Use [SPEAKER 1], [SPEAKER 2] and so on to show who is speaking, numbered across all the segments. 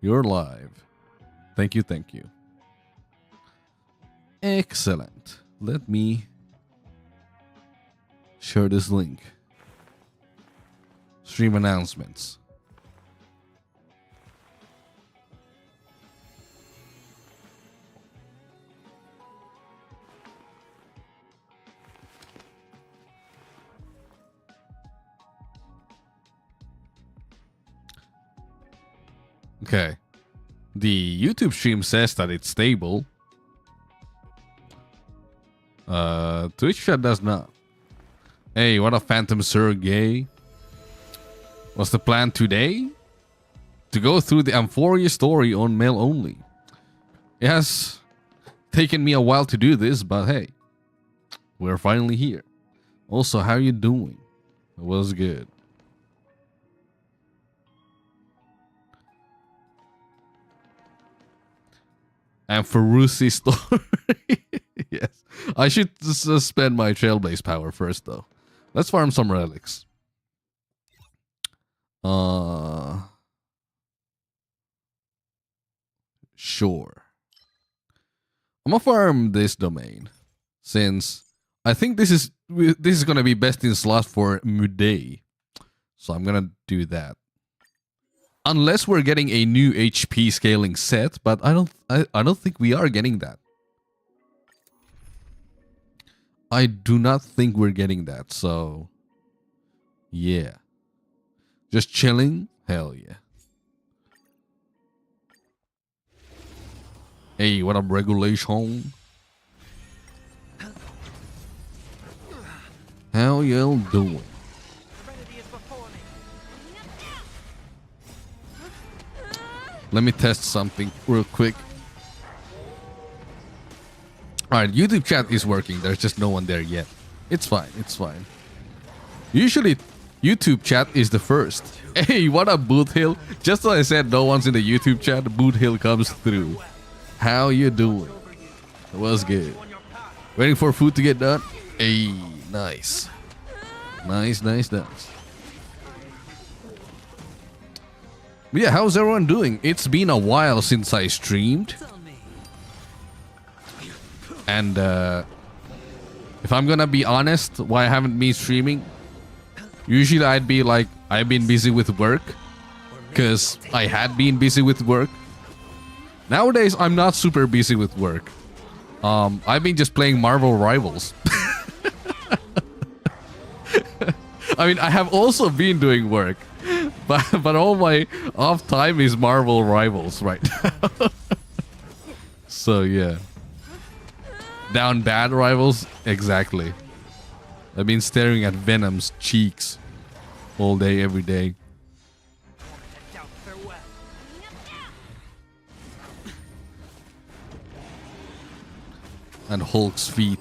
[SPEAKER 1] You're live. Thank you, thank you. Excellent. Let me share this link. Stream announcements. Okay. The YouTube stream says that it's stable. Twitch chat does not. Hey, what a Phantom Sergey. What's the plan today? To go through the Amphoria story on mail only. It has taken me a while to do this, but hey, we're finally here. Also, how you doing? It was good. And Ferrucci story. Yes. I should suspend my Trailblaze power first, though. Let's farm some relics. Sure. I'm gonna farm this domain, since I think this is gonna be best in slot for Muday. So I'm gonna do that. Unless we're getting a new HP scaling set, but I don't think we are getting that. I do not think we're getting that, so yeah. Just chilling? Hell yeah. Hey, what up, regulation? How y'all doing? Let me test something real quick. Alright, YouTube chat is working. There's just no one there yet. It's fine, it's fine. Usually, YouTube chat is the first. Hey, what up, Boot Hill? Just as I said no one's in the YouTube chat, Boot Hill comes through. How you doing? It was good. Waiting for food to get done? Hey, nice. Nice. But yeah, how's everyone doing? It's been a while since I streamed. And if I'm gonna be honest, why I haven't been streaming? Usually I'd be like, I've been busy with work. Because I had been busy with work. Nowadays, I'm not super busy with work. I've been just playing Marvel Rivals. I mean, I have also been doing work. But all my off time is Marvel Rivals right now. So yeah. Down bad Rivals? Exactly. I've been staring at Venom's cheeks all day, every day. And Hulk's feet.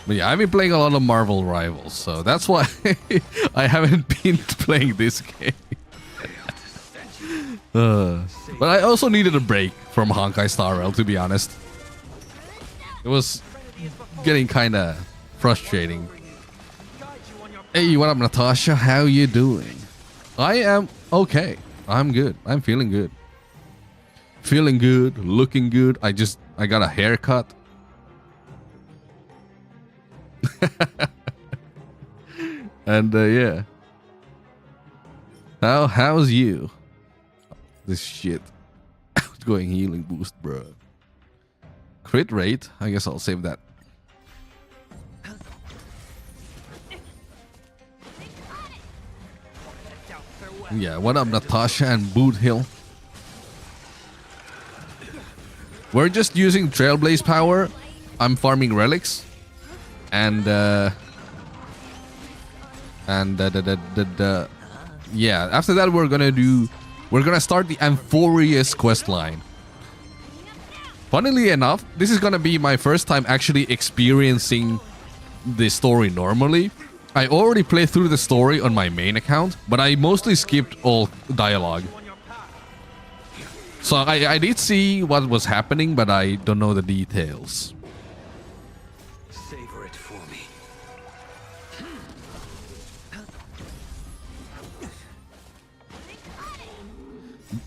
[SPEAKER 1] But yeah, I've been playing a lot of Marvel Rivals, so that's why I haven't been playing this game. But I also needed a break from Honkai Star Rail, to be honest. It was getting kind of frustrating. Hey, what up, Natasha? How you doing? I am okay. I'm good. I'm feeling good. Feeling good, looking good. I got a haircut. And yeah. How's you? This shit. Outgoing healing boost, bro. Crit rate? I guess I'll save that. Yeah, what up, Natasha and Boot Hill? We're just using Trailblaze power. I'm farming relics. And yeah, after that we're gonna start the Amphorius quest line. Funnily enough, this is gonna be my first time actually experiencing the story normally. I already played through the story on my main account, but I mostly skipped all dialogue. So I did see what was happening, but I don't know the details.
[SPEAKER 2] Savor it for me.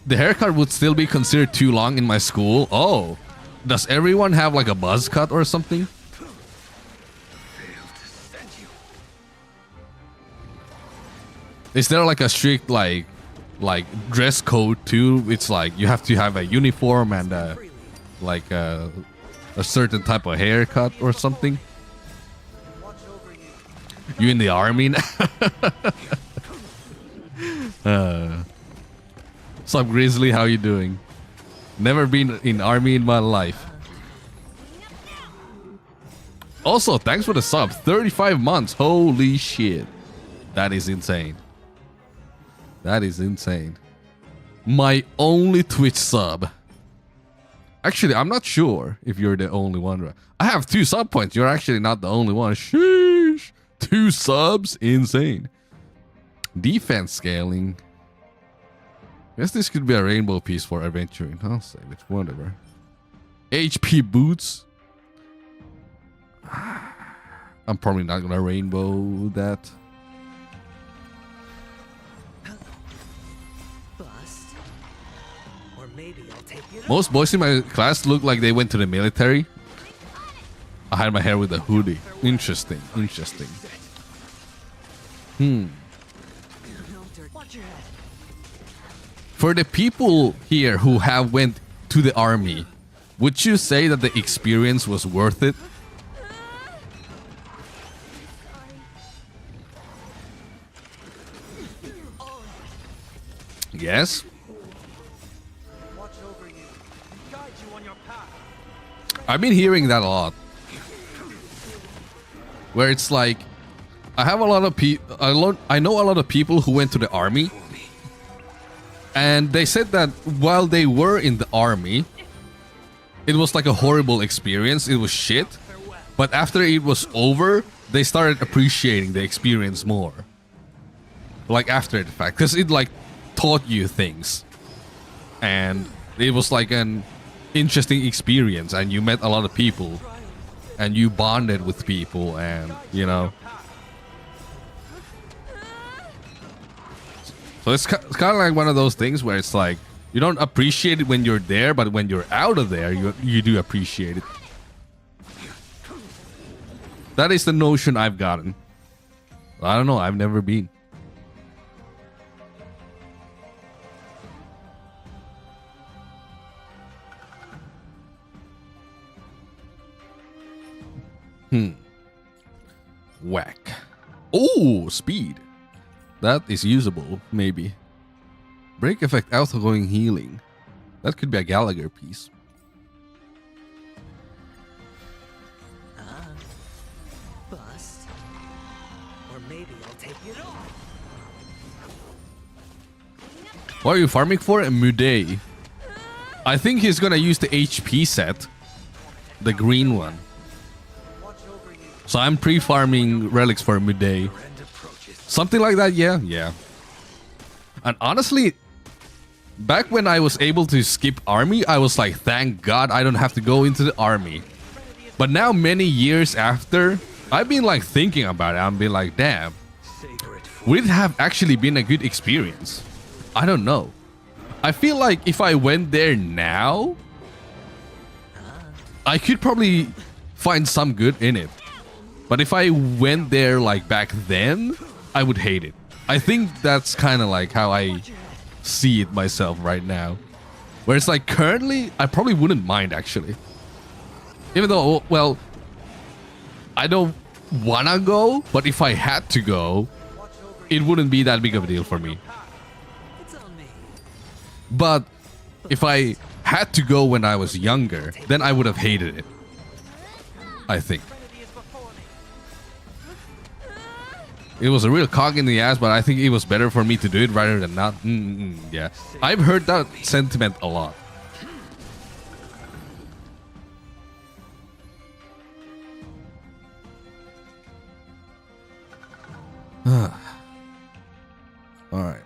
[SPEAKER 1] The haircut would still be considered too long in my school. Oh, does everyone have like a buzz cut or something? Is there like a strict like dress code too? It's like you have to have a uniform and like a certain type of haircut or something. You in the army now? Sup Grizzly, how you doing? Never been in army in my life. Also, thanks for the sub. 35 months. Holy shit. That is insane. That is insane. My only Twitch sub. Actually, I'm not sure if you're the only one. I have 2 sub points. You're actually not the only one. Sheesh. 2 subs? Insane. Defense scaling. Guess this could be a rainbow piece for adventuring. I'll save it. Whatever. HP boots. I'm probably not gonna rainbow that. Most boys in my class look like they went to the military. I hide my hair with a hoodie. Interesting. Interesting. For the people here who have went to the army, would you say that the experience was worth it? Yes. I've been hearing that a lot. Where it's like, I have a lot of people. I know a lot of people who went to the army, and they said that while they were in the army, it was like a horrible experience. It was shit. But after it was over, they started appreciating the experience more. Like after the fact, because it like taught you things, and it was like an interesting experience, and you met a lot of people, and you bonded with people, and you know. So it's kind of like one of those things where it's like you don't appreciate it when you're there, but when you're out of there, you do appreciate it. That is the notion I've gotten. I don't know. I've never been. Whack. Oh, speed. That is usable, maybe. Break effect, outgoing healing. That could be a Gallagher piece.
[SPEAKER 2] Bust. Or maybe I'll take it off.
[SPEAKER 1] What are you farming for? A Muday. I think he's gonna use the HP set. The green one. So I'm pre-farming relics for Muday. Something like that, yeah. Yeah. And honestly, back when I was able to skip army, I was like, thank God I don't have to go into the army. But now, many years after, I've been like thinking about it. I've been like, damn, would it have actually been a good experience? I don't know. I feel like if I went there now, I could probably find some good in it. But if I went there like back then, I would hate it. I think that's kind of like how I see it myself right now. Where it's like currently, I probably wouldn't mind actually. Even though, well, I don't wanna go, but if I had to go, it wouldn't be that big of a deal for me. But if I had to go when I was younger, then I would have hated it. I think. It was a real cog in the ass, but I think it was better for me to do it rather than not. Yeah, I've heard that sentiment a lot. All right.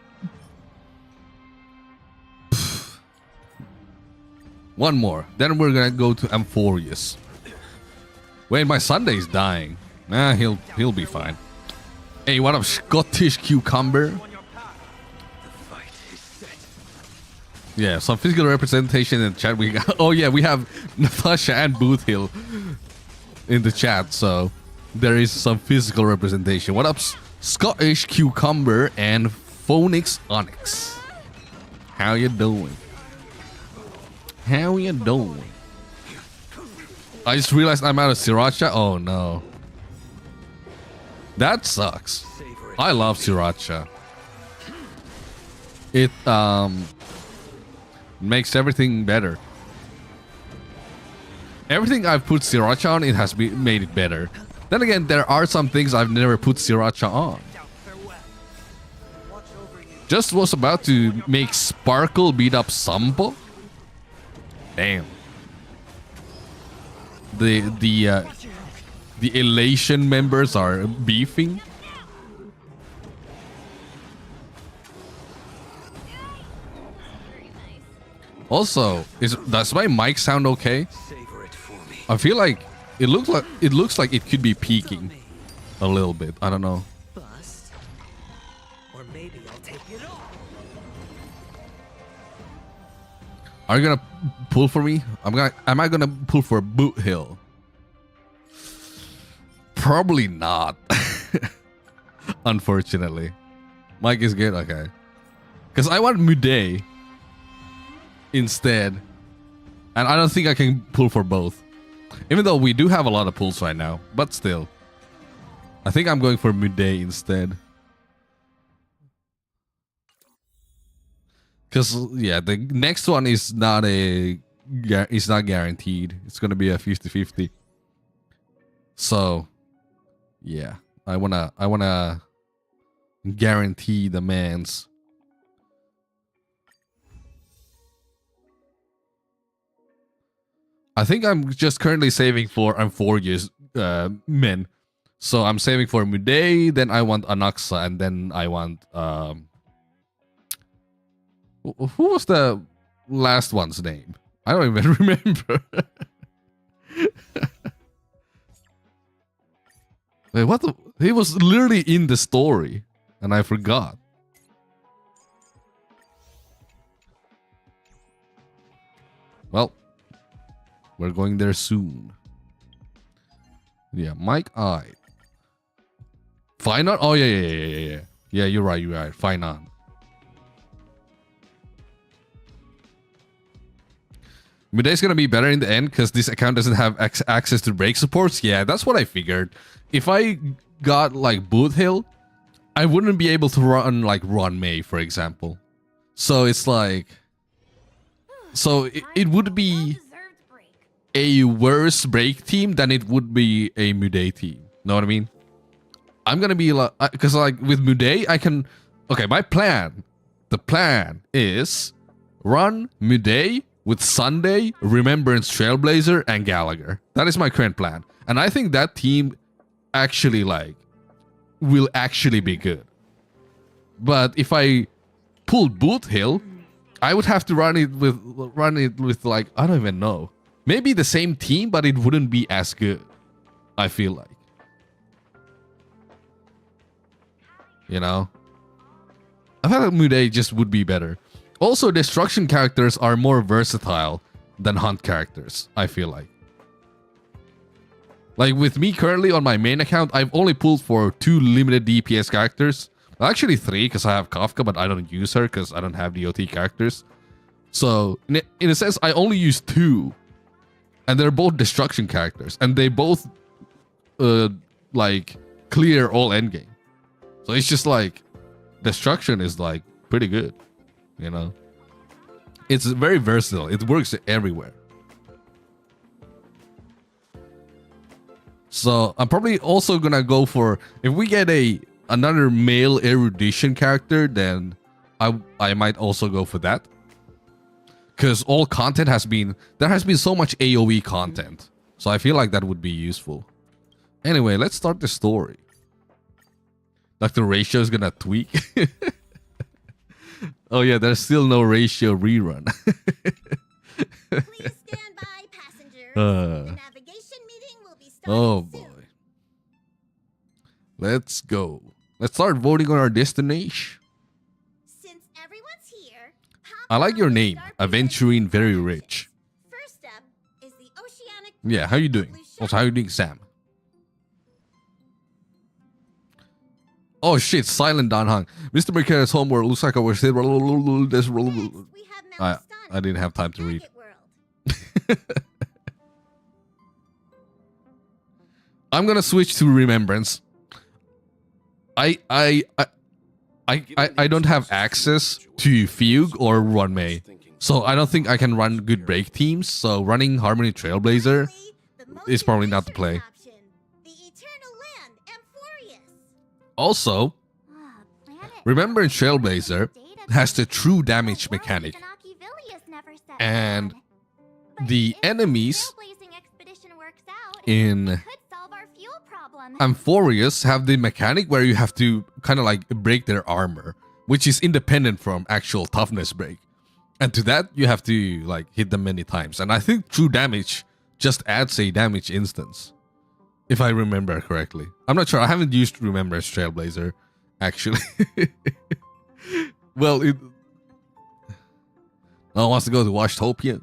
[SPEAKER 1] One more. Then we're gonna go to Amphorius. Wait, my Sunday's dying. Nah, he'll be fine. Hey, what up, Scottish Cucumber? Yeah, some physical representation in the chat. We got, oh yeah, we have Natasha and Boot Hill in the chat, so there is some physical representation. What up, Scottish Cucumber and Phoenix Onyx? How you doing? How you doing? I just realized I'm out of Sriracha. Oh no. That sucks. I love Sriracha. It makes everything better. Everything I've put Sriracha on, it has made it better. Then again, there are some things I've never put Sriracha on. Just was about to make Sparkle beat up Sampo. Damn. The Elation members are beefing. Also, does my mic sound okay? I feel like it looks like it could be peaking a little bit. I don't know.
[SPEAKER 2] Bust. Or maybe I'll take it all.
[SPEAKER 1] Are you gonna pull for me? Am I gonna pull for Boot Hill? Probably not. Unfortunately. Mike is good, okay. Because I want Muday instead. And I don't think I can pull for both. Even though we do have a lot of pulls right now. But still. I think I'm going for Muday instead. Because, yeah, the next one is not guaranteed. It's going to be a 50-50. So, yeah. I wanna guarantee the mans. I think I'm just currently saving for Amphoria's men. So I'm saving for Muday, then I want Anaxa, and then I want who was the last one's name? I don't even remember. Wait, what the? He was literally in the story, and I forgot. Well, we're going there soon. Yeah, Mike I. Fine on? Oh, yeah. Yeah, you're right. Fine on. Miday's gonna be better in the end because this account doesn't have access to break supports. Yeah, that's what I figured. If I got like Boot Hill, I wouldn't be able to run like Ron May, for example. So it's like, so it would be a worse break team than it would be a Muday team. Know what I mean? I'm gonna be like, because like with Muday, I can. Okay, my plan. The plan is run Muday with Sunday, Remembrance Trailblazer, and Gallagher. That is my current plan. And I think that team actually like will actually be good. But if I pulled Boot Hill, I would have to run it with like, I don't even know. Maybe the same team, but it wouldn't be as good. I feel like. You know? I feel like Muday just would be better. Also, destruction characters are more versatile than hunt characters, I feel like. Like with me currently on my main account, I've only pulled for 2 limited DPS characters. Well, actually 3 because I have Kafka, but I don't use her because I don't have DOT characters. So, in a sense, I only use 2. And they're both destruction characters. And they both, like, clear all endgame. So it's just like, destruction is like, pretty good. You know? It's very versatile. It works everywhere. So I'm probably also gonna go for, if we get another male erudition character, then I might also go for that. Because all content there has been so much AoE content. So I feel like that would be useful. Anyway, let's start the story. Like the ratio is gonna tweak. Oh yeah, there's still no ratio rerun.
[SPEAKER 3] Please stand by, passengers. The navigation meeting will be starting
[SPEAKER 1] Oh
[SPEAKER 3] soon.
[SPEAKER 1] boy. Let's go. Let's start voting on our destination.
[SPEAKER 3] Since everyone's here, how
[SPEAKER 1] I like your name, Aventurine Very Rich.
[SPEAKER 3] First up is the oceanic.
[SPEAKER 1] Yeah, how you doing? Also, how you doing, Sam? Oh shit, silent Don Hung. Mr. McCarthy's homework looks like I was here.
[SPEAKER 3] Next, we have Mount
[SPEAKER 1] I didn't have time to read.
[SPEAKER 3] Maggot World.
[SPEAKER 1] I'm gonna switch to Remembrance. I don't have access to Fugue or Runmei, so I don't think I can run good break teams. So running Harmony Trailblazer
[SPEAKER 3] Finally, the most
[SPEAKER 1] is probably not the play.
[SPEAKER 3] adventurous option, the Eternal Land, Amphorius.
[SPEAKER 1] Also, remember in Trailblazer has the true damage mechanic, and the enemies in Amphorius have the mechanic where you have to kind of like break their armor, which is independent from actual toughness break. And to that, you have to like hit them many times. And I think true damage just adds a damage instance, if I remember correctly. I'm not sure. I haven't used Remember as Trailblazer, actually. Well, no one wants to go to Washtopia.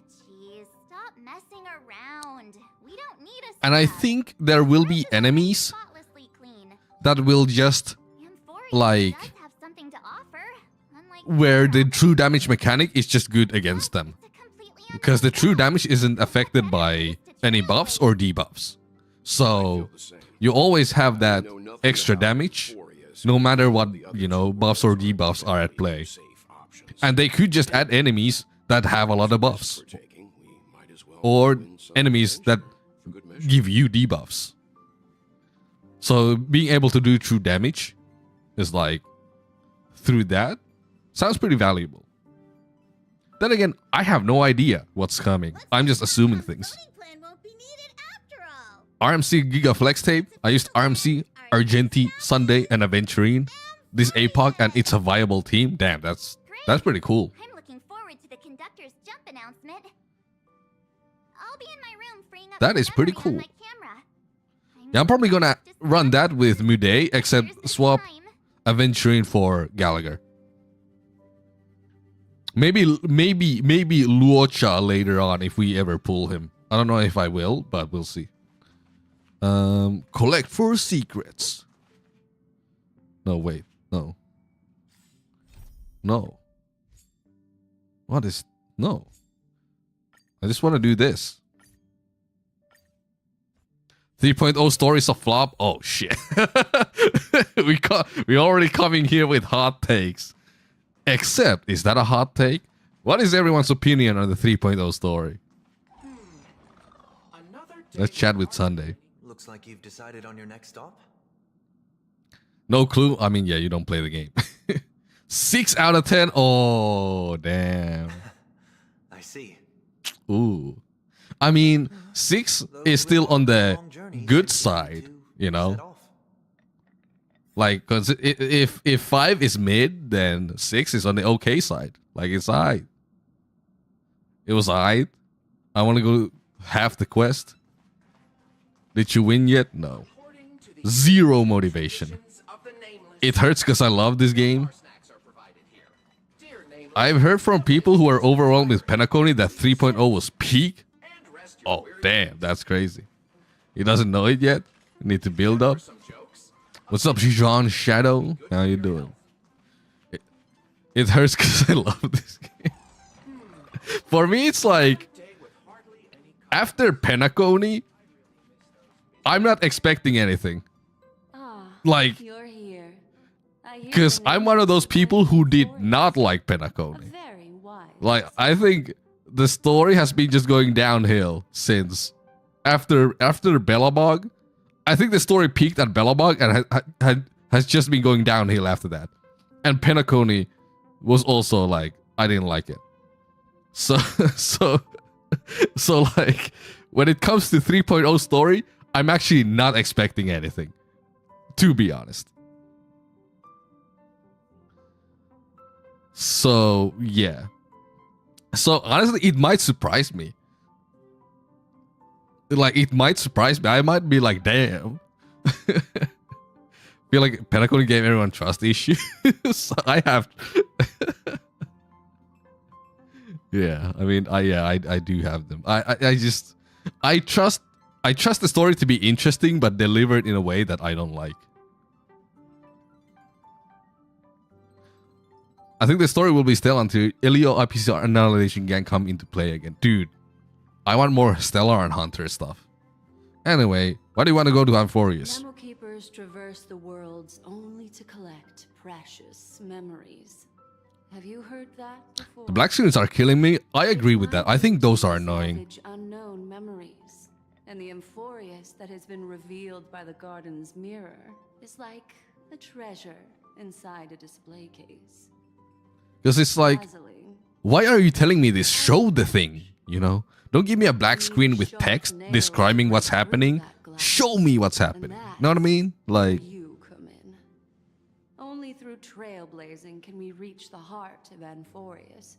[SPEAKER 4] Jeez, stop messing around. We don't need a
[SPEAKER 1] And I
[SPEAKER 4] sub.
[SPEAKER 1] think there will be enemies
[SPEAKER 4] Spotlessly clean.
[SPEAKER 1] that will just
[SPEAKER 4] Amphorius
[SPEAKER 1] like
[SPEAKER 4] does have something to offer, unlike
[SPEAKER 1] where the
[SPEAKER 4] Zero.
[SPEAKER 1] true damage mechanic is just good against them.
[SPEAKER 4] It's a completely
[SPEAKER 1] Because the true
[SPEAKER 4] unknown
[SPEAKER 1] damage isn't affected by any buffs or debuffs. So you always have that extra damage, no matter what, you know, buffs or debuffs are at play. And they could just add enemies that have a lot of buffs, or enemies that give you debuffs. So being able to do true damage is like, through that, sounds pretty valuable. Then again, I have no idea what's coming. I'm just assuming things.
[SPEAKER 3] Voting plan won't be needed after all.
[SPEAKER 1] RMC Giga Flex Tape. I used RMC, Argenti, Sunday, and Aventurine this APOC, and it's a viable team. Damn, that's pretty cool.
[SPEAKER 4] I'm looking forward to the conductor's jump announcement. I'll be in my room freeing up
[SPEAKER 1] That is pretty
[SPEAKER 4] memory on
[SPEAKER 1] cool.
[SPEAKER 4] my camera.
[SPEAKER 1] Yeah, I'm probably gonna
[SPEAKER 4] Just
[SPEAKER 1] run that with Muday, except
[SPEAKER 4] there's the
[SPEAKER 1] swap
[SPEAKER 4] time.
[SPEAKER 1] Aventurine for Gallagher. Maybe Luocha later on if we ever pull him. I don't know if I will, but we'll see. Collect for secrets. No, wait. No. No. What is... No. I just want to do this. 3.0 stories of flop. Oh, shit. we already coming here with hot takes. Except, is that a hot take? What is everyone's opinion on the 3.0 story? Let's chat with Sunday.
[SPEAKER 5] Looks like you've decided on your next stop.
[SPEAKER 1] No clue. I mean, yeah, you don't play the game. 6 out of 10. Oh, damn.
[SPEAKER 5] I see.
[SPEAKER 1] Ooh. I mean, 6 is still on the good side, you know? Like, because if 5 is mid, then 6 is on the okay side. Like, it's alright. It was alright. I want to go half the quest. Did you win yet? No. Zero motivation. It hurts because I love this game. I've heard from people who are overwhelmed with Penacony that 3.0 was peak. Oh, damn, that's crazy. He doesn't know it yet. Need to build up. What's up, Jean Shadow? How you doing? It hurts because I love this game. For me, it's like, after Penacony, I'm not expecting anything. Like,
[SPEAKER 6] You're here.
[SPEAKER 1] because I'm one of those people who did not like Penacony.
[SPEAKER 6] Very wise.
[SPEAKER 1] Like, I think the story has been just going downhill since after Bellabog. I think the story peaked at Bellabog and has just been going downhill after that. And Penacony was also like, I didn't like it. So like, when it comes to 3.0 story, I'm actually not expecting anything, to be honest. So, yeah. So, honestly, it might surprise me. Like, it might surprise me. I might be like, damn. Feel like Penacony gave everyone trust issues. I have... Yeah, I mean, I do have them. I trust the story to be interesting, but delivered in a way that I don't like. I think the story will be still until Elio IPC Annihilation Gang come into play again. Dude, I want more Stellar and Hunter stuff. Anyway, why do you want to go to Amphorius?
[SPEAKER 6] Memo keepers traverse the worlds only to collect precious memories. Have you heard that before?
[SPEAKER 1] The black screens are killing me. I agree with that. I think those are annoying.
[SPEAKER 6] Unknown memories. And the Amphorius that has been revealed by the garden's mirror is like a treasure inside a display case.
[SPEAKER 1] Because it's like,
[SPEAKER 6] Dazzling.
[SPEAKER 1] why are you telling me this? Show the thing, you know? Don't give me a black screen with text describing what's happening. Show me what's happening. Know what I mean? Like,
[SPEAKER 6] You come in. Only through trailblazing can we reach the heart of Amphorius,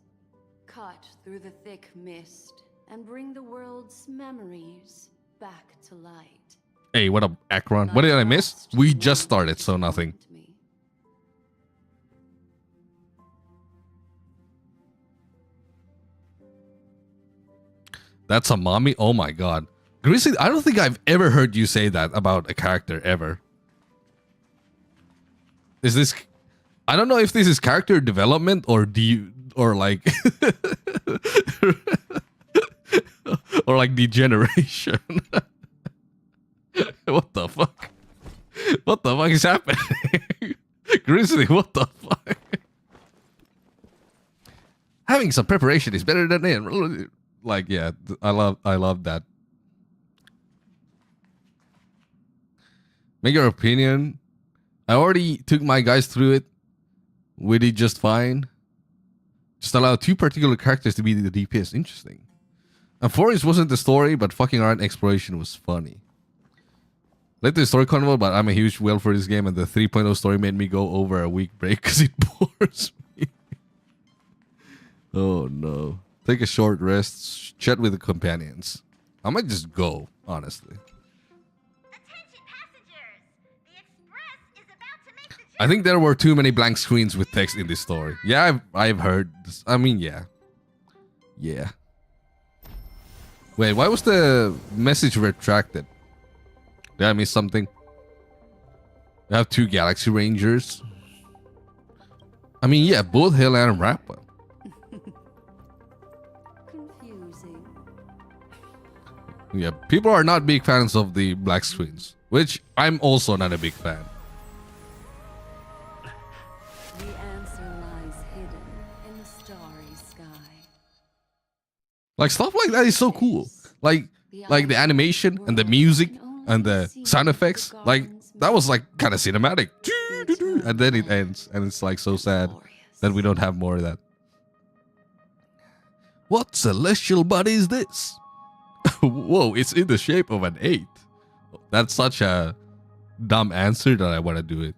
[SPEAKER 6] cut through the thick mist, and bring the world's memories back to light.
[SPEAKER 1] hey, what up, Akron? What did I miss? We just started, so nothing. That's a mommy? Oh my god. Grizzly, I don't think I've ever heard you say that about a character ever. Is this... I don't know if this is character development or do you... Or like... or like degeneration. What the fuck? What the fuck is happening? Grizzly, what the fuck? Having some preparation is better than it. Like, yeah, I love that. Make your opinion. I already took my guys through it. We did just fine. Just allow two particular characters to be the DPS. Interesting. And Forest wasn't the story, but fucking art exploration was funny. Like the story convo, but I'm a huge whale for this game, and the 3.0 story made me go over a week break because it bores me. Oh no. Take a short rest, chat with the companions. I might just go, honestly.
[SPEAKER 3] Attention passengers! The express is about to make the
[SPEAKER 1] I think there were too many blank screens with text in this story. Yeah, I've heard this. I mean, yeah. Yeah. Wait, why was the message retracted? Did I miss something? We have two Galaxy Rangers. I mean, yeah, both Hill and Rappa.
[SPEAKER 6] Confusing.
[SPEAKER 1] Yeah, people are not big fans of the black screens, which I'm also not a big fan.
[SPEAKER 6] The answer lies hidden in the starry sky.
[SPEAKER 1] Like stuff like that is so cool. Like the animation and the music and the sound effects. Like that was like kind of cinematic. And then it ends and it's like so sad that we don't have more of that. What celestial body is this? Whoa, it's in the shape of an 8. That's such a dumb answer that I want to do it.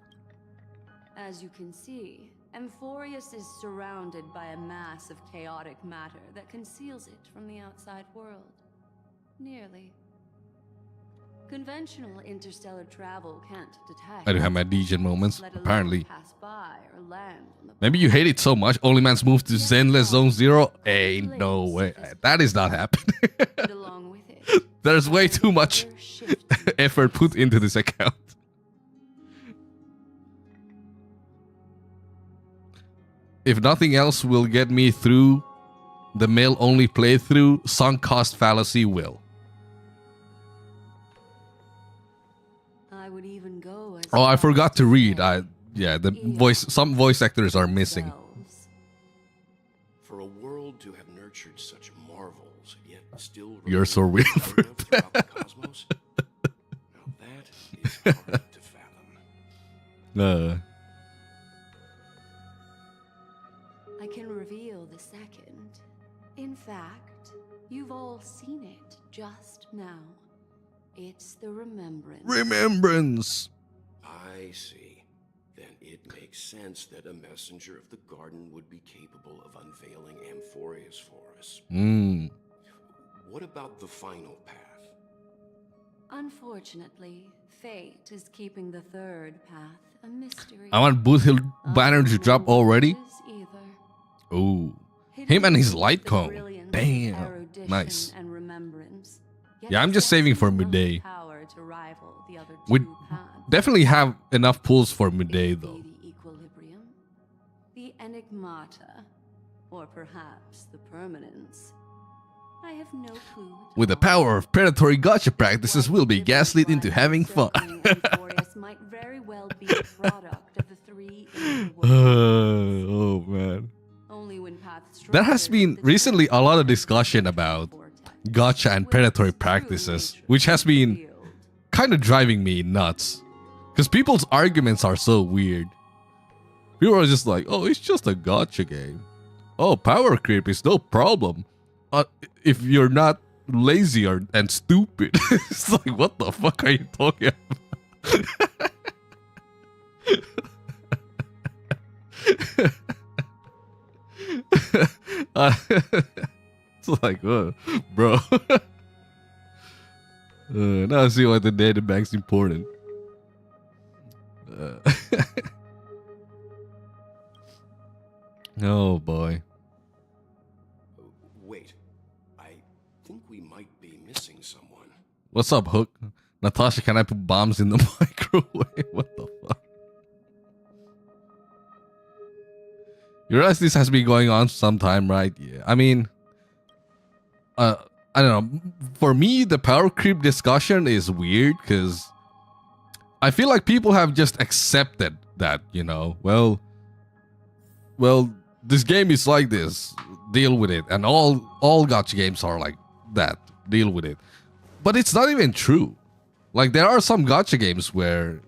[SPEAKER 6] As you can see, Amphorius is surrounded by a mass of chaotic matter that conceals it from the outside world. Nearly. Conventional interstellar travel can't detect.
[SPEAKER 1] I do have my degen moments,
[SPEAKER 6] let alone
[SPEAKER 1] apparently.
[SPEAKER 6] pass by or land on the
[SPEAKER 1] Maybe you hate it so much, Only Man's move to Zenless Zone 0? Ain't no way. That is not happening.
[SPEAKER 6] and along with it,
[SPEAKER 1] There's way too much
[SPEAKER 6] other shifting
[SPEAKER 1] effort put into this account. If nothing else will get me through the male-only playthrough, sunk cost fallacy will.
[SPEAKER 6] I would even go as
[SPEAKER 1] Oh, I
[SPEAKER 6] far
[SPEAKER 1] forgot
[SPEAKER 6] as
[SPEAKER 1] to read.
[SPEAKER 6] say
[SPEAKER 1] Some voice actors are missing.
[SPEAKER 6] themselves.
[SPEAKER 7] For a world to have nurtured such marvels, yet still
[SPEAKER 1] You're so
[SPEAKER 7] remain
[SPEAKER 1] real for
[SPEAKER 7] unknown throughout the cosmos, now that is hard to fathom.
[SPEAKER 6] I can reveal the second. In fact, you've all seen it just now. It's the remembrance.
[SPEAKER 1] Remembrance.
[SPEAKER 7] I see. Then it makes sense that a messenger of the garden would be capable of unveiling Amphorius for us. What about the final path?
[SPEAKER 6] Unfortunately, fate is keeping the third path a mystery.
[SPEAKER 1] I want Boot Hill banner to drop already.
[SPEAKER 6] Either.
[SPEAKER 1] Oh.
[SPEAKER 6] It
[SPEAKER 1] Him and
[SPEAKER 6] is
[SPEAKER 1] his light
[SPEAKER 6] the
[SPEAKER 1] cone.
[SPEAKER 6] brilliance of
[SPEAKER 1] Damn.
[SPEAKER 6] erudition
[SPEAKER 1] Nice.
[SPEAKER 6] and remembrance, yet
[SPEAKER 1] Yeah, I'm just saving for
[SPEAKER 6] possessing enough
[SPEAKER 1] midday.
[SPEAKER 6] power to rival the other
[SPEAKER 1] We
[SPEAKER 6] two paths.
[SPEAKER 1] definitely have enough pulls for
[SPEAKER 6] It
[SPEAKER 1] midday
[SPEAKER 6] could be
[SPEAKER 1] though.
[SPEAKER 6] the equilibrium, the enigmata, or perhaps the permanence. I have no clue. at
[SPEAKER 1] With the
[SPEAKER 6] all.
[SPEAKER 1] power of predatory gotcha practices, we'll be gaslit into having fun.
[SPEAKER 6] Amphoreus might very well be a product of the three inner worlds.
[SPEAKER 1] Oh man.
[SPEAKER 6] Only when paths
[SPEAKER 1] There has
[SPEAKER 6] structure
[SPEAKER 1] been
[SPEAKER 6] the
[SPEAKER 1] recently a lot of discussion
[SPEAKER 6] transformation
[SPEAKER 1] about
[SPEAKER 6] vortex,
[SPEAKER 1] gotcha and
[SPEAKER 6] will
[SPEAKER 1] predatory
[SPEAKER 6] its true
[SPEAKER 1] practices,
[SPEAKER 6] nature
[SPEAKER 1] which has
[SPEAKER 6] be
[SPEAKER 1] been
[SPEAKER 6] revealed.
[SPEAKER 1] kind of driving me nuts. Because people's arguments are so weird. People are just like, oh, it's just a gotcha game. Oh, power creep is no problem. If you're not lazy and stupid. It's like, what the fuck are you talking about? It's like, bro. Now I see why the data bank's important. Oh boy.
[SPEAKER 7] Wait, I think we might be missing someone.
[SPEAKER 1] What's up, Hook? Natasha, can I put bombs in the microwave? What the fuck? You realize this has been going on some time, right? Yeah. I mean, I don't know. For me, the power creep discussion is weird because I feel like people have just accepted that, well, this game is like this. Deal with it. And all gacha games are like that. Deal with it. But it's not even true. Like, there are some gacha games where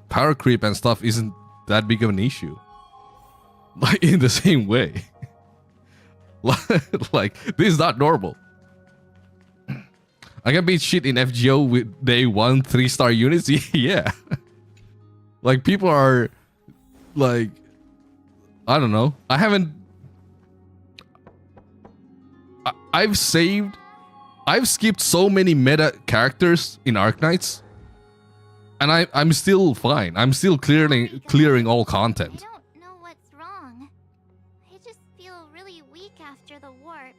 [SPEAKER 1] power creep and stuff isn't that big of an issue. Like, in the same way. Like, this is not normal. I can beat shit in FGO with day 1 3-star units. Yeah. Like, people are like, I don't know. I've skipped so many meta characters in Arknights, and I'm still fine. I'm still clearing all
[SPEAKER 4] I
[SPEAKER 1] content.
[SPEAKER 4] don't know what's wrong. I just feel really weak after the warp.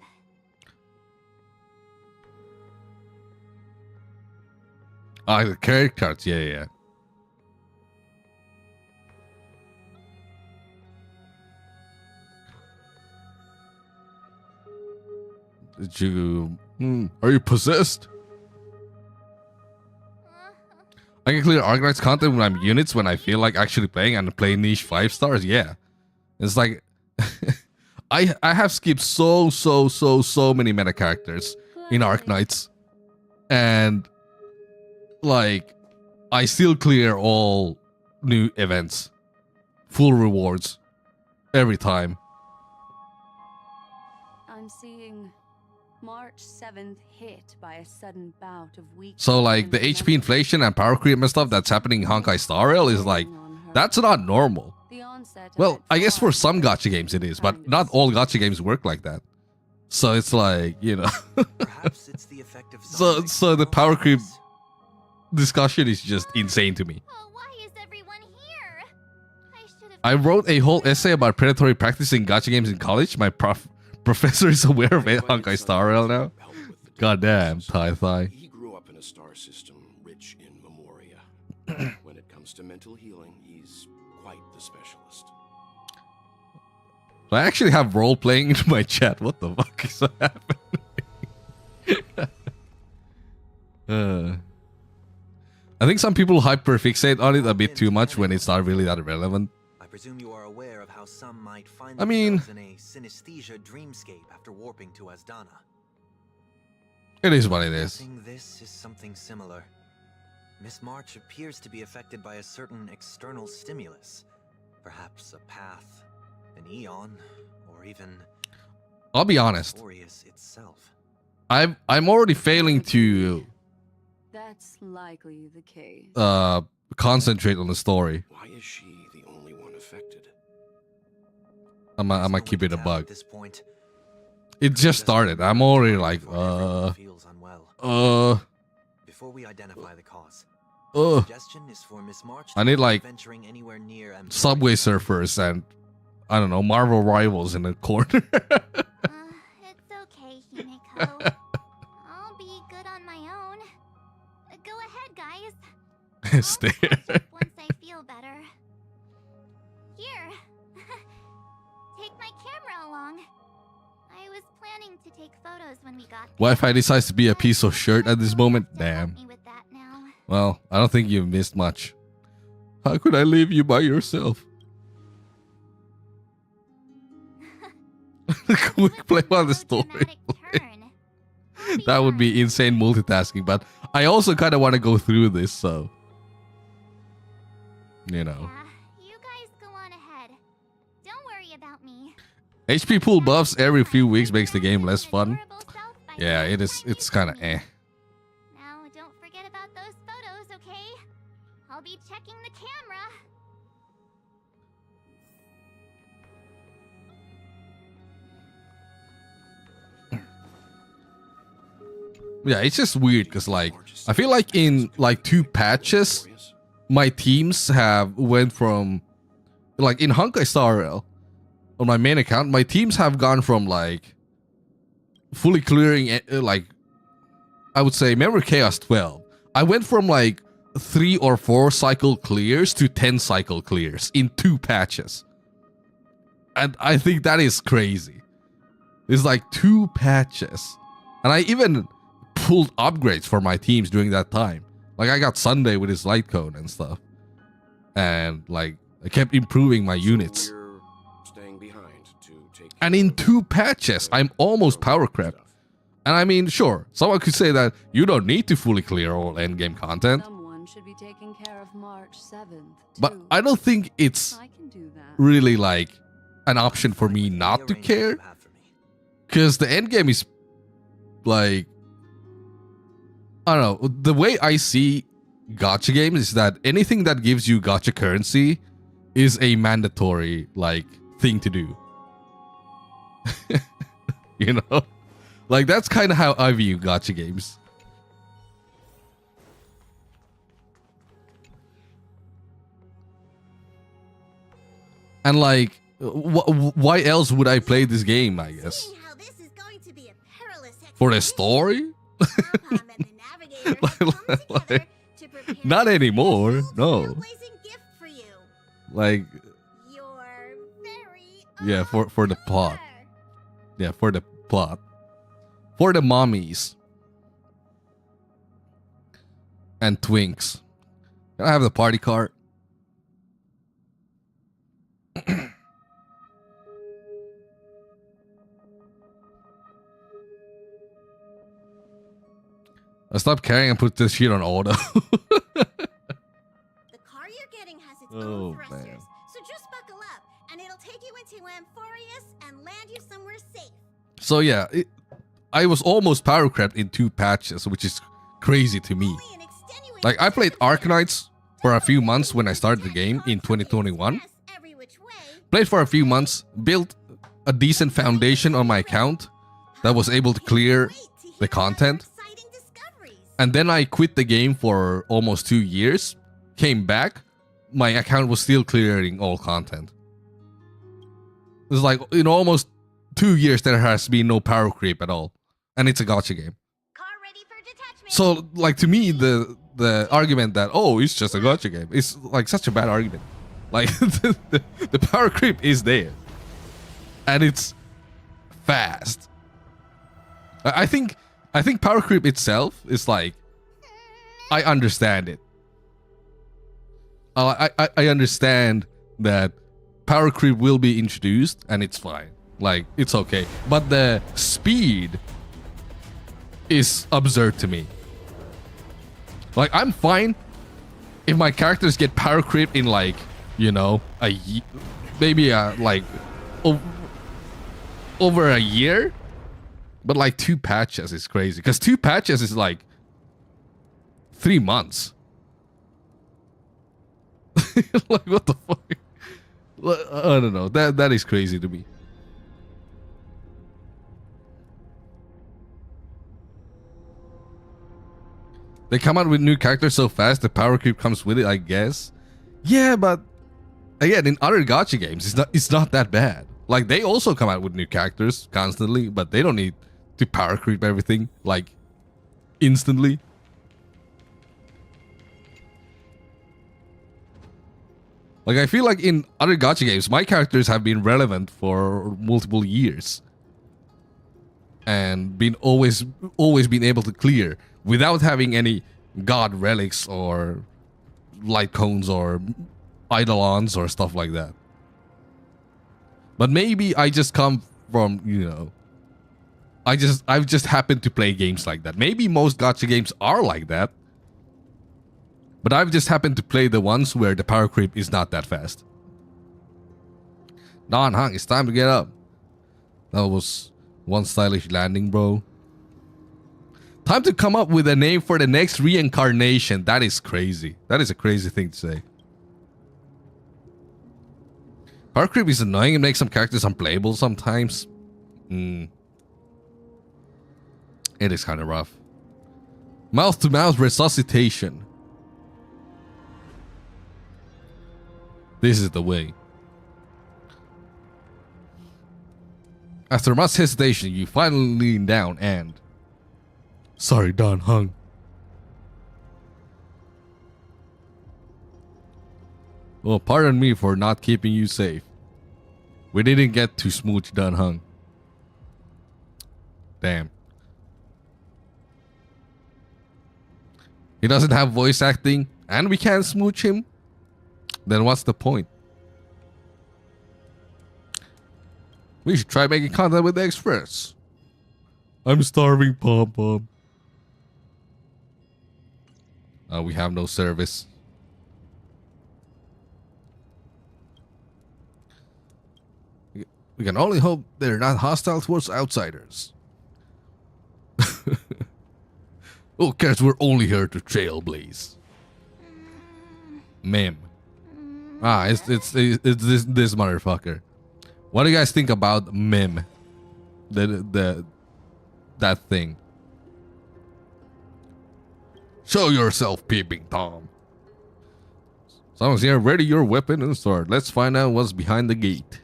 [SPEAKER 1] The character cards, yeah. Did you? Are you possessed? I can clear Arknight's content when I'm units when I feel like actually playing and play niche 5 stars. Yeah, it's like I have skipped so many meta characters in Arknights, and like I still clear all new events, full rewards every time.
[SPEAKER 6] I'm seeing March 7th hit by a sudden bout of weakness.
[SPEAKER 1] So like the HP inflation and power creep and stuff that's happening in Honkai Star Rail is like, that's not normal. Well, I guess for some gacha games it is, but not all gacha games work like that. So it's like,
[SPEAKER 5] Perhaps it's the effect of
[SPEAKER 1] so the power creep discussion is just insane to me.
[SPEAKER 4] Oh, why is everyone here? I should have.
[SPEAKER 1] I wrote a whole essay about predatory practice in gacha games in college. My professor is aware of Honkai Star Rail now. Goddamn, Tai.
[SPEAKER 7] He grew up in a star system rich in memoria. When it comes to mental healing, he's quite the specialist.
[SPEAKER 1] I actually have role playing in my chat. What the fuck is happening? I think some people hyperfixate on it a bit too much when it's not really that relevant.
[SPEAKER 5] I presume you are aware of how some might find
[SPEAKER 1] I mean-
[SPEAKER 5] themselves in a synesthesia dreamscape after warping to Asdana.
[SPEAKER 1] It is what it is.
[SPEAKER 5] Guessing this is something similar. Miss March appears to be affected by a certain external stimulus. Perhaps a path, an eon, or even
[SPEAKER 1] I'll be honest.
[SPEAKER 5] Aureus itself.
[SPEAKER 1] I'm already failing to
[SPEAKER 6] That's likely the case.
[SPEAKER 1] concentrate on the story.
[SPEAKER 7] Why is she the only one affected?
[SPEAKER 1] I'ma keep it a
[SPEAKER 5] At
[SPEAKER 1] bug.
[SPEAKER 5] this point,
[SPEAKER 1] It just started. I'm already like,
[SPEAKER 5] everyone feels unwell. Before we identify the cause, suggestion is for Miss March
[SPEAKER 1] I need,
[SPEAKER 5] to
[SPEAKER 1] like,
[SPEAKER 5] venturing anywhere near
[SPEAKER 1] Subway Surfers and I don't know, Marvel Rivals in the corner.
[SPEAKER 4] It's okay, Himeko. I'll be good on my own. Go ahead, guys. I'll
[SPEAKER 1] Stare.
[SPEAKER 4] catch up once I feel better. Here. Take my camera along. I was planning to take photos when we got there.
[SPEAKER 1] Wi-Fi decides to be a piece of shirt at this moment.
[SPEAKER 4] To help
[SPEAKER 1] Damn.
[SPEAKER 4] me with that now.
[SPEAKER 1] Well, I don't think you've missed much. How could I leave you by yourself? Quick play while the story plays. That would be insane multitasking, but I also kind of want to go through this, so you know.
[SPEAKER 4] Yeah, you guys go on ahead. Don't worry about me.
[SPEAKER 1] HP pool buffs every few weeks makes the game less fun. Yeah, it is. It's kind of eh.
[SPEAKER 4] Now, don't forget about those photos, okay? I'll be checking the camera.
[SPEAKER 1] Yeah, it's just weird because like I feel like in like 2 patches, my teams have went from like in Honkai Star Rail on my main account, my teams have gone from like fully clearing like I would say Memory Chaos 12. I went from like 3 or 4 cycle clears to 10 cycle clears in 2 patches. And I think that is crazy. It's like 2 patches. And I even pulled upgrades for my teams during that time. Like I got Sunday with his light cone and stuff. And like I kept improving my units.
[SPEAKER 7] You're staying behind to take
[SPEAKER 1] And in 2 patches, I'm almost power crept. And I mean, sure, someone could say that you don't need to fully clear all endgame content.
[SPEAKER 6] Someone should be taking care of March 7th.
[SPEAKER 1] But
[SPEAKER 6] too.
[SPEAKER 1] I don't think it's
[SPEAKER 6] I can do that.
[SPEAKER 1] really like an option for me not to care. Because the endgame is like, I don't know, the way I see gacha games is that anything that gives you gacha currency is a mandatory like thing to do. You know? Like that's kind of how I view gacha games. And like, why else would I play this game, I guess?
[SPEAKER 3] Seeing how this is going to be a perilous
[SPEAKER 1] For the
[SPEAKER 3] expedition,
[SPEAKER 1] story?
[SPEAKER 3] Pom-Pom and the Navigator have come together to prepare
[SPEAKER 1] Not
[SPEAKER 3] a
[SPEAKER 1] anymore,
[SPEAKER 3] special
[SPEAKER 1] no.
[SPEAKER 3] trailblazing gift for you.
[SPEAKER 1] Like,
[SPEAKER 3] Your very
[SPEAKER 1] yeah, for the plot.
[SPEAKER 3] honor.
[SPEAKER 1] Yeah, for the plot. For the mommies. And twinks. Can I have the party card? I stopped caring and put this shit on auto.
[SPEAKER 3] The car you're getting has its
[SPEAKER 1] Oh,
[SPEAKER 3] own thrusters,
[SPEAKER 1] man.
[SPEAKER 3] so just buckle up, and it'll take you into Amphorius and land you somewhere safe.
[SPEAKER 1] So yeah, I was almost power crept in 2 patches, which is crazy to me.
[SPEAKER 3] Only an extenuating
[SPEAKER 1] Like I played
[SPEAKER 3] circumstance
[SPEAKER 1] Arknights for a few months when I started the game in 2021.
[SPEAKER 3] express every which way.
[SPEAKER 1] Played for a few months, built a decent foundation on my account that was able to clear the content. And then I quit the game for almost 2 years, came back, my account was still clearing all content. It's like in almost 2 years there has been no power creep at all. And it's a gacha game.
[SPEAKER 3] Car ready for detachment.
[SPEAKER 1] So like to me the argument that oh it's just a gacha game is like such a bad argument. Like the power creep is there. And it's fast. I think power creep itself is like I understand it. I understand that power creep will be introduced and it's fine. Like it's okay. But the speed is absurd to me. Like I'm fine if my characters get power creep in like, you know, maybe like over a year. But like 2 patches is crazy. Because 2 patches is like 3 months. Like what the fuck? I don't know. That is crazy to me. They come out with new characters so fast, the power creep comes with it, I guess. Yeah, but again, in other gacha games, it's not that bad. Like, they also come out with new characters constantly, but they don't need to power creep everything like instantly. Like, I feel like in other gacha games, my characters have been relevant for multiple years. And been always been able to clear without having any god relics or light cones or eidolons or stuff like that. But maybe I just come from, you know, I've just happened to play games like that. Maybe most gacha games are like that. But I've just happened to play the ones where the power creep is not that fast. Don Hung, it's time to get up. That was one stylish landing, bro. Time to come up with a name for the next reincarnation. That is crazy. That is a crazy thing to say. Power creep is annoying and makes some characters unplayable sometimes. It is kind of rough. Mouth-to-mouth resuscitation. This is the way. After much hesitation, you finally lean down and... Sorry, Don Hung. Well, pardon me for not keeping you safe. We didn't get to smooch Don Hung. Damn. He doesn't have voice acting, and we can't smooch him? Then what's the point? We should try making contact with the Express. I'm starving, Pom Pom. We have no service. We can only hope they're not hostile towards outsiders. Who cares? We're only here to trailblaze. Mem. It's this motherfucker. What do you guys think about Mem? That thing. Show yourself, peeping Tom. Someone's here. Ready your weapon and sword. Let's find out what's behind the gate.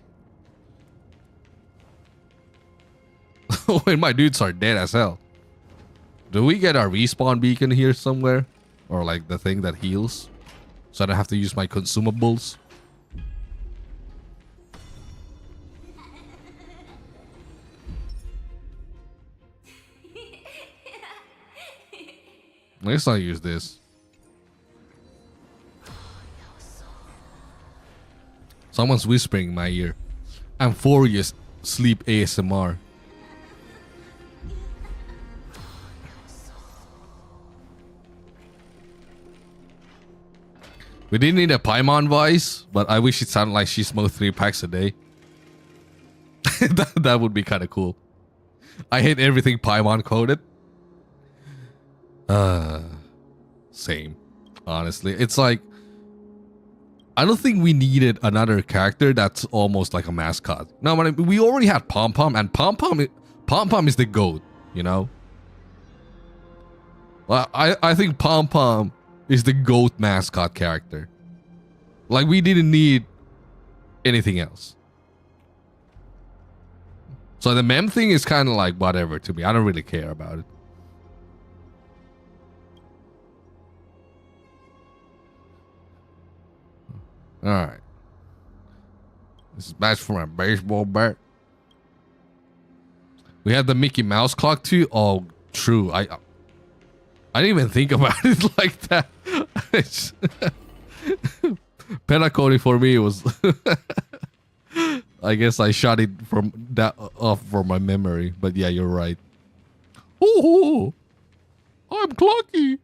[SPEAKER 1] Oh, and my dudes are dead as hell. Do we get our respawn beacon here somewhere? Or like the thing that heals? So I don't have to use my consumables? Let's not use this. Someone's whispering in my ear. I'm furious. Sleep ASMR. We didn't need a Paimon voice, but I wish it sounded like she smoked 3 packs a day. that would be kind of cool. I hate everything Paimon coded. Same. Honestly, it's like I don't think we needed another character that's almost like a mascot. No, but we already had Pom Pom, and Pom Pom is the GOAT. You know. Well, I think Pom Pom is the GOAT mascot character. Like, we didn't need anything else. So the mem thing is kind of like whatever to me. I don't really care about it. Alright. This is match for my baseball bat. We had the Mickey Mouse clock too. Oh, true. I didn't even think about it like that. Penacony for me was I guess I shot it from that off from my memory, but yeah, you're right. Oh, I'm Clocky.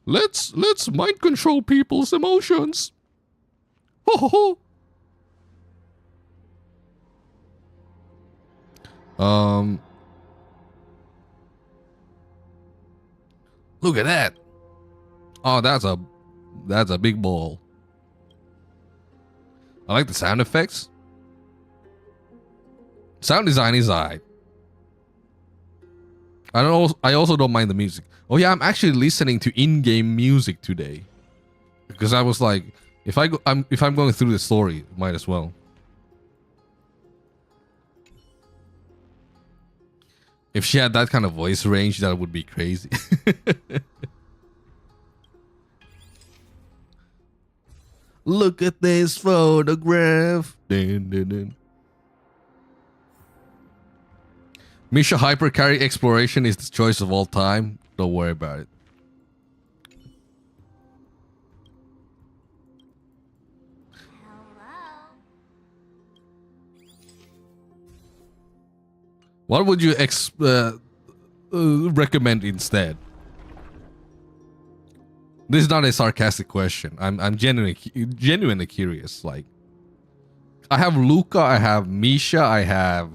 [SPEAKER 1] Let's mind control people's emotions. Ho. Look at that. Oh, that's a big ball. I like the sound effects. Sound design is alright. I also don't mind the music. Oh yeah, I'm actually listening to in-game music today. Because I was like, If I'm going through the story, might as well. If she had that kind of voice range, that would be crazy. Look at this photograph. Dun, dun, dun. Misha Hypercarry Exploration is the choice of all time. Don't worry about it.
[SPEAKER 4] Hello.
[SPEAKER 1] What would you recommend instead? This is not a sarcastic question. I'm genuinely curious. Like, I have Luca, I have Misha, I have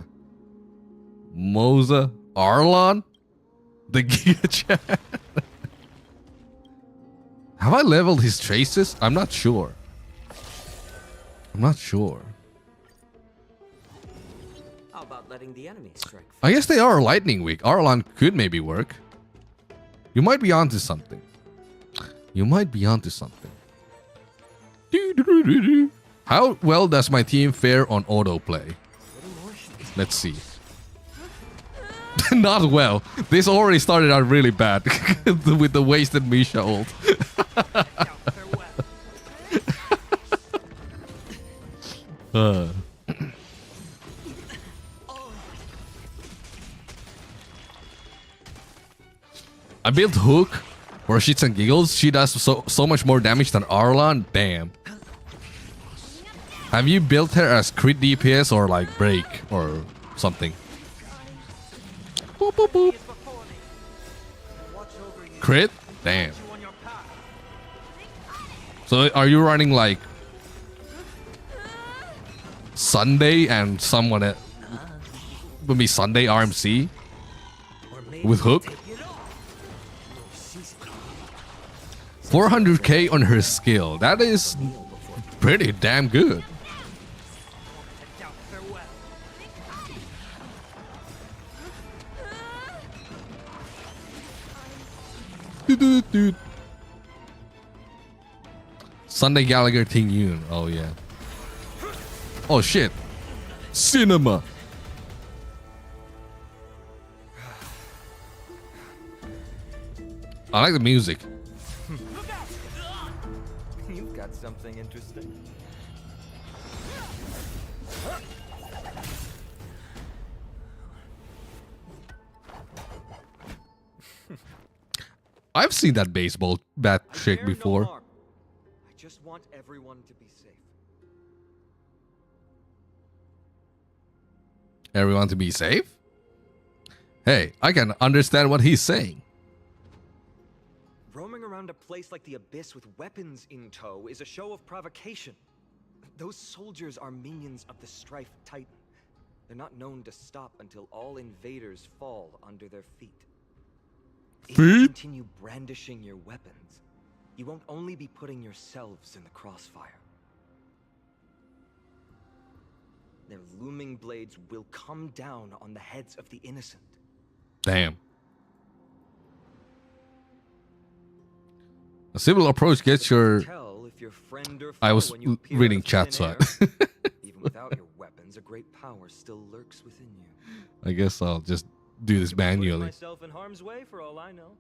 [SPEAKER 1] Moza, Arlon, the Giga Chat. Have I leveled his traces? I'm not sure. I'm not sure.
[SPEAKER 2] How about letting the enemy strike?
[SPEAKER 1] I guess they are lightning weak. Arlon could maybe work. You might be onto something. You might be onto something. How well does my team fare on autoplay? Let's see. Not well. This already started out really bad with the wasted Misha ult. I built Hook for shits and giggles. She does so much more damage than Arlon. Damn. Have you built her as crit DPS or like break or something? Boop, boop, boop. Crit? Damn. So are you running like Sunday and someone at would be Sunday RMC with Hook? 400k on her skill. That is pretty damn good. Dude. Sunday Gallagher Ting Yun. Oh yeah. Oh shit. Cinema. I like the music.
[SPEAKER 8] You've got something interesting.
[SPEAKER 1] I've seen that baseball bat trick before.
[SPEAKER 8] I just want everyone to be safe.
[SPEAKER 1] Everyone to be safe? Hey, I can understand what he's saying.
[SPEAKER 8] Roaming around a place like the Abyss with weapons in tow is a show of provocation. Those soldiers are minions of the Strife Titan. They're not known to stop until all invaders fall under their feet. If you continue brandishing your weapons, you won't only be putting yourselves in the crossfire. Their looming blades will come down on the heads of the innocent.
[SPEAKER 1] Damn. A civil approach gets your...
[SPEAKER 8] Tell if your friend or
[SPEAKER 1] I was
[SPEAKER 8] foe when you appear
[SPEAKER 1] reading
[SPEAKER 8] out of
[SPEAKER 1] chat,
[SPEAKER 8] thin
[SPEAKER 1] so
[SPEAKER 8] air. Even without your weapons, a great power still lurks within you.
[SPEAKER 1] I guess I'll just do this
[SPEAKER 8] Could be putting
[SPEAKER 1] manually.
[SPEAKER 8] myself in harm's way for all I know.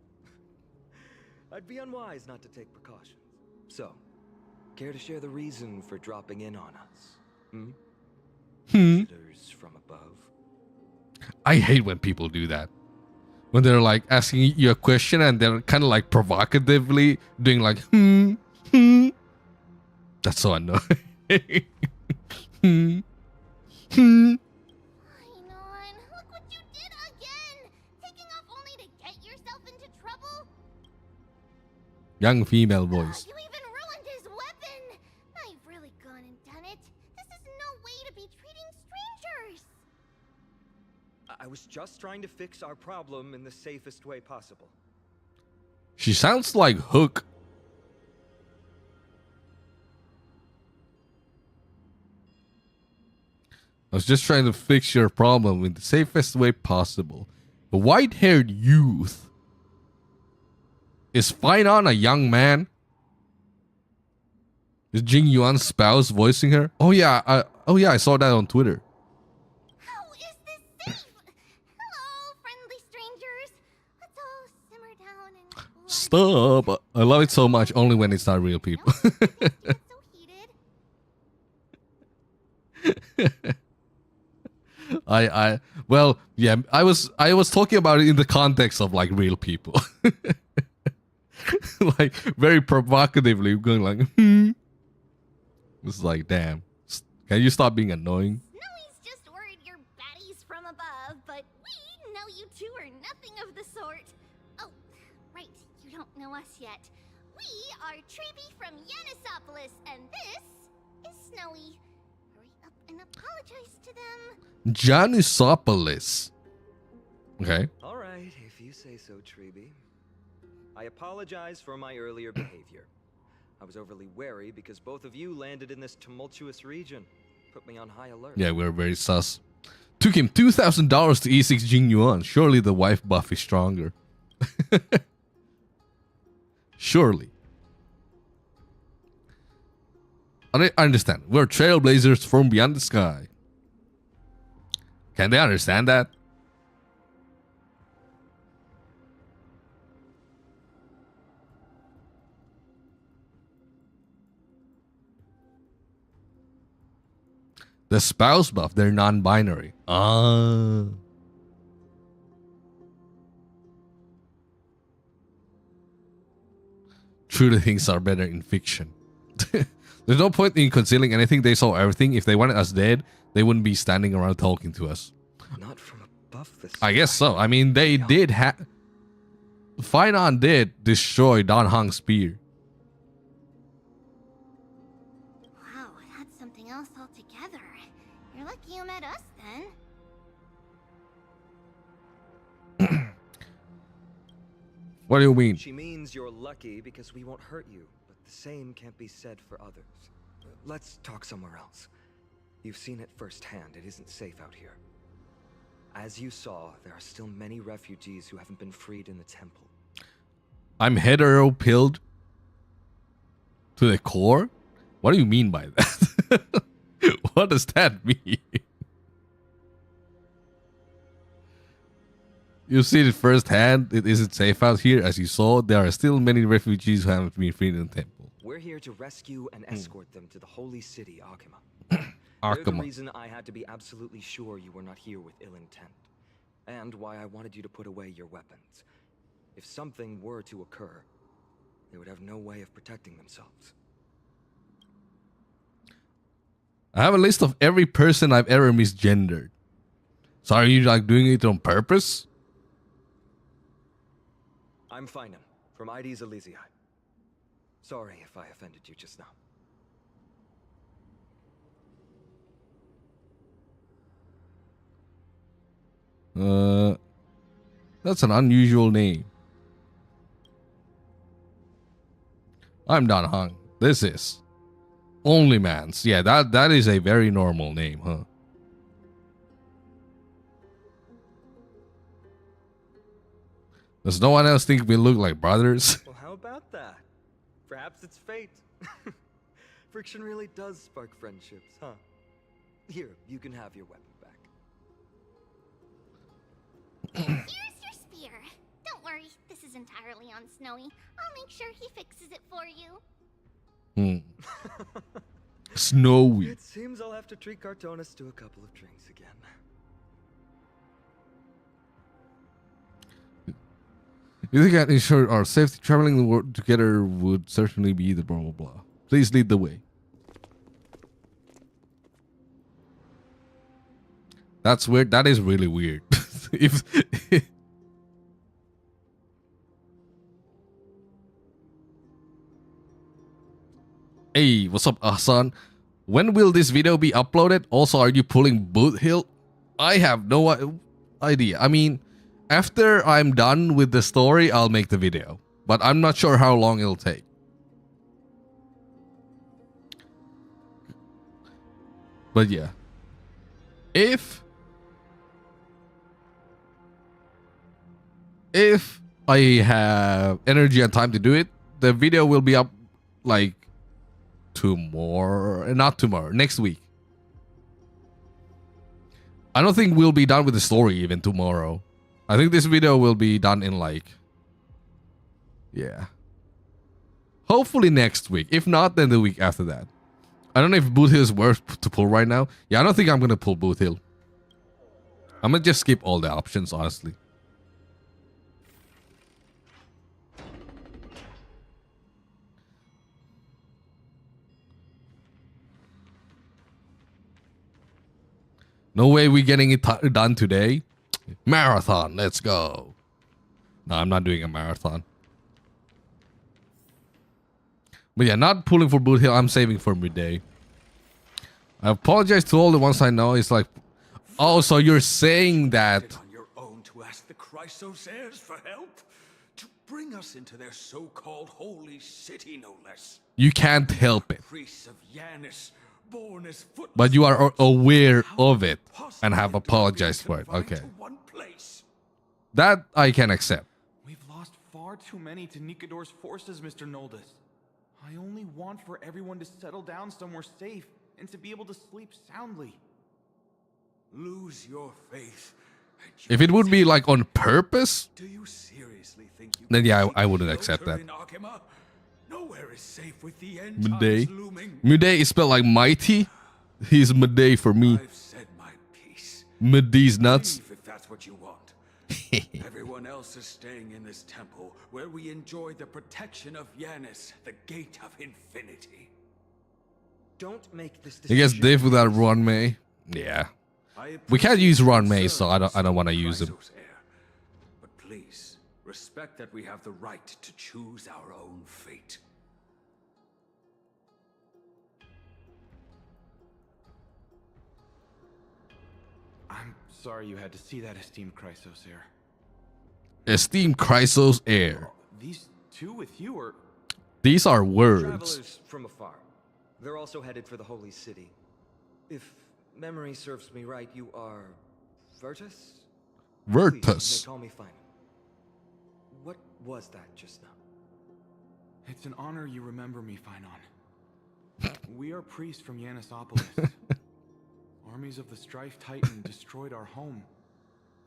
[SPEAKER 8] I'd be unwise not to take precautions. So, care to share the reason for dropping in on us? Visitors from above.
[SPEAKER 1] I hate when people do that. When they're like asking you a question and they're kind of like provocatively doing like, That's so annoying.
[SPEAKER 4] Ainon, look what you did again! Taking off only to get yourself into trouble?
[SPEAKER 1] Young female voice.
[SPEAKER 4] You even ruined his weapon! Now you've really gone and done it. This is no way to be treating strangers!
[SPEAKER 8] I was just trying to fix our problem in the safest way possible.
[SPEAKER 1] She sounds like Hook. I was just trying to fix your problem in the safest way possible. A white-haired youth is fine on a young man. Is Jing Yuan's spouse voicing her? Oh yeah, I saw that on Twitter.
[SPEAKER 4] How is this safe? Hello, friendly strangers. Let's all simmer down and
[SPEAKER 1] Stop! I love it so much, only when it's not real people.
[SPEAKER 4] No, things get so heated.
[SPEAKER 1] Well, yeah, I was talking about it in the context of like real people. Like very provocatively going like, It's like, damn. Can you stop being annoying?
[SPEAKER 4] Snowy's just worried you're baddies from above, but we know you two are nothing of the sort. Oh, right, you don't know us yet. We are Treeby from Yanisopolis, and this is Snowy. Hurry up and apologize to them.
[SPEAKER 1] Janisopolis. Okay.
[SPEAKER 8] All right, if you say so, Treeby. I apologize for my earlier behavior. I was overly wary because both of you landed in this tumultuous region. Put me on high alert.
[SPEAKER 1] Yeah, we're very sus. Took him $2,000 to E6 Jing Yuan. Surely the wife buff is stronger. Surely. I understand. We're trailblazers from beyond the sky. Can they understand that? The spouse buff, they're non-binary. Ah. Truly things are better in fiction. There's no point in concealing anything. They saw everything. If they wanted us dead, they wouldn't be standing around talking to us.
[SPEAKER 8] Not from above this.
[SPEAKER 1] I guess so. I mean, they did have... Finon did destroy Dan Hang's spear.
[SPEAKER 4] Wow, that's something else altogether. You're lucky you met us then.
[SPEAKER 1] What do you mean?
[SPEAKER 8] She means you're lucky because we won't hurt you, but the same can't be said for others. Let's talk somewhere else. You've seen it firsthand. It isn't safe out here. As you saw, there are still many refugees who haven't been freed in the temple.
[SPEAKER 1] I'm hetero-pilled to the core? What do you mean by that? What does that mean? You see it firsthand. It isn't safe out here. As you saw, there are still many refugees who haven't been freed in the temple.
[SPEAKER 8] We're here to rescue and escort them to the holy city, Akima. They're the reason I had to be absolutely sure you were not here with ill intent. And why I wanted you to put away your weapons. If something were to occur, they would have no way of protecting themselves.
[SPEAKER 1] I have a list of every person I've ever misgendered. So are you like doing it on purpose?
[SPEAKER 8] I'm Finan, from ID's Elysiae. Sorry if I offended you just now.
[SPEAKER 1] That's an unusual name. I'm Dan Hang. This is Only Mans. Yeah, that is a very normal name, huh? Does no one else think we look like brothers?
[SPEAKER 8] Well, how about that? Perhaps it's fate. Friction really does spark friendships, huh? Here, you can have your weapon back.
[SPEAKER 4] Here's your spear. Don't worry, this is entirely on Snowy. I'll make sure he fixes it for you.
[SPEAKER 1] Snowy.
[SPEAKER 8] It seems I'll have to treat Cartonis to a couple of drinks again.
[SPEAKER 1] You think I'd ensure our safety traveling the world together would certainly be the blah blah blah. Please lead the way. That's weird. That is really weird. If Hey, what's up, Ahsan? When will this video be uploaded? Also, are you pulling Boot Hill? I have no idea. I mean, after I'm done with the story, I'll make the video. But I'm not sure how long it'll take. But yeah. If I have energy and time to do it, the video will be up like not tomorrow, next week. I don't think we'll be done with the story even tomorrow. I think this video will be done in like, yeah. Hopefully next week. If not, then the week after that. I don't know if Boot Hill is worth to pull right now. Yeah, I don't think I'm going to pull Boot Hill. I'm going to just skip all the options, honestly. No way we getting it done today. Marathon, let's go. No, I'm not doing a marathon. But yeah, not pulling for Boot Hill. I'm saving for midday. I apologize to all the ones I know. It's like, oh, so you're saying that...
[SPEAKER 9] on your own to ask the Chrysos heirs for help? To bring us into their so-called holy city, no less.
[SPEAKER 1] You can't help it.
[SPEAKER 9] Priests of Yanis, born as footless,
[SPEAKER 1] But you are aware of it and have apologized for it. Okay. That I can accept.
[SPEAKER 10] We've lost far too many to Nikador's forces, Mr. Noldus. I only want for everyone to settle down somewhere safe and to be able to sleep soundly.
[SPEAKER 9] Lose your faith.
[SPEAKER 1] If it would be like on purpose,
[SPEAKER 9] Do you seriously think you
[SPEAKER 1] then
[SPEAKER 9] can
[SPEAKER 1] yeah,
[SPEAKER 9] keep
[SPEAKER 1] I wouldn't
[SPEAKER 9] the
[SPEAKER 1] accept
[SPEAKER 9] shelter
[SPEAKER 1] that.
[SPEAKER 9] in Arkema? Nowhere is safe with the end
[SPEAKER 1] Midday.
[SPEAKER 9] times looming.
[SPEAKER 1] Midday is spelled like mighty. He's midday for me.
[SPEAKER 9] I've said my piece.
[SPEAKER 1] Midday's nuts.
[SPEAKER 9] Leave if that's what you want. Everyone else is staying in this temple where we enjoy the protection of Yanis, the gate of infinity.
[SPEAKER 8] Don't make this
[SPEAKER 1] I guess
[SPEAKER 8] decision.
[SPEAKER 1] Dave without Ron May. Yeah. We can't use Ron May, so I don't want to use him.
[SPEAKER 9] Chrysos heir. But please, respect that we have the right to choose our own fate.
[SPEAKER 10] I'm sorry you had to see that, esteemed Chrysos heir.
[SPEAKER 1] Esteemed Chrysos heir.
[SPEAKER 10] These two with you are...
[SPEAKER 1] These are words.
[SPEAKER 8] Travelers from afar. They're also headed for the holy city. If memory serves me right, you are Virtus? Please, you
[SPEAKER 1] Virtus.
[SPEAKER 8] may call me Final. What was that just now?
[SPEAKER 10] It's an honor you remember me, Finon. We are priests from Yanisopolis. Armies of the Strife Titan destroyed our home,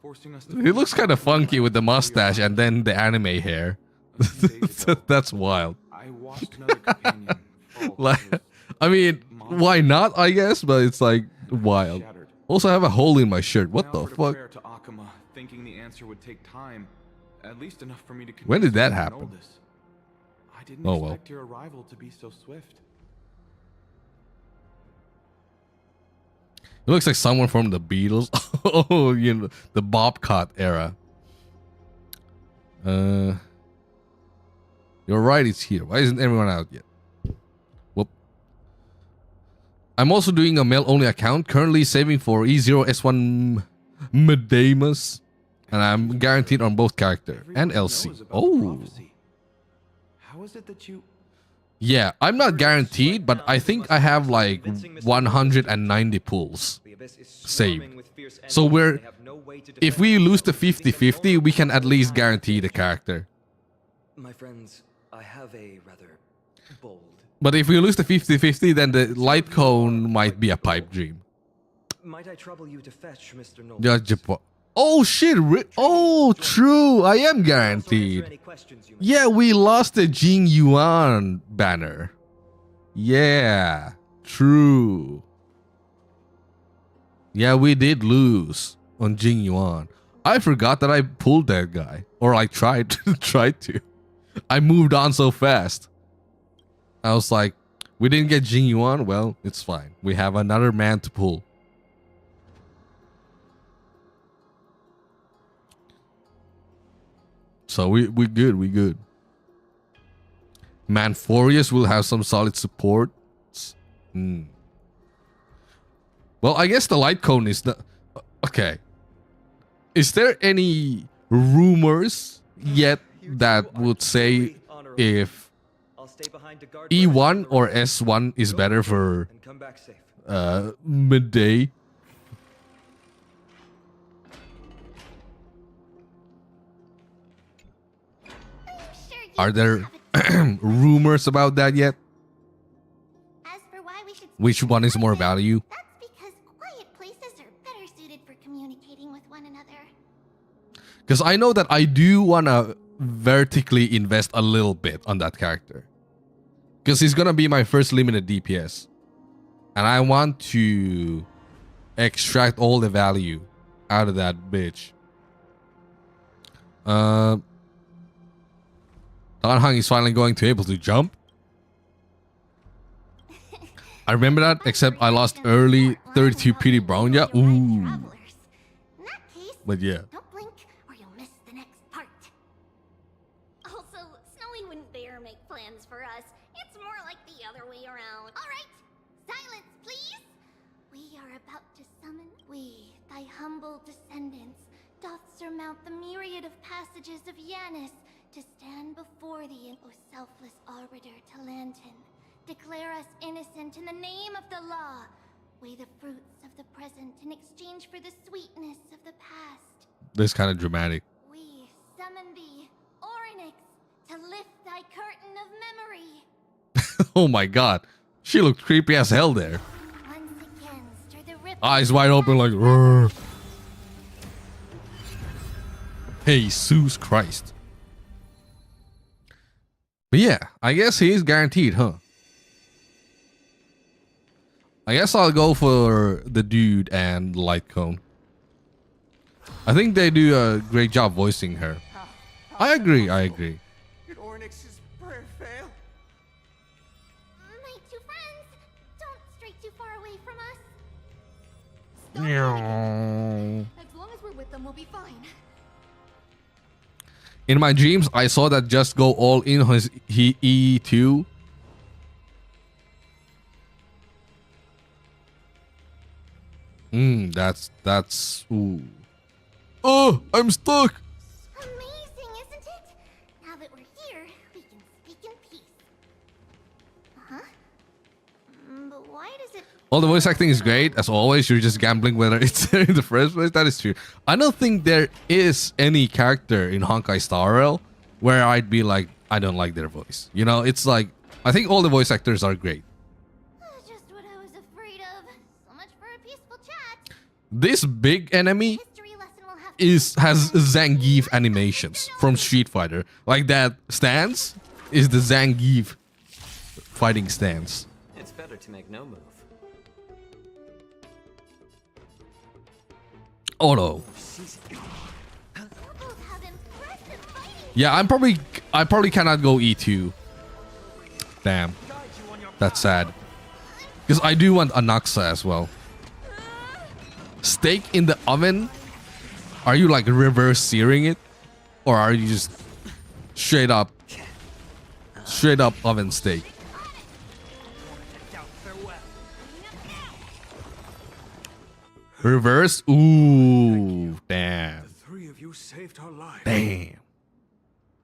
[SPEAKER 10] forcing us to...
[SPEAKER 1] He looks kind of funky with the mustache and then the anime hair. That's wild.
[SPEAKER 10] I watched another companion fall to
[SPEAKER 1] Like,
[SPEAKER 10] his
[SPEAKER 1] I mean, why not, I guess, but it's like wild.
[SPEAKER 10] shattered.
[SPEAKER 1] Also, I have a hole in my shirt. What
[SPEAKER 10] I
[SPEAKER 1] the
[SPEAKER 10] offered a
[SPEAKER 1] fuck?
[SPEAKER 10] prayer to Akama, thinking the answer would take time, at least enough for me to
[SPEAKER 1] When did that
[SPEAKER 10] convince
[SPEAKER 1] happen?
[SPEAKER 10] Noldus. I didn't
[SPEAKER 1] Oh, well.
[SPEAKER 10] expect your arrival to be so swift.
[SPEAKER 1] It looks like someone from the Beatles. Oh, you know, the Bobcat era. You're right, it's here. Why isn't everyone out yet? Whoop. I'm also doing a mail-only account, currently saving for E0S1 Medemus. And I'm guaranteed on both character and
[SPEAKER 10] Everyone
[SPEAKER 1] LC.
[SPEAKER 10] knows about the
[SPEAKER 1] Oh.
[SPEAKER 10] prophecy. How is it that you...
[SPEAKER 1] Yeah, I'm not guaranteed, but I think I have like 190 pulls
[SPEAKER 8] The abyss is
[SPEAKER 1] saved.
[SPEAKER 8] swarming with fierce
[SPEAKER 1] So
[SPEAKER 8] enemies,
[SPEAKER 1] we're,
[SPEAKER 8] and they have no way to
[SPEAKER 1] if
[SPEAKER 8] defend
[SPEAKER 1] we lose
[SPEAKER 8] themselves.
[SPEAKER 1] the 50-50, we can at least guarantee the character.
[SPEAKER 8] My friends, I have a rather bold.
[SPEAKER 1] But if we lose the 50-50, then the light cone might be a pipe dream.
[SPEAKER 8] Might I trouble you to fetch Mr. Noldus?
[SPEAKER 1] Judge Japan. Oh shit! Oh, true. I am
[SPEAKER 8] Also answer
[SPEAKER 1] guaranteed.
[SPEAKER 8] any questions you may
[SPEAKER 1] Yeah, we lost the Jing Yuan banner. Yeah, true. Yeah, we did lose on Jing Yuan. I forgot that I pulled that guy, or I tried to. I moved on so fast. I was like, we didn't get Jing Yuan. Well, it's fine. We have another man to pull. So we good, we good. Manforius will have some solid support. Well, I guess the light cone is the... Okay. Is there any rumors yet that would say if
[SPEAKER 8] I'll stay behind to guard
[SPEAKER 1] E1 or S1 is better for
[SPEAKER 8] and come back safe.
[SPEAKER 1] midday?
[SPEAKER 4] Sure you
[SPEAKER 1] Are there
[SPEAKER 4] have a
[SPEAKER 1] rumors about that yet? which one is more value?
[SPEAKER 4] That's because quiet places are better suited for communicating with one another.
[SPEAKER 1] Because I know that I do want to vertically invest a little bit on that character. Because he's going to be my first limited DPS. And I want to extract all the value out of that bitch. Dan Hang is finally going to be able to jump. I remember that, except I lost early 32 PD Bronya. Ooh. But yeah.
[SPEAKER 4] Don't blink or you'll miss the next part. Also, Snowy wouldn't dare make plans for us. It's more like the other way around. All right, silence, please. We are about to summon thy humble descendants, doth surmount the myriad of passages of Yanis to stand before thee, O selfless arbiter Talantin. Declare us innocent in the name of the law. Weigh the fruits of the present in exchange for the sweetness of the past.
[SPEAKER 1] This is kind of dramatic.
[SPEAKER 4] We summon thee, Orynyx, to lift thy curtain of memory.
[SPEAKER 1] Oh my god. She looked creepy as hell there.
[SPEAKER 4] Once again, stir the ripple.
[SPEAKER 1] Eyes wide open like... "Rrr." Jesus Christ. But yeah, I guess he is guaranteed, huh? I guess I'll go for the dude and Light Cone. I think they do a great job voicing her. I agree.
[SPEAKER 2] Did Orynyx's prayer fail?
[SPEAKER 4] My two friends, don't stray too far away from us.
[SPEAKER 6] As long as we're with them, we'll be fine.
[SPEAKER 1] In my dreams, I saw that just go all in on his E2. That's ooh. Oh, I'm stuck.
[SPEAKER 4] Amazing, isn't it? Now that we're here, we can speak in peace. Huh? But why does it...
[SPEAKER 1] All the voice acting is great, as always. You're just gambling whether it's there in the first place. That is true. I don't think there is any character in Honkai Star Rail where I'd be like, I don't like their voice. You know, it's like, I think all the voice actors are great.
[SPEAKER 4] Just what I was afraid of. So much for a peaceful chat.
[SPEAKER 1] This big enemy
[SPEAKER 4] History lesson will have to...
[SPEAKER 1] has Zangief animations from Street Fighter. Like that stance is the Zangief fighting stance.
[SPEAKER 5] It's better to make no move.
[SPEAKER 1] Oh no.
[SPEAKER 4] You both have impressive fighting.
[SPEAKER 1] Yeah, I probably cannot go E2. Damn. That's sad. Because I do want Anaxa as well. Steak in the oven? Are you like reverse searing it? Or are you just straight up oven steak? Reverse? Ooh, damn.
[SPEAKER 9] The three of you saved our lives.
[SPEAKER 1] Damn.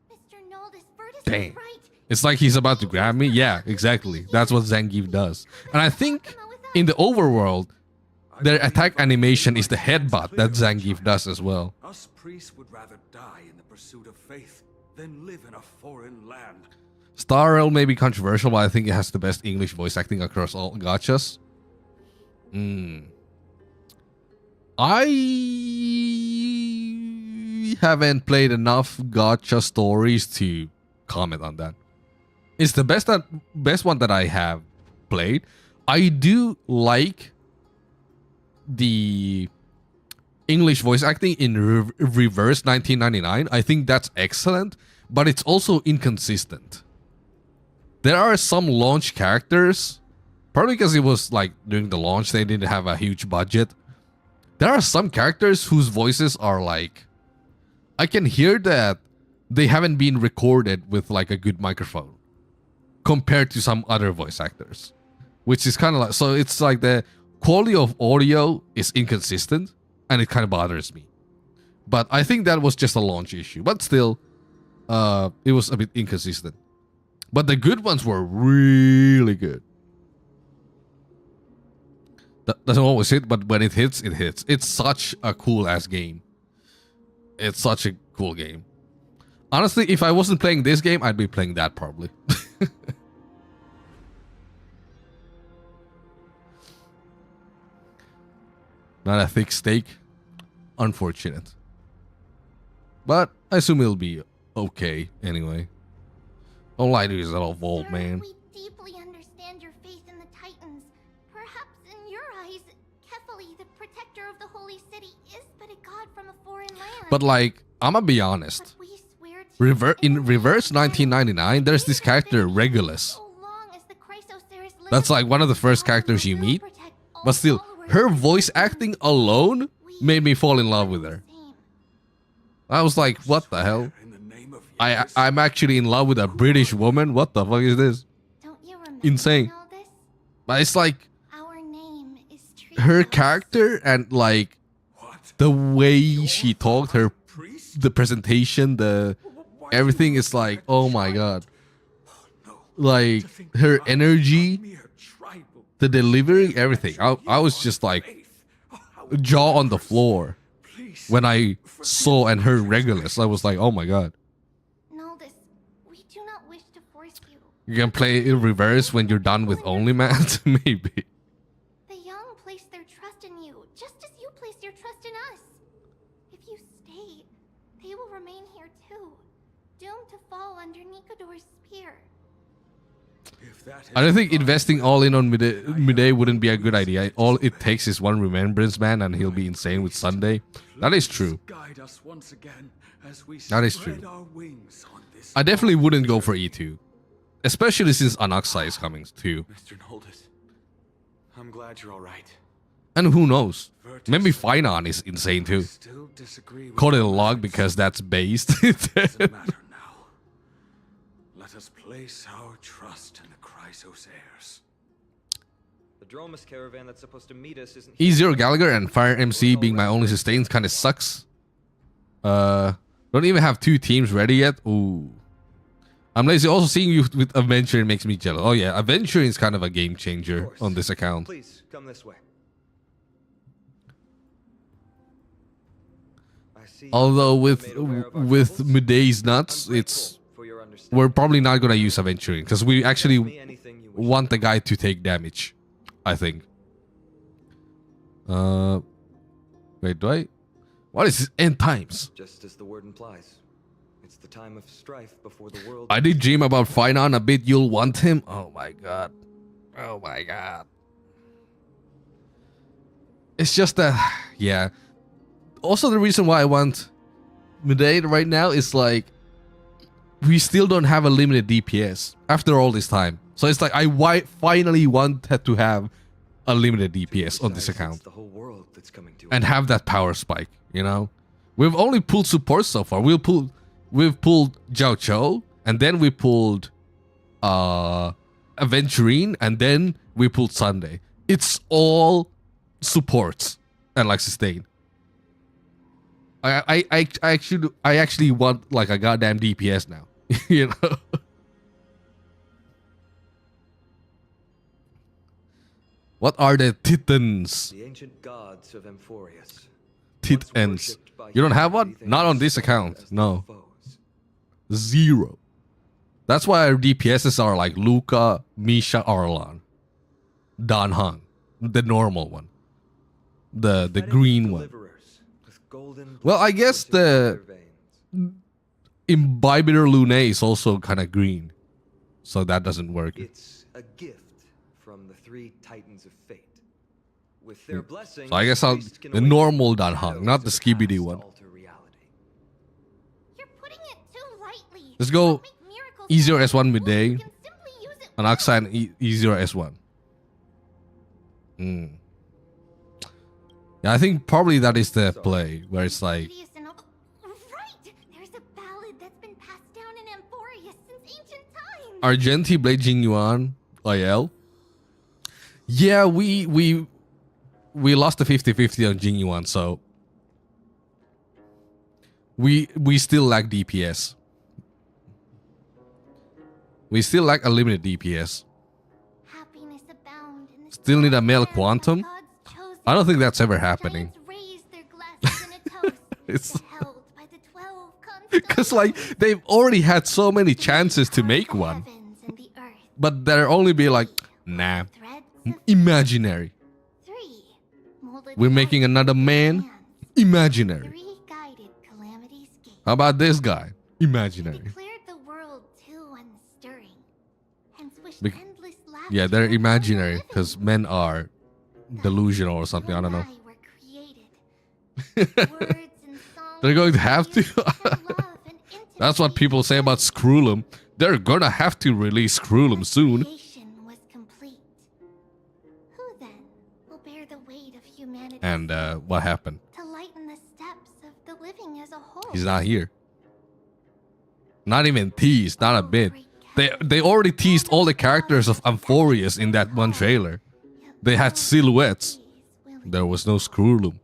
[SPEAKER 4] Mr. Noldus Vertus
[SPEAKER 1] Damn.
[SPEAKER 4] is right.
[SPEAKER 1] It's like he's about to grab me. Yeah, exactly. That's what Zangief does. And I think in the overworld, their attack animation is the headbutt that Zangief does as well.
[SPEAKER 9] Us priests would rather die in the pursuit of faith than live in a foreign land.
[SPEAKER 1] Star Rail may be controversial, but I think it has the best English voice acting across all gachas. I haven't played enough gacha stories to comment on that. It's the best one that I have played. I do like the English voice acting in Reverse 1999. I think that's excellent, but it's also inconsistent. There are some launch characters, probably because it was like during the launch, they didn't have a huge budget. There are some characters whose voices are like, I can hear that they haven't been recorded with like a good microphone compared to some other voice actors, which is kind of like, so it's like the quality of audio is inconsistent and it kind of bothers me. But I think that was just a launch issue, but still, it was a bit inconsistent. But the good ones were really good. That doesn't always hit, but when it hits, it hits. It's such a cool ass game. It's such a cool game. Honestly, if I wasn't playing this game, I'd be playing that probably. Not a thick steak. Unfortunate. But I assume it'll be okay anyway. All I do is all vault,
[SPEAKER 4] Sir,
[SPEAKER 1] man.
[SPEAKER 4] we deeply understand your faith in the Titans. Perhaps in your eyes, Kefali, the protector of the holy city, is but a god from a foreign land.
[SPEAKER 1] But like, I'ma be honest.
[SPEAKER 4] But we swear to
[SPEAKER 1] In Reverse 1999, there's this character Regulus.
[SPEAKER 4] so long as the Chrysoceres live,
[SPEAKER 1] That's like one of the first characters you meet.
[SPEAKER 4] protect all
[SPEAKER 1] But still,
[SPEAKER 4] followers
[SPEAKER 1] her
[SPEAKER 4] of the
[SPEAKER 1] voice
[SPEAKER 4] Titans.
[SPEAKER 1] acting alone made me fall in love with her.
[SPEAKER 4] Same.
[SPEAKER 1] I was like, what the hell?
[SPEAKER 7] In the name of
[SPEAKER 1] I'm actually in love with a British woman. What the fuck is this?
[SPEAKER 4] Don't you remember
[SPEAKER 1] Insane.
[SPEAKER 4] all this?
[SPEAKER 1] But it's like
[SPEAKER 4] Our name is
[SPEAKER 1] her
[SPEAKER 4] Treehouse.
[SPEAKER 1] character and like
[SPEAKER 7] What?
[SPEAKER 1] the way she talked,
[SPEAKER 7] Priest?
[SPEAKER 1] the presentation, everything is like, oh my god.
[SPEAKER 7] No.
[SPEAKER 1] Like
[SPEAKER 7] To think
[SPEAKER 1] her
[SPEAKER 7] I'm
[SPEAKER 1] energy,
[SPEAKER 7] a mere tribal
[SPEAKER 1] the delivery, everything. I was just like
[SPEAKER 7] faith. How
[SPEAKER 1] jaw on the floor
[SPEAKER 7] please.
[SPEAKER 1] when I saw and heard Regulus. I was like, oh my god.
[SPEAKER 4] Noldus, we do not wish to force you.
[SPEAKER 1] You can play in reverse when you're done with Only Man? Maybe.
[SPEAKER 4] The young place their trust in you, just as you place your trust in us. If you stay, they will remain here too, doomed to fall under Nikodor's spear.
[SPEAKER 7] If that
[SPEAKER 1] I don't think investing all in on Midday wouldn't be a good idea. All it takes is one Remembrance Man and he'll be insane with Sunday. That is true.
[SPEAKER 7] Guide us once again as we
[SPEAKER 1] That is
[SPEAKER 7] spread
[SPEAKER 1] true.
[SPEAKER 7] our wings on this
[SPEAKER 1] I definitely wouldn't go for E2. Especially since Anaxa is coming too.
[SPEAKER 10] Mr. Noldus, I'm glad you're all right.
[SPEAKER 1] And who knows? Maybe Finon is insane too.
[SPEAKER 7] Still disagree with
[SPEAKER 1] Call it a
[SPEAKER 7] your
[SPEAKER 1] log
[SPEAKER 7] methods.
[SPEAKER 1] because that's based.
[SPEAKER 7] Doesn't matter now. Let us place our trust in the Chrysoceres.
[SPEAKER 8] The Dromus caravan that's supposed to meet us isn't
[SPEAKER 1] E0 Gallagher and Fire MC being my only sustains kind of sucks. Don't even have 2 teams ready yet. Ooh. I'm lazy. Also seeing you with Aventuring makes me jealous. Oh yeah, Aventuring is kind of a game changer on this account.
[SPEAKER 8] Please, come this way. I see
[SPEAKER 1] Although
[SPEAKER 8] you've
[SPEAKER 1] with
[SPEAKER 8] made aware of our
[SPEAKER 1] with
[SPEAKER 8] troubles.
[SPEAKER 1] Midday's
[SPEAKER 8] I'm
[SPEAKER 1] nuts,
[SPEAKER 8] grateful
[SPEAKER 1] it's
[SPEAKER 8] for your understanding.
[SPEAKER 1] we're probably not gonna use Aventuring because we
[SPEAKER 8] Tell me
[SPEAKER 1] actually
[SPEAKER 8] anything you wish.
[SPEAKER 1] want the guy to take damage. I think. Wait, do I? What is this? End times?
[SPEAKER 8] Just as the word implies. It's the time of strife before the world.
[SPEAKER 1] I did dream about Finon a bit. You'll want him. Oh my god. Oh my god. It's just that, yeah. Also, the reason why I want Midday right now is like we still don't have a limited DPS after all this time. So it's like I finally wanted to have a limited DPS on this
[SPEAKER 8] Besides,
[SPEAKER 1] account
[SPEAKER 8] it's the whole world that's coming to
[SPEAKER 1] and
[SPEAKER 8] an
[SPEAKER 1] have that power spike. You know, we've only pulled support so far. We've pulled Zhao Cho, and then we pulled Aventurine, and then we pulled Sunday. It's all supports and like sustain. I actually want like a goddamn DPS now. You know. What are the Titans?
[SPEAKER 8] The ancient gods of Amphorius.
[SPEAKER 1] Titans.
[SPEAKER 8] Worshipped by
[SPEAKER 1] You don't have one?
[SPEAKER 8] humanity, they
[SPEAKER 1] Not on
[SPEAKER 8] were
[SPEAKER 1] this
[SPEAKER 8] scorned
[SPEAKER 1] account.
[SPEAKER 8] as their
[SPEAKER 1] No.
[SPEAKER 8] foes.
[SPEAKER 1] 0. That's why our DPSs are like Luca, Misha, Arlan, Dan Hang, the normal one, the
[SPEAKER 8] Prophetic
[SPEAKER 1] green one.
[SPEAKER 8] deliverers with golden
[SPEAKER 1] Well, I
[SPEAKER 8] blood
[SPEAKER 1] guess
[SPEAKER 8] coursing through
[SPEAKER 1] the
[SPEAKER 8] their veins.
[SPEAKER 1] Imbibitor Lunae is also kind of green, so that doesn't work.
[SPEAKER 8] It's a gift from the 3 titans of fate. With their blessing,
[SPEAKER 1] So I guess I'll the normal Dan Hang, not the skibidi one.
[SPEAKER 4] You're putting it too lightly.
[SPEAKER 1] Let's go
[SPEAKER 4] Don't make miracles
[SPEAKER 1] easier
[SPEAKER 4] happen.
[SPEAKER 1] S1 midday,
[SPEAKER 4] You can simply use it
[SPEAKER 1] and
[SPEAKER 4] well.
[SPEAKER 1] Axa and easier S1. Yeah, I think probably that is the play where it's like
[SPEAKER 4] Previous and right. There's a ballad that's been passed down in Amphorius since ancient times.
[SPEAKER 1] Argenti Blade Jinyuan IL. Yeah, we lost the 50-50 on Jinyuan, so we still lack DPS. We still lack a limited DPS.
[SPEAKER 4] Happiness abound in the
[SPEAKER 1] Still need a male
[SPEAKER 4] land by
[SPEAKER 1] quantum?
[SPEAKER 4] God's chosen.
[SPEAKER 1] I don't think that's ever happening.
[SPEAKER 4] Giants raise their glasses in a toast.
[SPEAKER 1] It's
[SPEAKER 4] held by the 12
[SPEAKER 1] because like they've already had so many chances to make one,
[SPEAKER 4] heavens and the earth.
[SPEAKER 1] but they're only be like, nah,
[SPEAKER 4] Threads of
[SPEAKER 1] imaginary.
[SPEAKER 4] 3 more molded
[SPEAKER 1] We're making
[SPEAKER 4] hearts
[SPEAKER 1] another
[SPEAKER 4] with their
[SPEAKER 1] man
[SPEAKER 4] hands.
[SPEAKER 1] imaginary.
[SPEAKER 4] Three guided Calamity's gate.
[SPEAKER 1] How about this guy?
[SPEAKER 4] He
[SPEAKER 1] Imaginary.
[SPEAKER 4] declared the world too unstirring, hence wished
[SPEAKER 1] Bec-
[SPEAKER 4] endless laughter
[SPEAKER 1] Yeah, they're
[SPEAKER 4] upon the
[SPEAKER 1] imaginary
[SPEAKER 4] living.
[SPEAKER 1] because men are delusional or something. I don't know.
[SPEAKER 4] You and I were created. Words and songs
[SPEAKER 1] They're going to have to.
[SPEAKER 4] used love and
[SPEAKER 1] That's what
[SPEAKER 4] intimacy
[SPEAKER 1] people say about
[SPEAKER 4] together.
[SPEAKER 1] Skrullum. They're gonna have to release Skrullum soon.
[SPEAKER 4] Creation was complete. Who then will bear the weight of humanity?
[SPEAKER 1] And what happened?
[SPEAKER 4] To lighten the steps of the living as a whole.
[SPEAKER 1] He's not here. Not even teased, not a bit. They already teased all the characters of Amphorius in that one trailer. They had silhouettes. There was no Skrullum.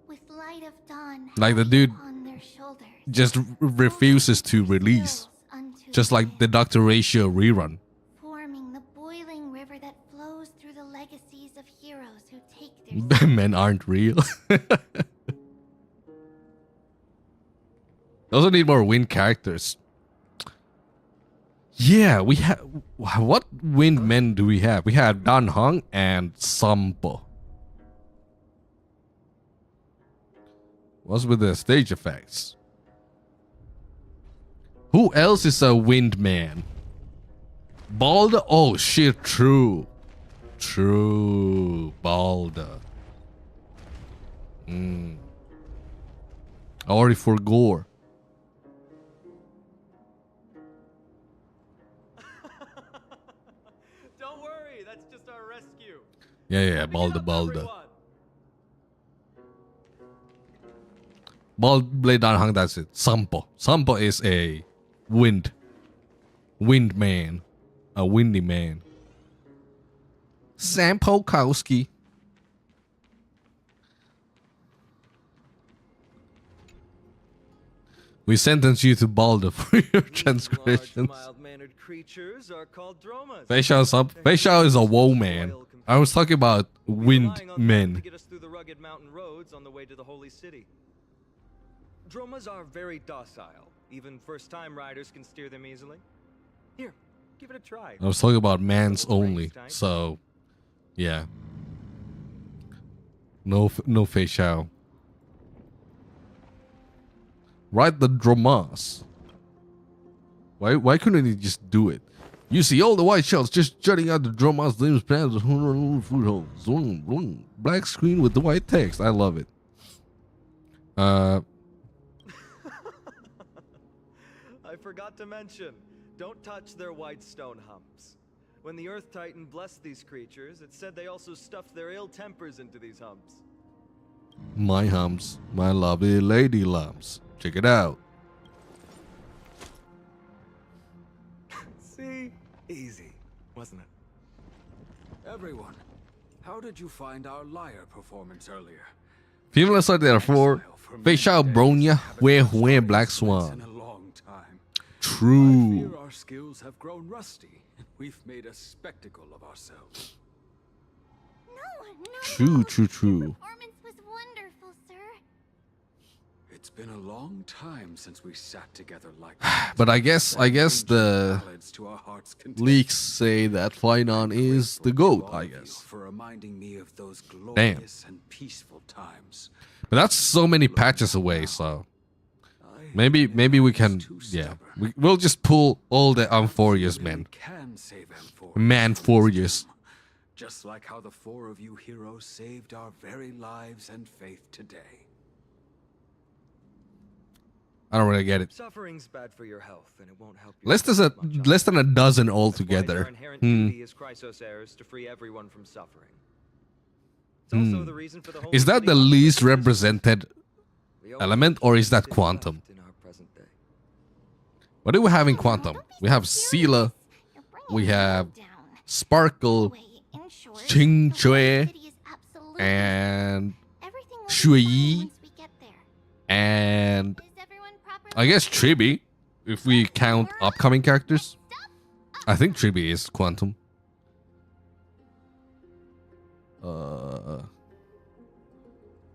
[SPEAKER 4] With light of dawn
[SPEAKER 1] Like the dude
[SPEAKER 4] on their shoulders,
[SPEAKER 1] just refuses to release.
[SPEAKER 4] unto
[SPEAKER 1] Just like the Dr. Ratio rerun.
[SPEAKER 4] forming the boiling river that flows through the legacies of heroes who take their
[SPEAKER 1] Men aren't real. Also need more wind characters. Yeah, we have. What wind men do we have? We have Dan Hong and Sampo. What's with the stage effects? Who else is a wind man? Balder? Oh shit, true. True. Balder. I already forgot.
[SPEAKER 8] Don't worry, that's just our rescue.
[SPEAKER 1] Yeah, Balder. Bald Blade Dan Hong, that's it. Sampo. Sampo is a wind man. A windy man. Sam Polkowski. We sentence you to Balder for your transgressions.
[SPEAKER 8] Mild-mannered creatures are called dromas.
[SPEAKER 1] Feishao is a woe man. I was talking about wind
[SPEAKER 8] Relying on them to
[SPEAKER 1] men.
[SPEAKER 8] get us through the rugged mountain roads on the way to the holy city. Dromas are very docile. Even first-time riders can steer them easily. Here, give it a try.
[SPEAKER 1] I was talking about mans only. So, yeah. No Feishao. Ride the Dromas. Why couldn't he just do it? You see all the white shells just jutting out the Dromas' limbs, plans, footholds. Black screen with the white text. I love it.
[SPEAKER 8] I forgot to mention, don't touch their white stone humps. When the Earth Titan blessed these creatures, it said they also stuffed their ill tempers into these humps.
[SPEAKER 1] My humps, my lovely lady lumps. Check it out.
[SPEAKER 8] See? Easy, wasn't it?
[SPEAKER 9] Everyone, how did you find our lyre performance earlier?
[SPEAKER 1] Females are therefore Feishao Bronya, where Black
[SPEAKER 9] In
[SPEAKER 1] Swan.
[SPEAKER 9] a long time. I
[SPEAKER 1] True.
[SPEAKER 9] fear our skills have grown rusty. We've made a spectacle of ourselves.
[SPEAKER 4] No.
[SPEAKER 1] True.
[SPEAKER 4] Performance was wonderful, sir.
[SPEAKER 9] It's been a long time since we sat together like that.
[SPEAKER 1] But I guess the
[SPEAKER 9] Ballads to our heart's content.
[SPEAKER 1] leaks say that Finon is the GOAT, I guess.
[SPEAKER 9] For reminding me of those
[SPEAKER 1] Damn.
[SPEAKER 9] glorious and peaceful times.
[SPEAKER 1] But that's so many patches away, so maybe we can, yeah. We'll just pull all the Amphorius men.
[SPEAKER 9] Can save Amphorius.
[SPEAKER 1] Manphorius.
[SPEAKER 9] Just like how the four of you heroes saved our very lives and faith today.
[SPEAKER 1] I don't really get it.
[SPEAKER 8] Suffering's bad for your health, and it won't help you.
[SPEAKER 1] Less than a dozen
[SPEAKER 8] That's why it's our
[SPEAKER 1] altogether.
[SPEAKER 8] inherent duty as Chrysos heirs to free everyone from suffering. It's also the reason for the
[SPEAKER 1] Is that the
[SPEAKER 8] holy city
[SPEAKER 1] least
[SPEAKER 8] conflict.
[SPEAKER 1] represented
[SPEAKER 8] We only
[SPEAKER 1] element,
[SPEAKER 8] have
[SPEAKER 1] or is that
[SPEAKER 8] justice
[SPEAKER 1] Quantum?
[SPEAKER 8] left in our present day.
[SPEAKER 1] What do we have in Quantum?
[SPEAKER 4] Don't be
[SPEAKER 1] We
[SPEAKER 4] so
[SPEAKER 1] have
[SPEAKER 4] serious.
[SPEAKER 1] Sela,
[SPEAKER 4] You're bringing
[SPEAKER 1] we
[SPEAKER 4] the
[SPEAKER 1] have
[SPEAKER 4] mood down.
[SPEAKER 1] Sparkle,
[SPEAKER 4] Anyway, in short,
[SPEAKER 1] Ching
[SPEAKER 4] the
[SPEAKER 1] Chue,
[SPEAKER 4] Holy City is absolutely
[SPEAKER 1] and
[SPEAKER 4] everything will be
[SPEAKER 1] Shui,
[SPEAKER 4] fine once we get there.
[SPEAKER 1] and
[SPEAKER 4] Is everyone properly
[SPEAKER 1] I guess Chibi, if we count upcoming characters. I think Chibi is Quantum.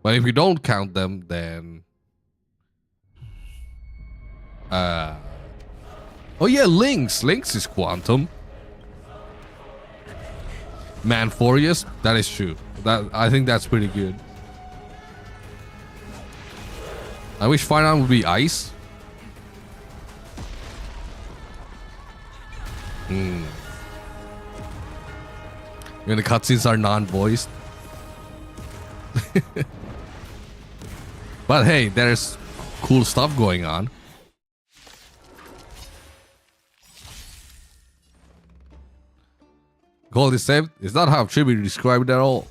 [SPEAKER 1] But if we don't count them, then oh yeah, Lynx is Quantum. Manforius. That is true. I think that's pretty good. I wish Final would be ice. When the cutscenes are non-voiced. But hey, there's cool stuff going on. Gold is saved. It's not how Tribute described it at all.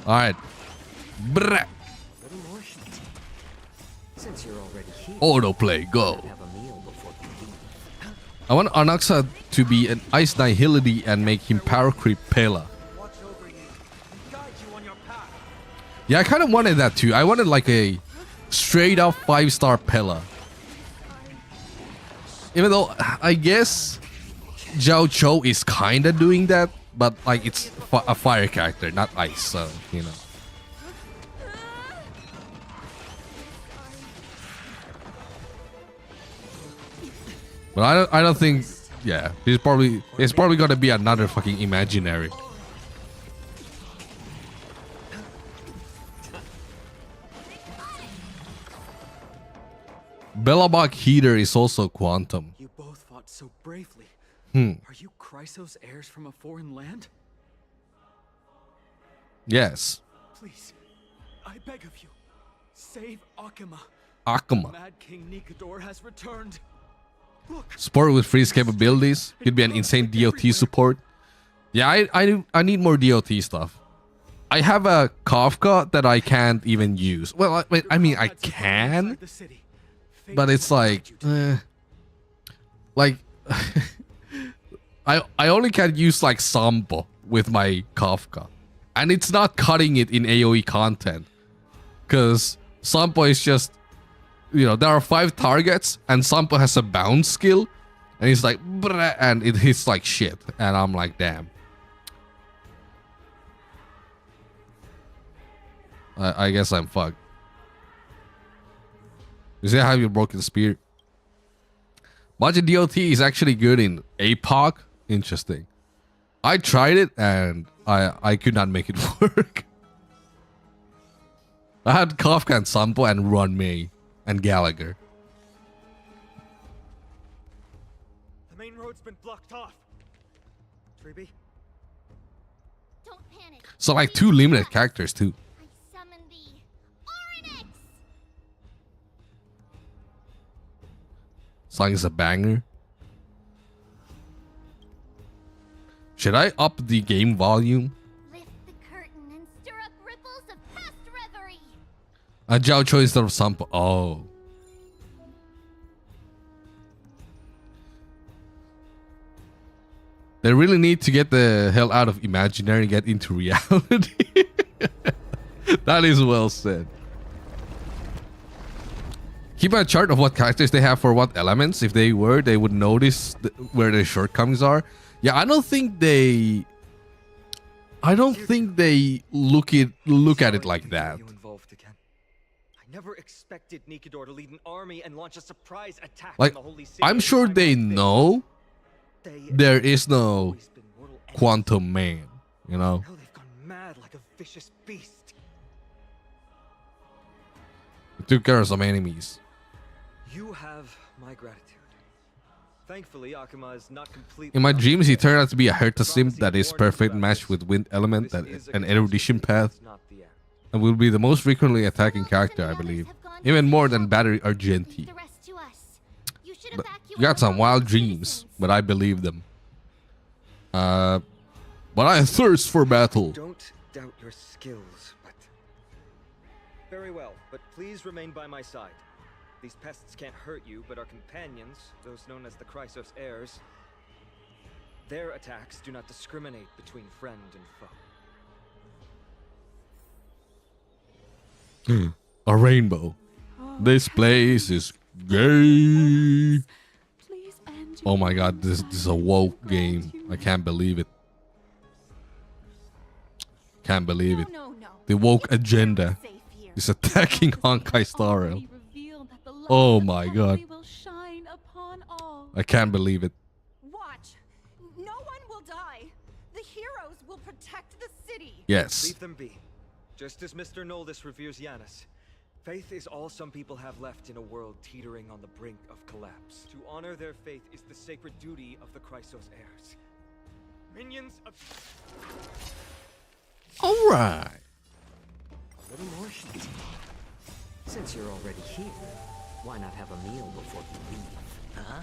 [SPEAKER 1] Alright.
[SPEAKER 2] Little more heat. Since you're already here,
[SPEAKER 1] Autoplay, go.
[SPEAKER 2] have a meal before you leave.
[SPEAKER 1] I want Anaxa to be an Ice Nihility and make him Power Creep Pela.
[SPEAKER 8] Watch over you and guide you on your path.
[SPEAKER 1] Yeah, I kind of wanted that too. I wanted like a straight up 5-star Pela. Even though I guess Zhao Cho is kind of doing that, but like it's a fire character, not ice, so you know. But I don't think, yeah, it's probably gonna be another fucking imaginary. Bellabach Heater is also Quantum.
[SPEAKER 10] You both fought so bravely. Are you Chrysos heirs from a foreign land?
[SPEAKER 1] Yes.
[SPEAKER 10] Please, I beg of you, save Akuma.
[SPEAKER 1] Akuma.
[SPEAKER 10] Mad King Nikador has returned. Look,
[SPEAKER 1] Support with freeze capabilities. Could be an insane DOT support. Yeah, I need more DOT stuff. I have a Kafka that I can't even use. Well, I mean I can, but it's like, I only can use like Sampo with my Kafka, and it's not cutting it in AoE content, because Sampo is just, you know, there are 5 targets and Sampo has a bounce skill, and he's like, bruh, and it hits like shit, and I'm like, damn. I guess I'm fucked. You see how you broken spear? Budget DOT is actually good in APOC. Interesting. I tried it and I could not make it work. I had Kafka and Sampo and Ron May and Gallagher.
[SPEAKER 8] The main road's been blocked off. Treeby?
[SPEAKER 4] Don't panic.
[SPEAKER 1] So like 2 limited characters too.
[SPEAKER 4] I summon thee. Oryx!
[SPEAKER 1] Song is a banger. Should I up the game volume?
[SPEAKER 4] Lift the curtain and stir up ripples of past reverie.
[SPEAKER 1] A Zhao Cho instead of Sampo. Oh. They really need to get the hell out of imaginary and get into reality. That is well said. Keep a chart of what characters they have for what elements. If they would notice where their shortcomings are. Yeah, I don't think they look at it like that.
[SPEAKER 8] You involved again. I never expected Nikador to lead an army and launch a surprise attack
[SPEAKER 1] Like,
[SPEAKER 8] on the holy city.
[SPEAKER 1] I'm sure they know there is no Quantum Man, you know?
[SPEAKER 8] Now they've gone mad like a vicious beast.
[SPEAKER 1] We took care of some enemies.
[SPEAKER 8] You have my gratitude. Thankfully, Akuma is not completely.
[SPEAKER 1] In my dreams, he turned out to be a Herta simp that is perfect match with Wind Element, that an erudition path, and will be the most frequently attacking character, I believe. Even more than Battery Argenti.
[SPEAKER 4] The rest to us. You should
[SPEAKER 1] But
[SPEAKER 4] evacuate
[SPEAKER 1] you got some
[SPEAKER 4] all
[SPEAKER 1] wild
[SPEAKER 4] the
[SPEAKER 1] dreams,
[SPEAKER 4] citizens.
[SPEAKER 1] but I believe them. But I thirst for battle.
[SPEAKER 8] Don't doubt your skills, but very well. But please remain by my side. These pests can't hurt you, but our companions, those known as the Chrysos heirs, their attacks do not discriminate between friend and foe.
[SPEAKER 1] A rainbow. This place is gay.
[SPEAKER 6] Please end
[SPEAKER 1] Oh my god, this is a woke game. I can't believe it. Can't believe it.
[SPEAKER 6] No.
[SPEAKER 1] The woke
[SPEAKER 6] It's
[SPEAKER 1] agenda
[SPEAKER 6] safe here.
[SPEAKER 1] is attacking Honkai Star Rail.
[SPEAKER 6] Already revealed that the light
[SPEAKER 1] Oh
[SPEAKER 6] of
[SPEAKER 1] my
[SPEAKER 6] Honkai
[SPEAKER 1] god.
[SPEAKER 6] will shine upon all.
[SPEAKER 1] I can't believe it.
[SPEAKER 11] Watch. No one will die. The
[SPEAKER 1] Yes.
[SPEAKER 8] Leave them be. Just as Mr. Noldus reveres Yanis, faith is all some people have left in a world teetering on the brink of collapse. To honor their faith is the sacred duty of the Chrysos heirs. Minions of...
[SPEAKER 1] All right.
[SPEAKER 2] A little more shit. Since you're already here, why not have a meal before you leave, huh?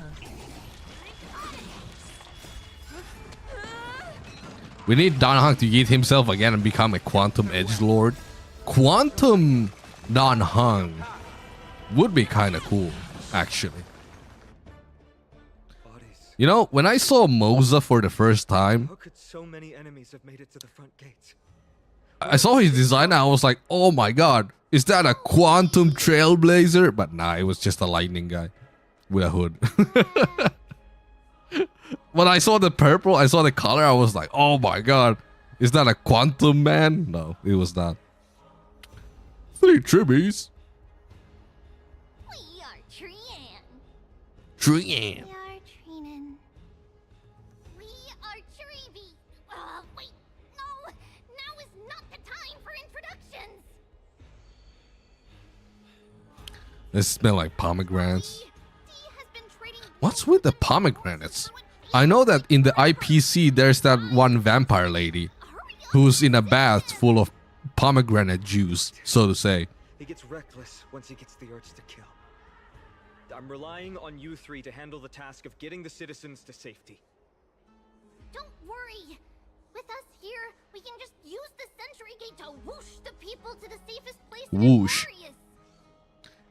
[SPEAKER 1] We need Danhang to yeet himself again and become a quantum edgelord. Quantum Danhang would be kind of cool, actually. You know, when I saw Moza for the first time,
[SPEAKER 8] How could so many enemies have made it to the front gates?
[SPEAKER 1] I saw his design and I was like, oh my god, is that a quantum trailblazer? But nah, it was just a lightning guy with a hood. When I saw the purple, I saw the color, I was like, oh my god, is that a quantum man? No, it was not. 3 tribbies.
[SPEAKER 4] We are Trian.
[SPEAKER 1] Trian.
[SPEAKER 4] We are Trinan. We are Tribi. Wait, no, now is not the time for introductions.
[SPEAKER 1] They smell like pomegranates.
[SPEAKER 4] Dee has been trading.
[SPEAKER 1] What's with the pomegranates? I know that in the IPC there's that one vampire lady who's in a bath full of pomegranate juice, so to say.
[SPEAKER 8] He gets reckless once he gets the urge to kill. I'm relying on you three to handle the task of getting the citizens to safety.
[SPEAKER 4] Don't worry. With us here, we can just use the Century Gate to whoosh the people to the safest place.
[SPEAKER 1] Whoosh.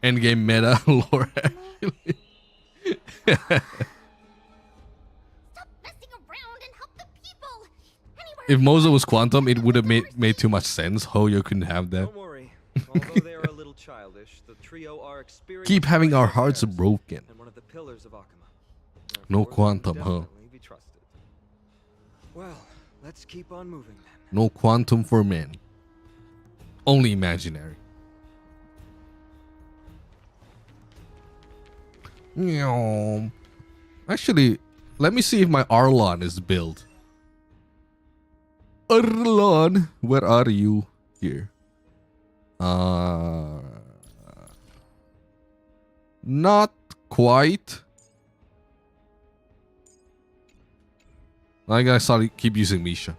[SPEAKER 1] Endgame meta lore. If Moza was quantum, it would have made too much sense. Hoyo couldn't have that.
[SPEAKER 8] Don't worry. Although they are a little childish, the trio are experienced.
[SPEAKER 1] Keep having our hearts broken.
[SPEAKER 8] And one of the pillars of Akama.
[SPEAKER 1] No
[SPEAKER 8] Therefore,
[SPEAKER 1] quantum, huh?
[SPEAKER 8] definitely be trusted. Well, let's keep on moving then.
[SPEAKER 1] No quantum for men. Only imaginary. Actually, let me see if my Arlon is built. Arlon, where are you? Here. Not quite. I gotta keep using Misha.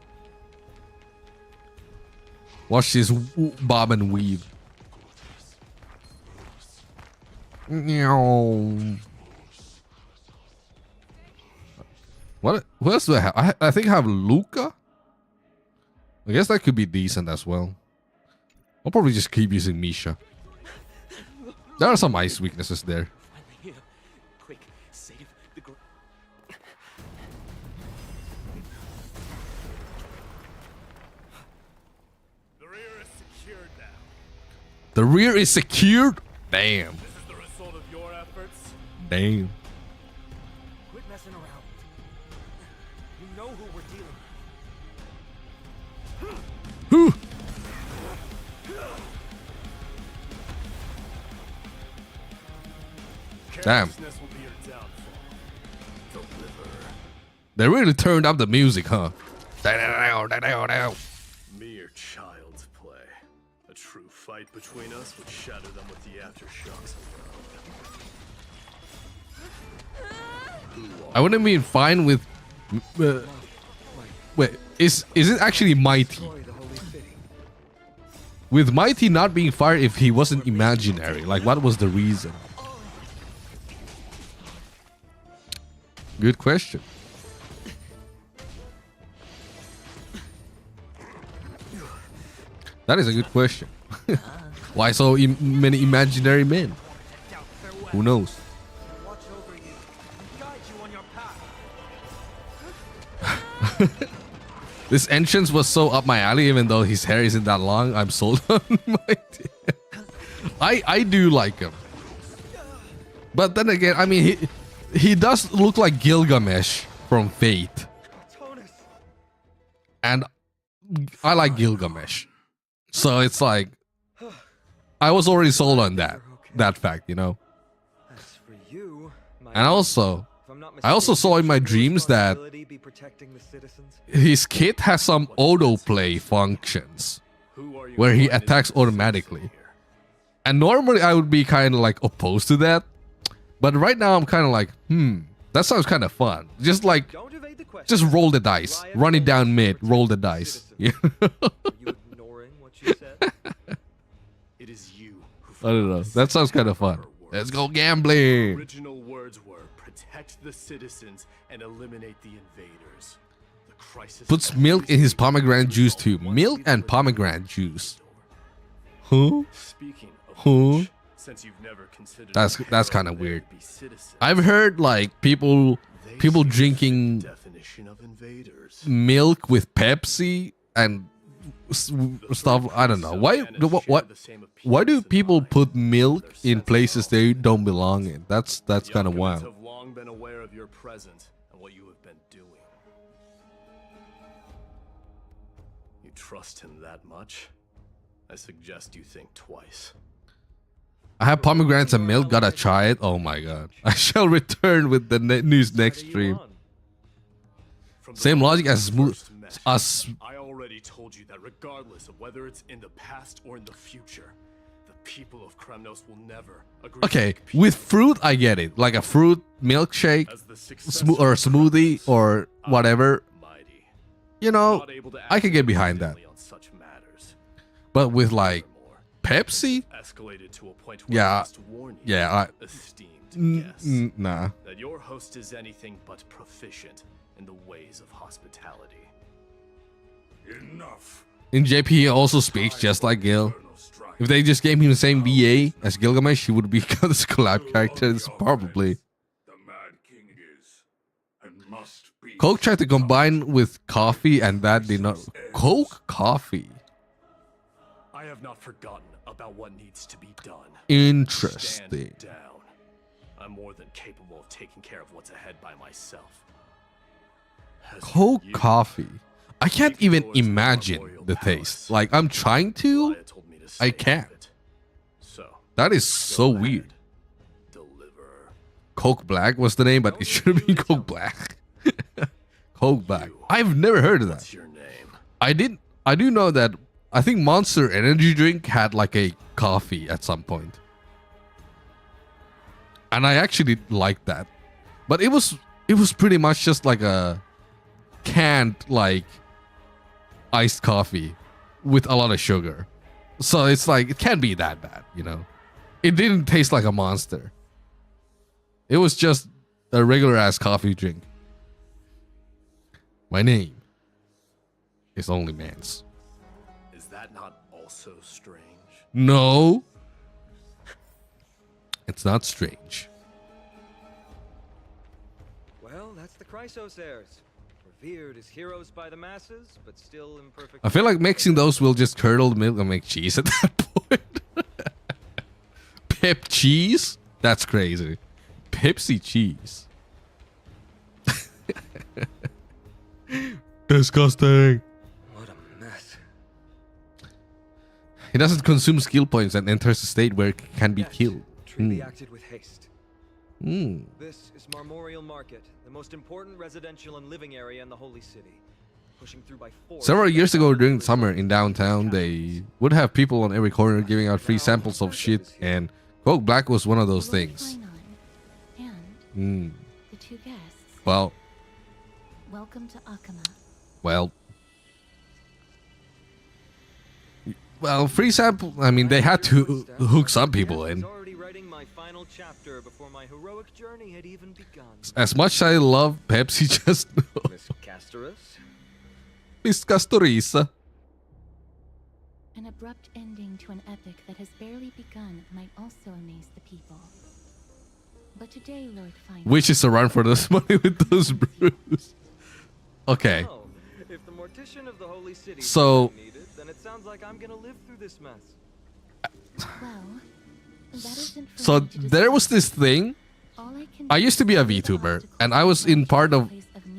[SPEAKER 1] Watch this bob and weave. What else do I have? I think I have Luca. I guess that could be decent as well. I'll probably just keep using Misha. There are some ice weaknesses there.
[SPEAKER 2] Quick, save the
[SPEAKER 11] rear is secured now.
[SPEAKER 1] The rear is secured? Damn.
[SPEAKER 11] This is the result of your efforts.
[SPEAKER 1] Damn.
[SPEAKER 8] Quit messing around. You know who we're dealing with.
[SPEAKER 1] Whew. Damn.
[SPEAKER 11] Carelessness will be your downfall. Deliver.
[SPEAKER 1] They really turned up the music, huh?
[SPEAKER 11] Mere child's play. A true fight between us would shatter them with the aftershocks alone.
[SPEAKER 1] I wouldn't be fine with. Wait, is it actually Mighty? With Mighty not being fired if he wasn't imaginary, like what was the reason? Good question. That is a good question. Why so many imaginary men? Who knows?
[SPEAKER 8] Watch over you. Guide you on your path.
[SPEAKER 1] This entrance was so up my alley, even though his hair isn't that long. I'm sold on Mighty. I do like him. But then again, I mean, he does look like Gilgamesh from Fate. And I like Gilgamesh. So it's like, I was already sold on that fact, you know.
[SPEAKER 8] As for you,
[SPEAKER 1] And also,
[SPEAKER 8] not
[SPEAKER 1] I also saw in my
[SPEAKER 8] mistaken,
[SPEAKER 1] dreams that
[SPEAKER 8] responsibility be protecting the citizens?
[SPEAKER 1] his kit has some autoplay functions where he attacks automatically. And normally I would be kind of like opposed to that. But right now I'm kind of like, that sounds kind of fun. Just like,
[SPEAKER 8] Don't evade the question.
[SPEAKER 1] just roll the dice. Run it down mid, roll the dice. Yeah.
[SPEAKER 8] Are you ignoring what you said?
[SPEAKER 11] It is you who
[SPEAKER 1] I don't know. That sounds kind of fun. Let's go gambling.
[SPEAKER 11] Original words were protect the citizens and eliminate the invaders. The crisis
[SPEAKER 1] Puts milk in his pomegranate juice too. Milk and pomegranate juice. Huh?
[SPEAKER 11] Speaking of
[SPEAKER 1] Huh?
[SPEAKER 11] which, since you've never considered
[SPEAKER 1] That's kind of weird. I've heard like people drinking
[SPEAKER 11] definition of invaders.
[SPEAKER 1] milk with Pepsi and stuff. I don't know. Why do people put milk in places they don't belong in? That's kind of wild.
[SPEAKER 11] Have long been aware of your presence and what you have been doing. You trust him that much? I suggest you think twice.
[SPEAKER 1] I have pomegranates and milk. Gotta try it. Oh my god! I shall return with the news next stream. Same logic as us.
[SPEAKER 11] I already told you that regardless of whether it's in the past or in the future, the people of Kremnos will never agree.
[SPEAKER 1] Okay, with fruit I get it, like a fruit milkshake, or smoothie or whatever. You know, I can get behind that. But with like Pepsi,
[SPEAKER 11] escalated to a point where I must warn you, esteemed guests,
[SPEAKER 1] nah.
[SPEAKER 11] that your host is anything but proficient in the ways of hospitality.
[SPEAKER 9] Enough.
[SPEAKER 1] In JP, he also speaks just like Gil. If they just gave him the same VA as Gilgamesh, he would become this collab character. It's probably.
[SPEAKER 9] The Mad King is and must be.
[SPEAKER 1] Coke tried to combine with coffee, and that did not. Coke coffee.
[SPEAKER 11] I have not forgotten about what needs to be done.
[SPEAKER 1] Interesting.
[SPEAKER 11] Stand down. I'm more than capable of taking care of what's ahead by myself.
[SPEAKER 1] Coke coffee. I can't even imagine the taste. Like, I'm trying to. I can't. That is so weird. Coke Black was the name, but it should have been Coke Black. Coke Black. I've never heard of that. I do know that. I think Monster Energy Drink had like a coffee at some point. And I actually liked that. But it was pretty much just like a canned like iced coffee with a lot of sugar. So it's like it can't be that bad, you know. It didn't taste like a Monster. It was just a regular ass coffee drink. My name is Only Mans.
[SPEAKER 11] Is that not also strange?
[SPEAKER 1] No. It's not strange.
[SPEAKER 8] Well, that's the Chrysos heirs. Revered as heroes by the masses, but still imperfect.
[SPEAKER 1] I feel like mixing those will just curdle the milk and make cheese at that point. Pep cheese? That's crazy. Pepsi cheese. Disgusting.
[SPEAKER 8] What a mess.
[SPEAKER 1] He doesn't consume skill points and enters a state where it can be killed.
[SPEAKER 8] Treaty acted with haste.
[SPEAKER 1] Mm.
[SPEAKER 8] This is Marmorial Market, the most important residential and living area in the Holy City. Pushing through by force.
[SPEAKER 1] Several years ago during the summer in downtown, they would have people on every corner giving out free samples of shit, and Coke Black was one of those things.
[SPEAKER 4] And the two guests.
[SPEAKER 1] Well,
[SPEAKER 4] Welcome to Akama.
[SPEAKER 1] Well, free sample. I mean, they had to hook some people in.
[SPEAKER 8] Already writing my final chapter before my heroic journey had even begun.
[SPEAKER 1] As much as I love Pepsi, just
[SPEAKER 8] Miss Castorus?
[SPEAKER 1] Miss Castorisa.
[SPEAKER 4] An abrupt ending to an epic that has barely begun might also amaze the people. But today, Lord Final.
[SPEAKER 1] Which is to run for this money with those brews. Okay.
[SPEAKER 8] Oh, if the mortician of the Holy City
[SPEAKER 1] So.
[SPEAKER 8] needed, then it sounds like I'm gonna live through this mess.
[SPEAKER 4] Well, that isn't for
[SPEAKER 1] So
[SPEAKER 4] me to
[SPEAKER 1] there was this thing. I used to be a VTuber, and I was in part of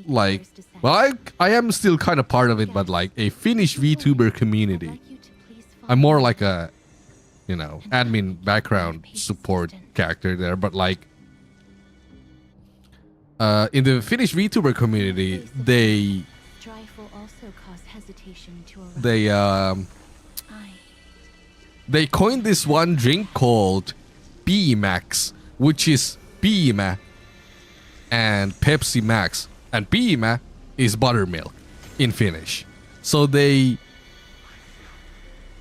[SPEAKER 1] like, well, I am still kind of part of it, but like a Finnish VTuber community. I'm more like a, you know, admin background support character there, but like, in the Finnish VTuber community,
[SPEAKER 6] Strife will also cause hesitation to arise.
[SPEAKER 1] They coined this one drink called Piimäks, which is piimä and Pepsi Max. And piimä is buttermilk in Finnish. So they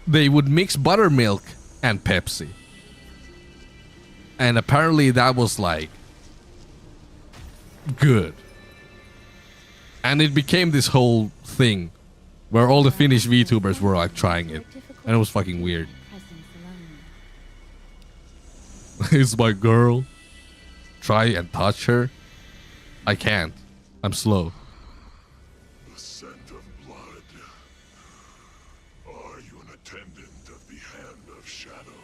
[SPEAKER 1] would mix buttermilk and Pepsi. And apparently that was like good. And it became this whole thing where all the Finnish VTubers were like trying it. And it was fucking weird. It's my girl. Try and touch her. I can't. I'm slow.
[SPEAKER 12] The scent of blood. Are you an attendant of the Hand of Shadow?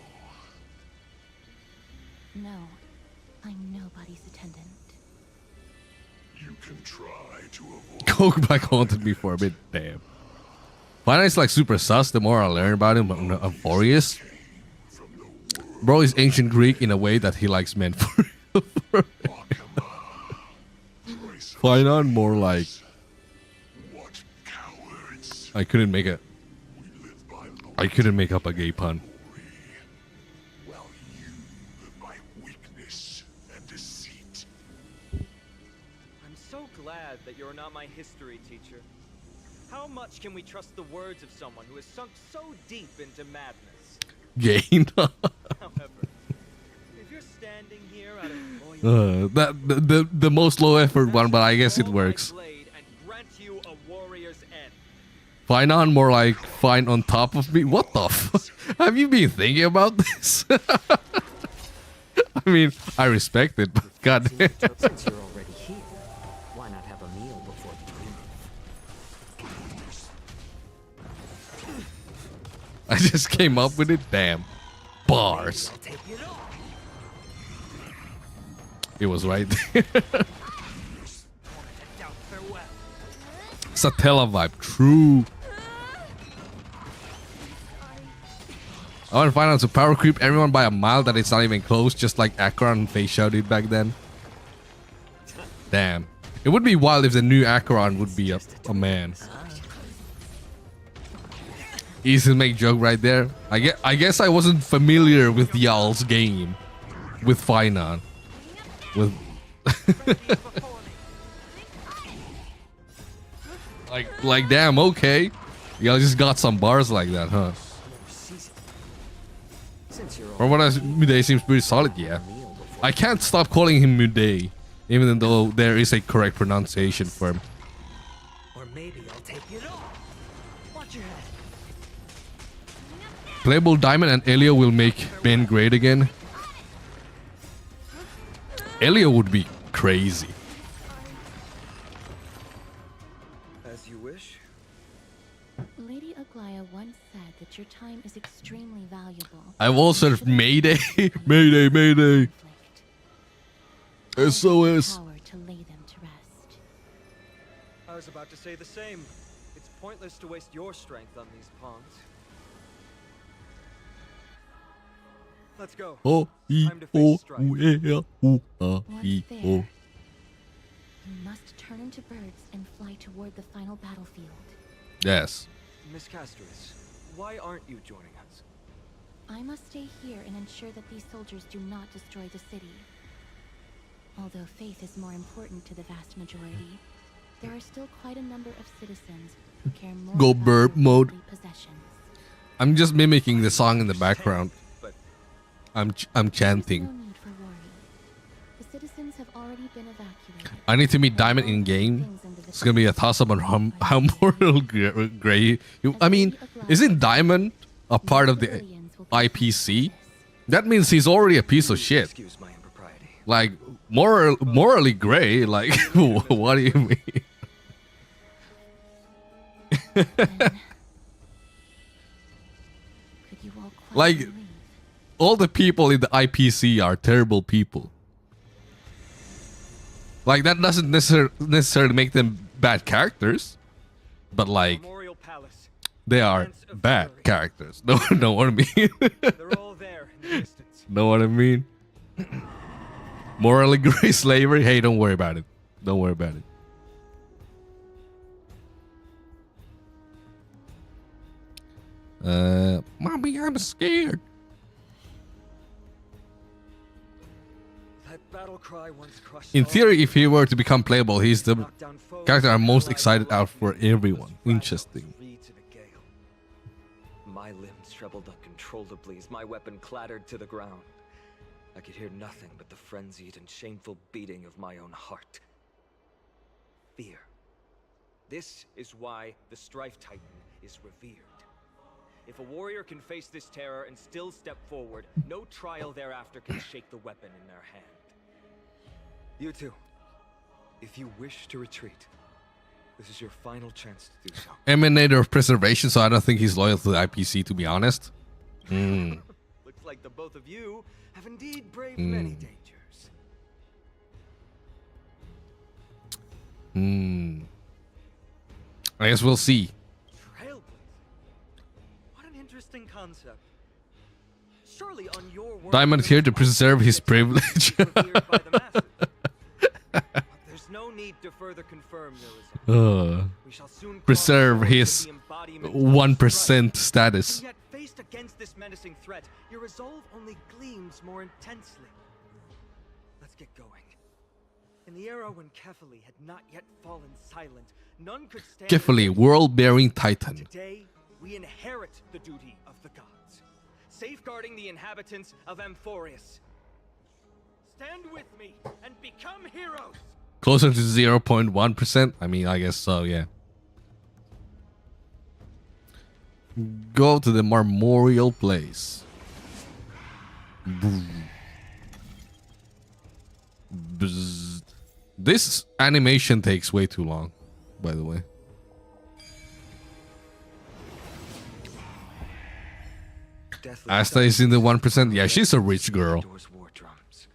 [SPEAKER 6] No, I'm nobody's attendant.
[SPEAKER 12] You can try to avoid.
[SPEAKER 1] Cokeback haunted me for a bit. Damn. Finally, it's like super sus the more I learn about him. Amphorius. Bro is ancient Greek in a way that he likes men for. Finon more like. I couldn't make a. I couldn't make up a gay pun.
[SPEAKER 12] Well, you live by weakness and deceit.
[SPEAKER 8] I'm so glad that you're not my history teacher. How much can we trust the words of someone who has sunk so deep into madness?
[SPEAKER 1] Gay.
[SPEAKER 8] However, if you're standing here out of loyalty,
[SPEAKER 1] the most low effort one, but I guess it works. Finon more like fine on top of me. What the fuck? Have you been thinking about this? I mean, I respect it, but god damn.
[SPEAKER 2] Since you're already here, why not have a meal before you leave?
[SPEAKER 1] I just came up with it. Damn. Bars. It was right there. Satella vibe. True. I want to find out to power creep everyone by a mile that it's not even close, just like Acheron face shouted back then. Damn. It would be wild if the new Acheron would be a man. Easy to make joke right there. I guess I wasn't familiar with y'all's game with Finon. With like damn, okay. Y'all just got some bars like that, huh? Or what else? Muday seems pretty solid, yeah. I can't stop calling him Muday, even though there is a correct pronunciation for him.
[SPEAKER 2] Or maybe I'll take it off. Watch your head.
[SPEAKER 1] Playable Diamond and Elio will make Ben great again. Elio would be crazy.
[SPEAKER 8] as you wish.
[SPEAKER 6] Lady Aglaya once said that your time is extremely valuable.
[SPEAKER 1] I've also heard Mayday. Mayday, Mayday. SOS.
[SPEAKER 6] Power to lay them to rest.
[SPEAKER 8] I was about to say the same. It's pointless to waste your strength on these pawns. Let's go.
[SPEAKER 1] Oh,
[SPEAKER 8] Time to face Strife.
[SPEAKER 6] Once there, you must turn into birds and fly toward the final battlefield.
[SPEAKER 1] Yes.
[SPEAKER 8] Miss Castris, why aren't you joining us?
[SPEAKER 6] I must stay here and ensure that these soldiers do not destroy the city. Although faith is more important to the vast majority, there are still quite a number of citizens who care more
[SPEAKER 1] Go
[SPEAKER 6] about
[SPEAKER 1] burp
[SPEAKER 6] their
[SPEAKER 1] mode.
[SPEAKER 6] worldly possessions.
[SPEAKER 1] I'm just mimicking the song in the background.
[SPEAKER 8] But
[SPEAKER 1] I'm chanting.
[SPEAKER 6] No need for worry. The citizens have already been evacuated.
[SPEAKER 1] I need to meet Diamond in game. It's gonna be a toss-up on how Mortal Grey. I mean, isn't Diamond a part of the IPC? That means he's already a piece of shit.
[SPEAKER 8] excuse my impropriety.
[SPEAKER 1] Like morally gray. Like what do you mean?
[SPEAKER 6] Could you all
[SPEAKER 1] Like
[SPEAKER 6] quietly leave?
[SPEAKER 1] all the people in the IPC are terrible people. Like that doesn't necessarily make them bad characters, but like
[SPEAKER 8] Memorial Palace.
[SPEAKER 1] they are bad characters. Know what I mean?
[SPEAKER 8] They're all there in the distance.
[SPEAKER 1] Know what I mean? Morally gray slavery. Hey, don't worry about it. Don't worry about it. Mommy, I'm scared.
[SPEAKER 8] That battle cry once crushed
[SPEAKER 1] In
[SPEAKER 8] all
[SPEAKER 1] theory, if he were to become playable, he's the
[SPEAKER 8] knocked down foes,
[SPEAKER 1] character I'm most
[SPEAKER 8] light
[SPEAKER 1] excited out for
[SPEAKER 8] lightning,
[SPEAKER 1] everyone.
[SPEAKER 8] fragile,
[SPEAKER 1] Interesting.
[SPEAKER 8] free to the gale. My limbs trembled uncontrollably as my weapon clattered to the ground. I could hear nothing but the frenzied and shameful beating of my own heart. Fear. This is why the Strife Titan is revered. If a warrior can face this terror and still step forward, no trial thereafter can shake the weapon in their hand. You two, if you wish to retreat, this is your final chance to do so.
[SPEAKER 1] Emanator of preservation, so I don't think he's loyal to the IPC, to be honest.
[SPEAKER 8] Looks like the both of you have indeed braved many dangers.
[SPEAKER 1] I guess we'll see.
[SPEAKER 8] Trailblazer. What an interesting concept. Surely on your world,
[SPEAKER 1] Diamond here to preserve his privilege.
[SPEAKER 8] revered by the masses. There's no need to further confirm your resolve. We shall soon
[SPEAKER 1] Preserve
[SPEAKER 8] cross the
[SPEAKER 1] his
[SPEAKER 8] embodiment of
[SPEAKER 1] 1%
[SPEAKER 8] strife.
[SPEAKER 1] status.
[SPEAKER 8] And yet, faced against this menacing threat, your resolve only gleams more intensely. Let's get going. In the era when Kefali had not yet fallen silent, none could stand.
[SPEAKER 1] Kefali, world-bearing titan.
[SPEAKER 8] Today, we inherit the duty of the gods, safeguarding the inhabitants of Amphorius. Stand with me and become heroes.
[SPEAKER 1] Closer to 0.1%? I mean, I guess so, yeah. Go to the memorial place. Bzz. This animation takes way too long, by the way. Asta is in the 1%. Yeah, she's a rich girl.
[SPEAKER 8] War drums.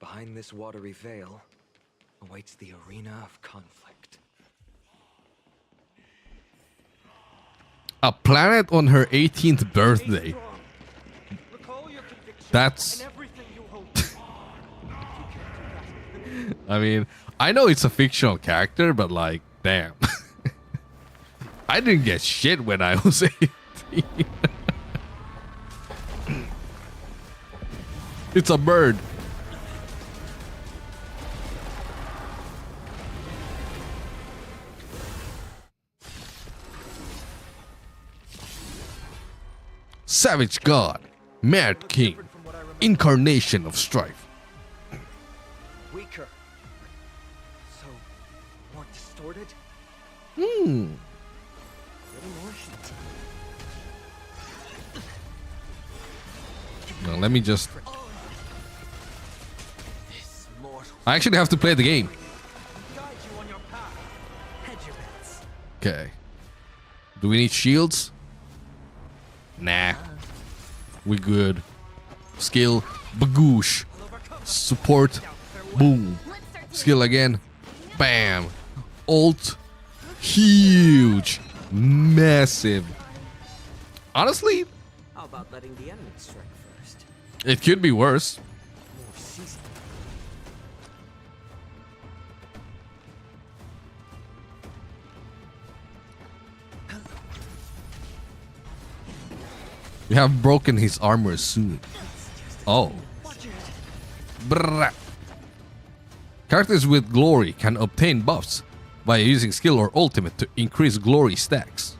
[SPEAKER 8] Behind this watery veil awaits the arena of conflict.
[SPEAKER 1] A planet on her 18th birthday.
[SPEAKER 8] Recall your conviction
[SPEAKER 1] That's...
[SPEAKER 8] and everything you hold.
[SPEAKER 1] I mean, I know it's a fictional character, but like, damn. I didn't get shit when I was 18. It's a bird. Savage God, Mad King, incarnation of strife.
[SPEAKER 8] Weaker. So, more distorted?
[SPEAKER 1] Hmm.
[SPEAKER 8] Little more heat.
[SPEAKER 1] Now, let me just... I actually have to play the game. Okay. Do we need shields? Nah. We good. Skill. Bagoosh. Support. Boom. Skill again. Bam. Ult. Huge. Massive. Honestly,
[SPEAKER 2] How about letting the enemy strike first?
[SPEAKER 1] it could be worse.
[SPEAKER 2] More seasoned.
[SPEAKER 1] We have broken his armor soon. Oh. Brrrr. Characters with glory can obtain buffs by using skill or ultimate to increase glory stacks.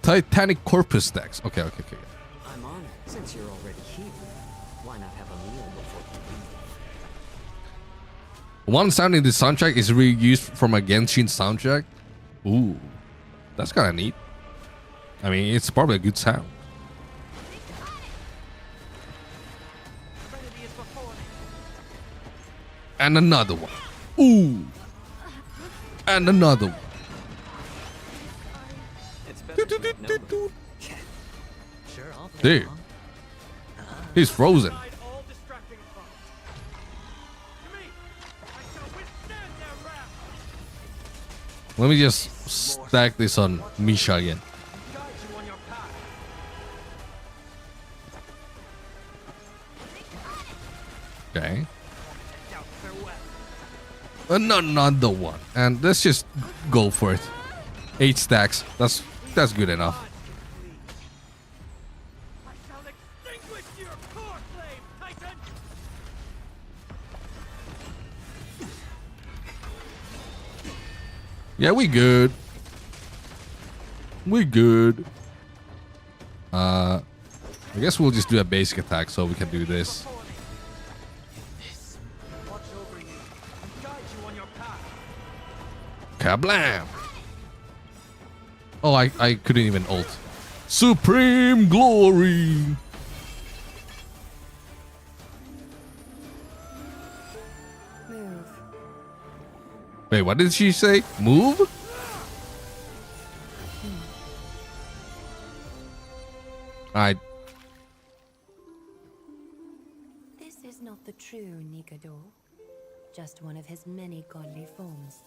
[SPEAKER 1] Titanic corpus stacks. Okay.
[SPEAKER 2] I'm honored. Since you're already here, why not have a meal before you leave?
[SPEAKER 1] One sound in the soundtrack is reused from a Genshin soundtrack. Ooh. That's kind of neat. I mean, it's probably a good sound. And another one. Ooh. And another one.
[SPEAKER 2] It's better to make no move. Sure, I'll play
[SPEAKER 1] Dude.
[SPEAKER 2] along.
[SPEAKER 1] He's frozen.
[SPEAKER 8] All distracting thoughts. To me, I shall withstand their wrath.
[SPEAKER 1] Let me just stack this on Misha again.
[SPEAKER 8] Guide you on your path.
[SPEAKER 1] Okay. Another one. And let's just go for it. 8 stacks. That's good enough.
[SPEAKER 9] I shall extinguish your core flame, Titan!
[SPEAKER 1] Yeah, we good. We good. I guess we'll just do a basic attack so we can do this.
[SPEAKER 9] Watch over you and guide you on your path.
[SPEAKER 1] Kablam! Oh, I couldn't even ult. Supreme glory!
[SPEAKER 6] Move.
[SPEAKER 1] Wait, what did she say? Move? Alright.
[SPEAKER 13] This is not the true Nikado, just one of his many godly forms.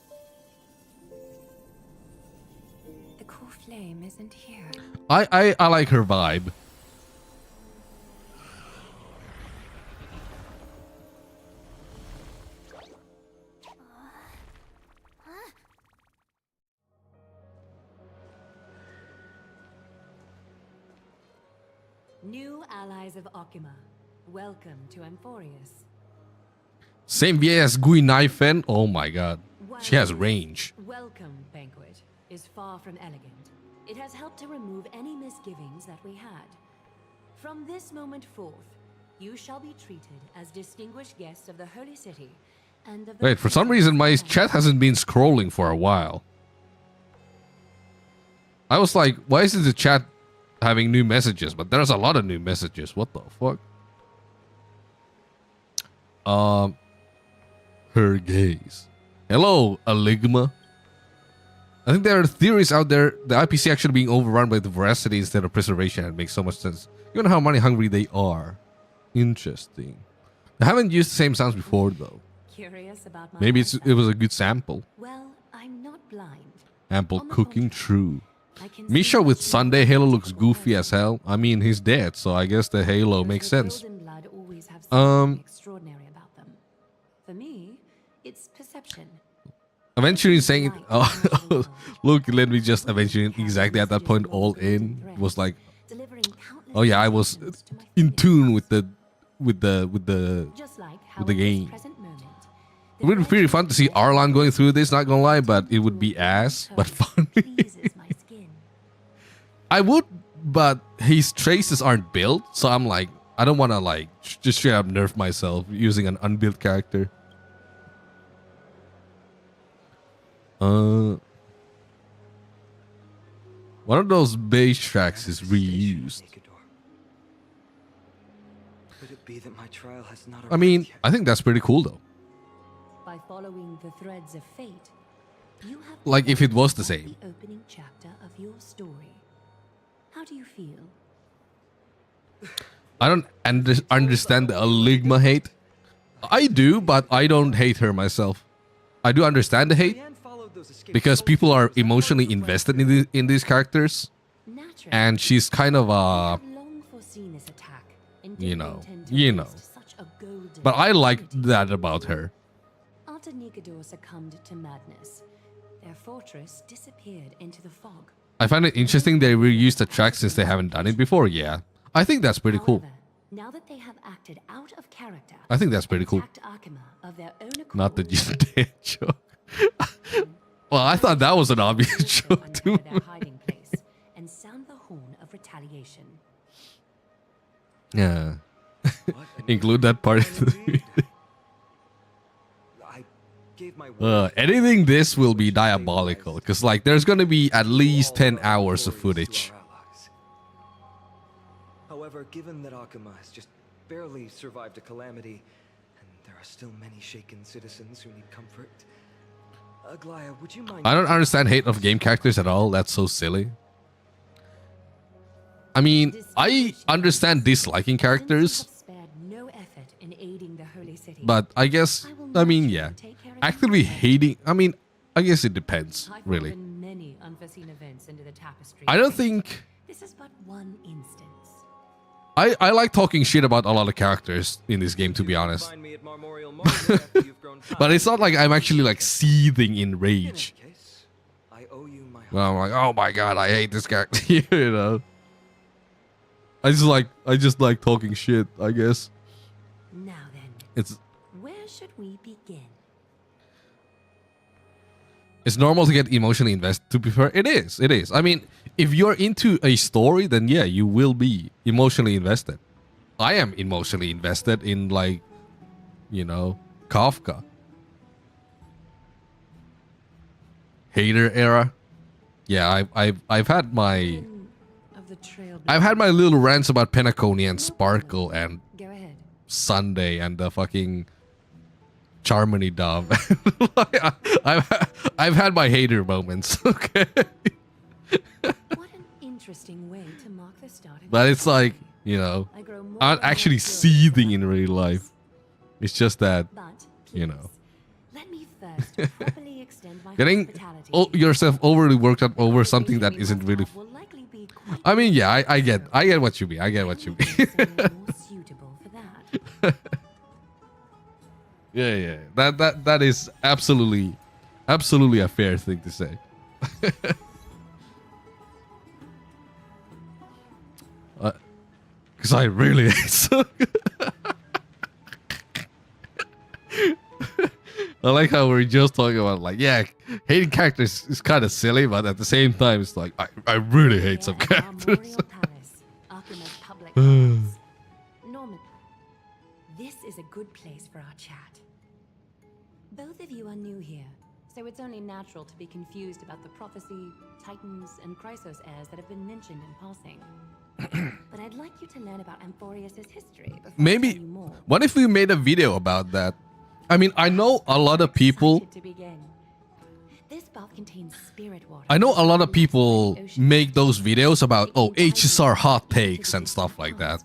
[SPEAKER 13] The core flame isn't here.
[SPEAKER 1] I like her vibe.
[SPEAKER 13] New allies of Okima, welcome to Amphorius.
[SPEAKER 1] Same VA as Gui Naifen. Oh my god. She has range.
[SPEAKER 13] Welcome banquet is far from elegant. It has helped to remove any misgivings that we had. From this moment forth, you shall be treated as distinguished guests of the Holy City and of the
[SPEAKER 1] Wait, for some reason my chat hasn't been scrolling for a while. I was like, why isn't the chat having new messages? But there's a lot of new messages. What the fuck? Her gaze. Hello, Aligma. I think there are theories out there, the IPC actually being overrun by the veracity instead of preservation. It makes so much sense. Given how money hungry they are. Interesting. I haven't used the same sounds before though.
[SPEAKER 13] Curious about my
[SPEAKER 1] Maybe it was a good sample.
[SPEAKER 13] Well, I'm not blind.
[SPEAKER 1] Ample cooking, true.
[SPEAKER 13] I can
[SPEAKER 1] Misha with Sunday Halo looks goofy as hell. I mean, he's dead, so I guess the Halo makes sense.
[SPEAKER 13] blood always have something extraordinary about them. For me, it's perception.
[SPEAKER 1] Eventually saying, oh, look, let me just eventually exactly at that point all in was like, oh yeah, I was in tune with the game. It would be pretty fun to see Arlan going through this, not gonna lie, but it would be ass, but funny. I would, but his traces aren't built, so I'm like, I don't want to like just straight up nerf myself using an unbuilt character. One of those bass tracks is reused.
[SPEAKER 8] Could it be that my trial has not
[SPEAKER 1] I mean,
[SPEAKER 8] arrived yet?
[SPEAKER 1] I think that's pretty cool though.
[SPEAKER 13] By following the threads of fate, you have
[SPEAKER 1] Like if it was the
[SPEAKER 13] begun
[SPEAKER 1] same.
[SPEAKER 13] the opening chapter of your story. How do you feel?
[SPEAKER 1] I don't understand the Aligma hate. I do, but I don't hate her myself. I do understand the hate because people are emotionally invested in these characters, and she's kind of a, you know. But I like that about her.
[SPEAKER 13] After Nikador succumbed to madness, their fortress disappeared into the fog.
[SPEAKER 1] I find it interesting they reused the track since they haven't done it before. Yeah, I think that's pretty cool.
[SPEAKER 13] Now that they have acted out of character,
[SPEAKER 1] I think that's pretty cool.
[SPEAKER 13] Akima of their own accord,
[SPEAKER 1] Not the just dead joke. Well, I thought that was an obvious joke too.
[SPEAKER 13] their hiding place and sound the horn of retaliation.
[SPEAKER 1] Yeah. Include that part. Editing this will be diabolical because like there's gonna be at least 10 hours of footage.
[SPEAKER 8] However, given that Akima has just barely survived a calamity, and there are still many shaken citizens who need comfort, Aglaya, would you mind?
[SPEAKER 1] I don't understand hate of game characters at all. That's so silly. I mean, I understand disliking characters,
[SPEAKER 13] No effort in aiding the holy city.
[SPEAKER 1] but I guess, I mean, yeah. Actively hating, I mean, I guess it depends, really.
[SPEAKER 13] Woven many unforeseen events into the tapestry.
[SPEAKER 1] I don't think,
[SPEAKER 13] This is but one instance.
[SPEAKER 1] I like talking shit about a lot of characters in this game, to be honest.
[SPEAKER 8] Find me at Marmorial Market after you've grown
[SPEAKER 1] But it's not like I'm actually like seething in
[SPEAKER 8] In
[SPEAKER 1] rage.
[SPEAKER 8] any case, I owe you my
[SPEAKER 1] Well, I'm like, oh my god, I hate this character. You know. I just like talking shit, I guess.
[SPEAKER 13] Now then,
[SPEAKER 1] It's
[SPEAKER 13] where should we begin?
[SPEAKER 1] It's normal to get emotionally invested, to be fair. It is. It is. I mean, if you're into a story, then yeah, you will be emotionally invested. I am emotionally invested in, like, you know, Kafka. Hater era. Yeah, I've had my
[SPEAKER 13] Of the trail.
[SPEAKER 1] I've had my little rants about Penacony and Sparkle and
[SPEAKER 13] Go ahead.
[SPEAKER 1] Sunday and the fucking Charmony Dove. I've had my hater moments, okay?
[SPEAKER 13] What an interesting way to mark the start of
[SPEAKER 1] But
[SPEAKER 13] your
[SPEAKER 1] it's like, you know,
[SPEAKER 13] I grow more
[SPEAKER 1] I'm
[SPEAKER 13] and more
[SPEAKER 1] actually
[SPEAKER 13] curious
[SPEAKER 1] seething
[SPEAKER 13] about
[SPEAKER 1] in real life. It's just that,
[SPEAKER 13] But
[SPEAKER 1] you
[SPEAKER 13] please,
[SPEAKER 1] know,
[SPEAKER 13] let me first properly extend my
[SPEAKER 1] getting
[SPEAKER 13] hospitality.
[SPEAKER 1] yourself overly worked up over something that isn't really.
[SPEAKER 13] Will likely be quite
[SPEAKER 1] I mean, yeah, I get what you mean. I get what you mean.
[SPEAKER 13] someone more suitable for that.
[SPEAKER 1] Yeah. That is absolutely a fair thing to say. Because I really hate so. I like how we're just talking about, like, yeah, hating characters is kind of silly, but at the same time, it's like I really hate some
[SPEAKER 13] Here at
[SPEAKER 1] characters.
[SPEAKER 13] Armorial Palace, Archimedes Public Lands. Norman, this is a good place for our chat. Both of you are new here, so it's only natural to be confused about the prophecy, titans, and Chrysos heirs that have been mentioned in passing. But I'd like you to learn about Amphorius' history before I
[SPEAKER 1] Maybe,
[SPEAKER 13] tell you more.
[SPEAKER 1] what if we made a video about that? I mean, I know a lot of people.
[SPEAKER 13] Excited to begin. This bath contains spirit water.
[SPEAKER 1] I know a lot of people make those videos about, oh, HSR hot takes and stuff like that.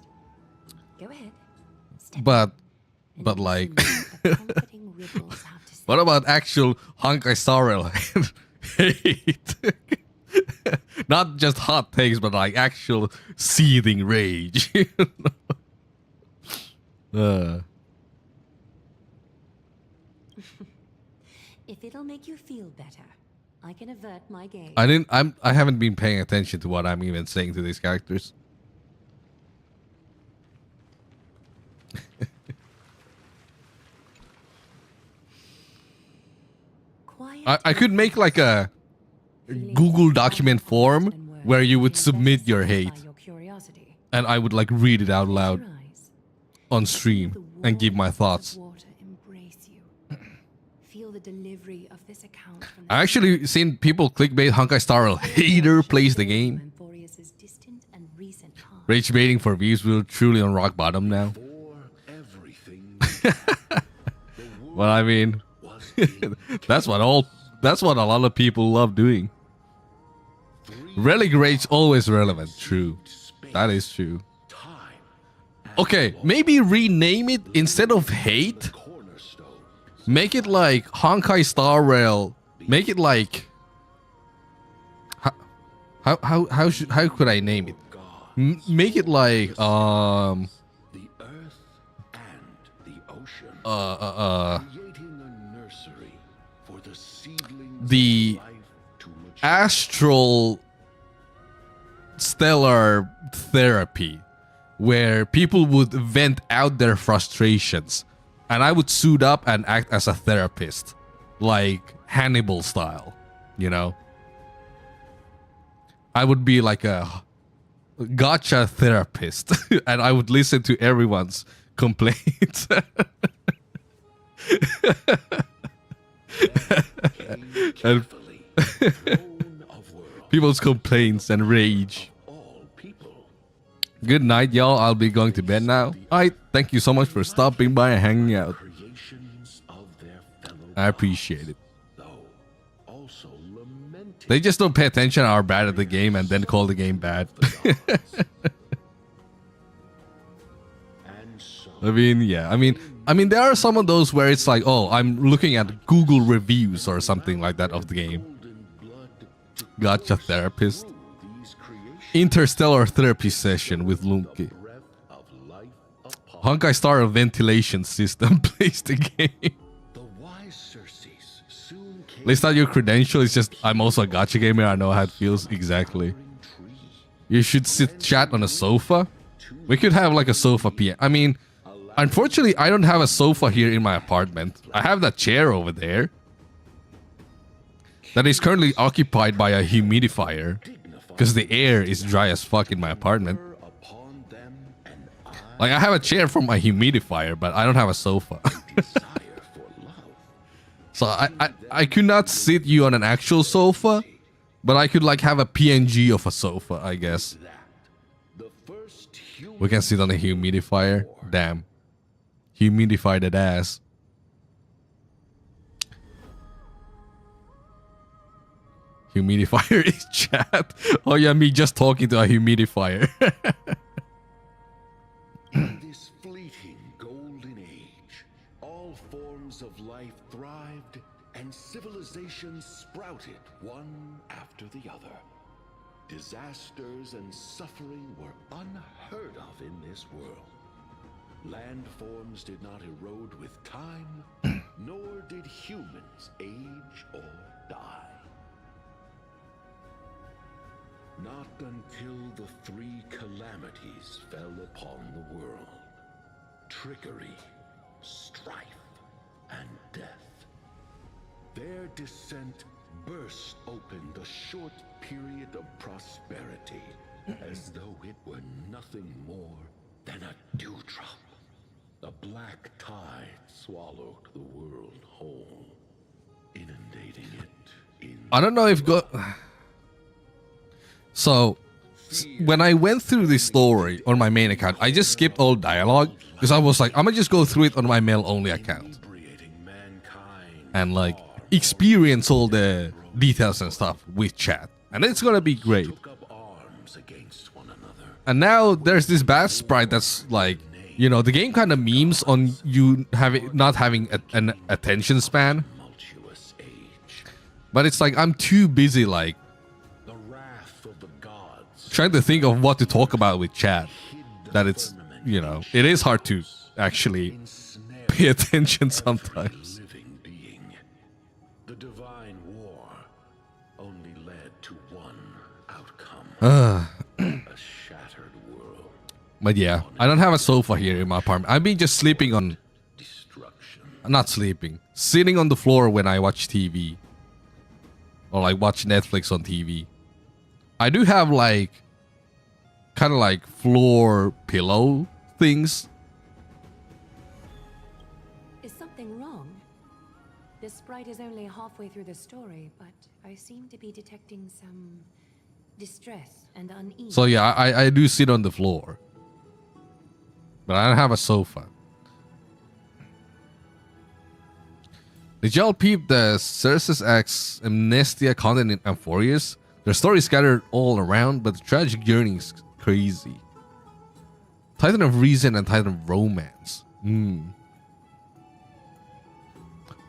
[SPEAKER 13] Go ahead.
[SPEAKER 1] But like, what about actual Honkai Star Rail hate? Not just hot takes, but like actual seething rage.
[SPEAKER 13] If it'll make you feel better, I can avert my gaze.
[SPEAKER 1] I haven't been paying attention to what I'm even saying to these characters. I could make like a Google document form where you would submit your hate, and I would like read it out loud on stream and give my thoughts.
[SPEAKER 13] Feel the delivery of this account from
[SPEAKER 1] I actually seen people clickbait Honkai Star Rail hater plays the game.
[SPEAKER 13] Amphorius' distant and recent past.
[SPEAKER 1] Rage baiting for views will truly on rock bottom now. Well, I mean, that's what a lot of people love doing. Relic rage always relevant. True, that is true. Okay, maybe rename it instead of hate. Make it like Honkai Star Rail. Make it like how could I name it? Make it like
[SPEAKER 12] the earth and the ocean. Creating a nursery for the seedlings
[SPEAKER 1] The
[SPEAKER 12] of life to mature.
[SPEAKER 1] astral stellar therapy, where people would vent out their frustrations, and I would suit up and act as a therapist, like Hannibal style, you know. I would be like a gotcha therapist, and I would listen to everyone's complaints. And people's complaints and rage. Good night, y'all. I'll be going to bed now. Alright, thank you so much for stopping by and hanging out. I appreciate it. They just don't pay attention and are bad at the game and then call the game bad. I mean, yeah. I mean, there are some of those where it's like, oh, I'm looking at Google reviews or something like that of the game. Gotcha therapist. Interstellar therapy session with Lunke. Honkai Star ventilation system plays the game. At least not your credential. It's just I'm also a gacha gamer. I know how it feels exactly. You should sit chat on a sofa. We could have like a sofa PM. I mean, unfortunately, I don't have a sofa here in my apartment. I have that chair over there that is currently occupied by a humidifier because the air is dry as fuck in my apartment. Like, I have a chair for my humidifier, but I don't have a sofa. So I could not sit you on an actual sofa, but I could like have a PNG of a sofa, I guess. We can sit on a humidifier. Damn. Humidify that ass. Humidifier is chat. Oh yeah, me just talking to a humidifier.
[SPEAKER 12] In this fleeting golden age, all forms of life thrived and civilizations sprouted one after the other. Disasters and suffering were unheard of in this world. Landforms did not erode with time, nor did humans age or die. Not until the three calamities fell upon the world: trickery, strife, and death. Their descent burst open the short period of prosperity, as though it were nothing more than a dewdrop. A black tide swallowed the world whole, inundating it in...
[SPEAKER 1] I don't know if So, when I went through this story on my main account, I just skipped all dialogue because I was like, I'm gonna just go through it on my mail-only account and like experience all the details and stuff with chat, and it's gonna be great. And now there's this bad sprite that's like, you know, the game kind of memes on you not having an attention span, but it's like I'm too busy like trying to think of what to talk about with chat that it's, you know, it is hard to actually pay attention sometimes.
[SPEAKER 12] The divine war only led to one outcome. A shattered world.
[SPEAKER 1] But yeah, I don't have a sofa here in my apartment. I've been just sleeping on... Not sleeping. Sitting on the floor when I watch TV. Or like watch Netflix on TV. I do have like... kind of like floor pillow things.
[SPEAKER 13] Is something wrong? The sprite is only halfway through the story, but I seem to be detecting some distress and unease.
[SPEAKER 1] So yeah, I do sit on the floor. But I don't have a sofa. Did y'all peep the Cersei's X Amnestia content in Amphorius? Their story is scattered all around, but the tragic journey is crazy. Titan of Reason and Titan of Romance.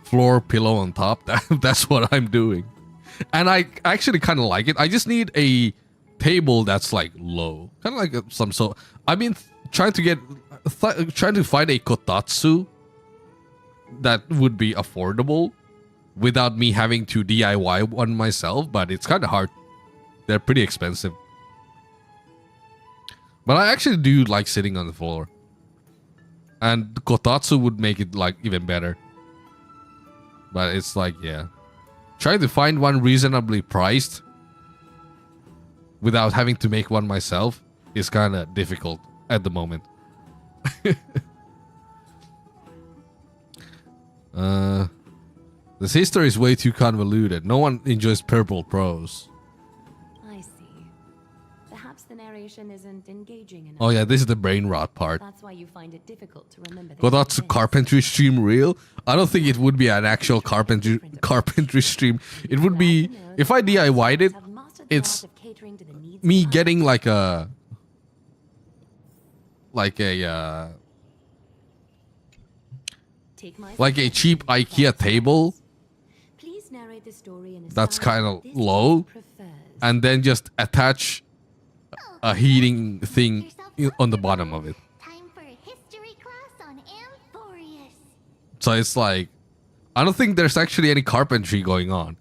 [SPEAKER 1] Floor pillow on top. That's what I'm doing. And I actually kind of like it. I just need a table that's like low. Kind of like some... So I've been trying to get... trying to find a kotatsu that would be affordable without me having to DIY one myself, but it's kind of hard. They're pretty expensive. But I actually do like sitting on the floor. And kotatsu would make it like even better. But it's like, yeah. Trying to find one reasonably priced without having to make one myself is kind of difficult at the moment. This history is way too convoluted. No one enjoys purple prose.
[SPEAKER 13] I see. Perhaps the narration isn't engaging enough.
[SPEAKER 1] Oh yeah, this is the brain rot part.
[SPEAKER 13] That's why you find it difficult to remember the
[SPEAKER 1] Kotatsu carpentry stream real? I don't think it would be an actual carpentry stream. It would be, if I DIY'd it, it's me getting like a cheap IKEA table that's kind of low, and then just attach a heating thing on the bottom of it.
[SPEAKER 4] Time for history
[SPEAKER 1] So it's like, I don't think there's actually any carpentry going on.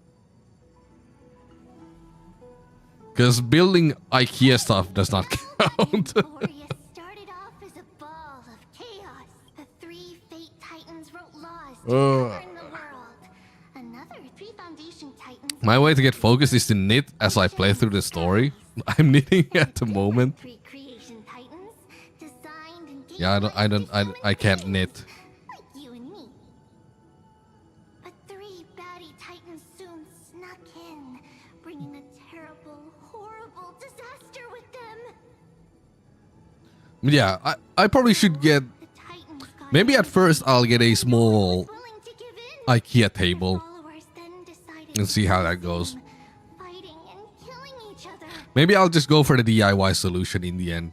[SPEAKER 1] Because building IKEA stuff does not count.
[SPEAKER 4] Emporius started off as a ball of chaos. The 3 Fate Titans wrote laws to govern the world. Another 3 Foundation Titans.
[SPEAKER 1] My way to get focused is to knit as I play through the story. I'm knitting at the moment.
[SPEAKER 4] 3 Creation Titans designed and gave
[SPEAKER 1] Yeah, I can't
[SPEAKER 4] human
[SPEAKER 1] knit.
[SPEAKER 4] beings, like you and me. But 3 baddie Titans soon snuck in, bringing a terrible, horrible disaster with them.
[SPEAKER 1] Yeah, I probably should get... Maybe at first I'll get a small IKEA table and see how that goes. Maybe I'll just go for the DIY solution in the end.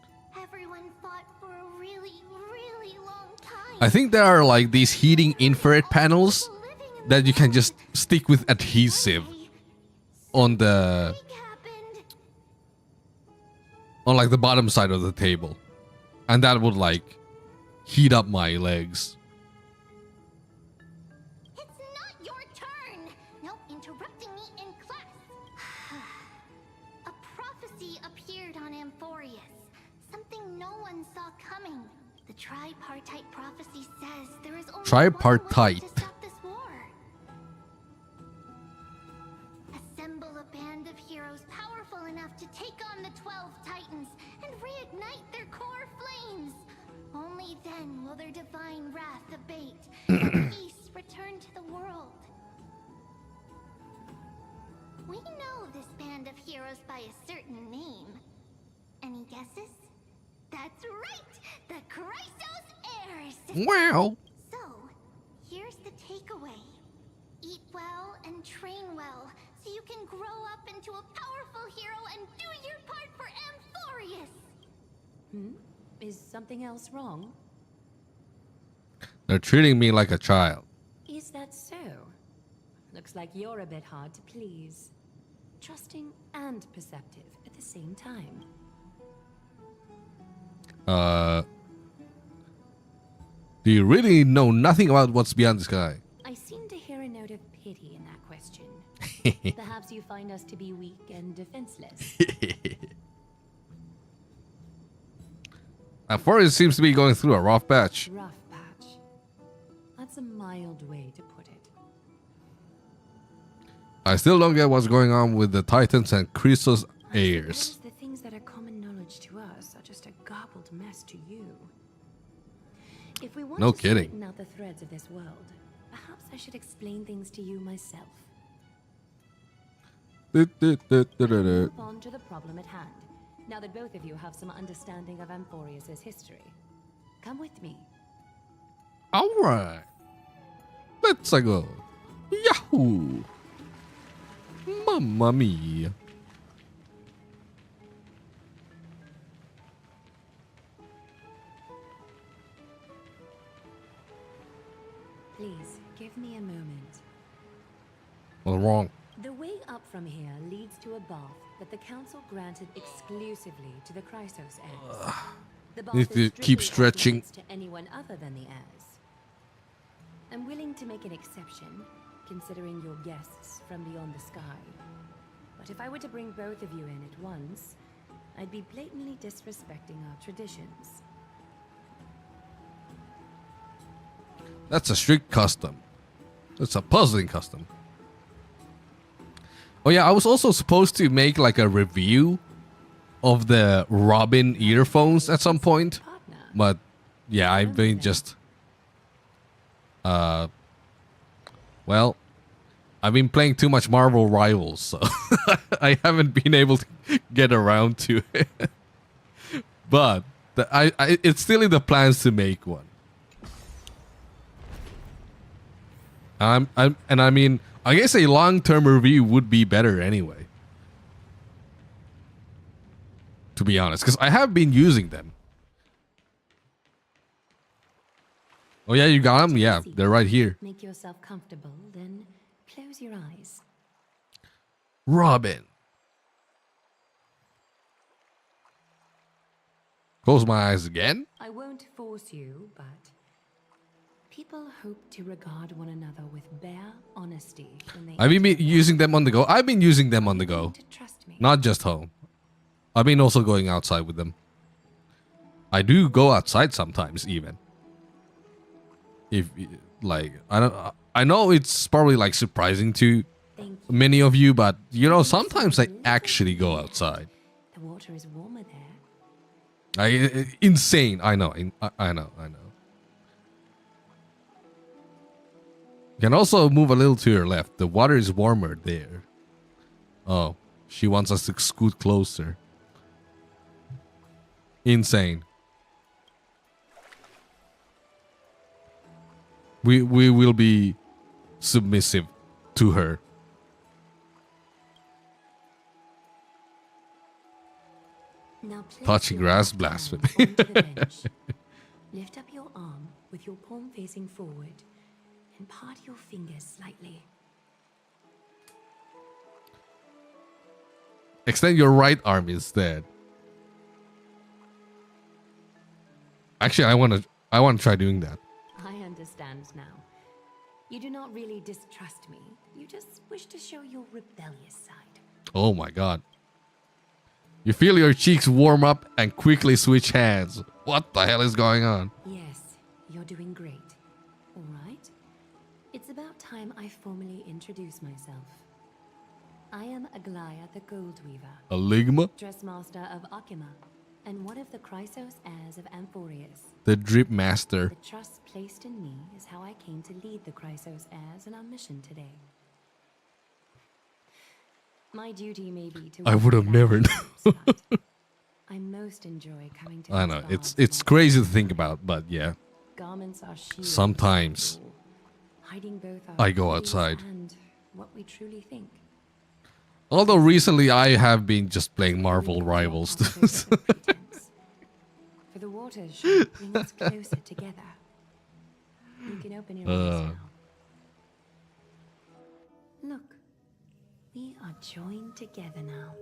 [SPEAKER 1] I think there are like these heating infrared panels that you can just stick with adhesive on the... on like the bottom side of the table. And that would like heat up my legs.
[SPEAKER 4] It's not your turn. No interrupting me in class. A prophecy appeared on Amphorius. Something no one saw coming. The tripartite prophecy says there is only
[SPEAKER 1] Tripartite.
[SPEAKER 4] one way to stop this war. Assemble a band of heroes powerful enough to take on the 12 Titans and reignite their core flames. Only then will their divine wrath abate and peace return to the world. We know this band of heroes by a certain name. Any guesses? That's right! The Chrysos Heirs!
[SPEAKER 1] Wow!
[SPEAKER 4] So, here's the takeaway. Eat well and train well, so you can grow up into a powerful hero and do your part for Amphorius!
[SPEAKER 13] Is something else wrong?
[SPEAKER 1] They're treating me like a child.
[SPEAKER 13] Is that so? Looks like you're a bit hard to please. Trusting and perceptive at the same time.
[SPEAKER 1] Do you really know nothing about what's beyond the sky?
[SPEAKER 13] I seem to hear a note of pity in that question. Perhaps you find us to be weak and defenseless.
[SPEAKER 1] Forest seems to be going through a rough patch.
[SPEAKER 13] Rough patch. That's a mild way to put it.
[SPEAKER 1] I still don't get what's going on with the Titans and Chrysos heirs.
[SPEAKER 13] The things that are common knowledge to us are just a garbled mess to you. If we want
[SPEAKER 1] No
[SPEAKER 13] to
[SPEAKER 1] kidding.
[SPEAKER 13] straighten out the threads of this world, perhaps I should explain things to you myself. Move on to the problem at hand. Now that both of you have some understanding of Amphorius' history. Come with me.
[SPEAKER 1] Alright. Let's go. Yahoo! Mamma mia.
[SPEAKER 13] Please, give me a moment.
[SPEAKER 1] What's wrong?
[SPEAKER 13] The way up from here leads to a bath that the council granted exclusively to the Chrysos heirs. The bath
[SPEAKER 1] Need to
[SPEAKER 13] is
[SPEAKER 1] keep
[SPEAKER 13] strictly
[SPEAKER 1] stretching.
[SPEAKER 13] off limits to anyone other than the heirs. I'm willing to make an exception, considering your guests from beyond the sky. But if I were to bring both of you in at once, I'd be blatantly disrespecting our traditions.
[SPEAKER 1] That's a strict custom. It's a puzzling custom. Oh yeah, I was also supposed to make like a review of the Robin earphones at some point. But yeah, I've been just... well, I've been playing too much Marvel Rivals, so I haven't been able to get around to it. But it's still in the plans to make one. I mean, I guess a long-term review would be better anyway. To be honest, because I have been using them. Oh yeah, you got them? Yeah, they're right here.
[SPEAKER 13] Make yourself comfortable, then close your eyes.
[SPEAKER 1] Robin. Close my eyes again?
[SPEAKER 13] I won't force you, but People hope to regard one another with bare honesty when they
[SPEAKER 1] Have you been using them on the go? I've been using them on the go. Not just home. I've been also going outside with them. I do go outside sometimes even. If like I know it's probably like surprising to many of you, but you know, sometimes I actually go outside.
[SPEAKER 13] The water is warmer there.
[SPEAKER 1] Insane. I know. I know. You can also move a little to your left. The water is warmer there. Oh, she wants us to scoot closer. Insane. We will be submissive to her.
[SPEAKER 13] Now place
[SPEAKER 1] Touching
[SPEAKER 13] your
[SPEAKER 1] grass,
[SPEAKER 13] left
[SPEAKER 1] blasphemy.
[SPEAKER 13] hand onto the bench. Lift up your arm with your palm facing forward and part your fingers slightly.
[SPEAKER 1] Extend your right arm instead. Actually, I want to try doing that.
[SPEAKER 13] I understand now. You do not really distrust me. You just wish to show your rebellious side.
[SPEAKER 1] Oh my god. You feel your cheeks warm up and quickly switch hands. What the hell is going on?
[SPEAKER 13] Yes, you're doing great. All right. It's about time I formally introduce myself. I am Aglaya the Gold Weaver.
[SPEAKER 1] A Ligma?
[SPEAKER 13] Dressmaster of Akima, and one of the Chrysos heirs of Amphorius.
[SPEAKER 1] The Drip Master.
[SPEAKER 13] The trust placed in me is how I came to lead the Chrysos heirs in our mission today. My duty may be to...
[SPEAKER 1] I would have never known.
[SPEAKER 13] I most enjoy coming to...
[SPEAKER 1] I know, it's crazy to think about, but yeah.
[SPEAKER 13] Garments are shields.
[SPEAKER 1] Sometimes
[SPEAKER 13] Hiding both
[SPEAKER 1] I go
[SPEAKER 13] our
[SPEAKER 1] outside.
[SPEAKER 13] and what we truly think.
[SPEAKER 1] Although recently I have been just playing Marvel Rivals.
[SPEAKER 13] For the waters should bring us closer together. You can open your eyes now. Look, we are joined together now.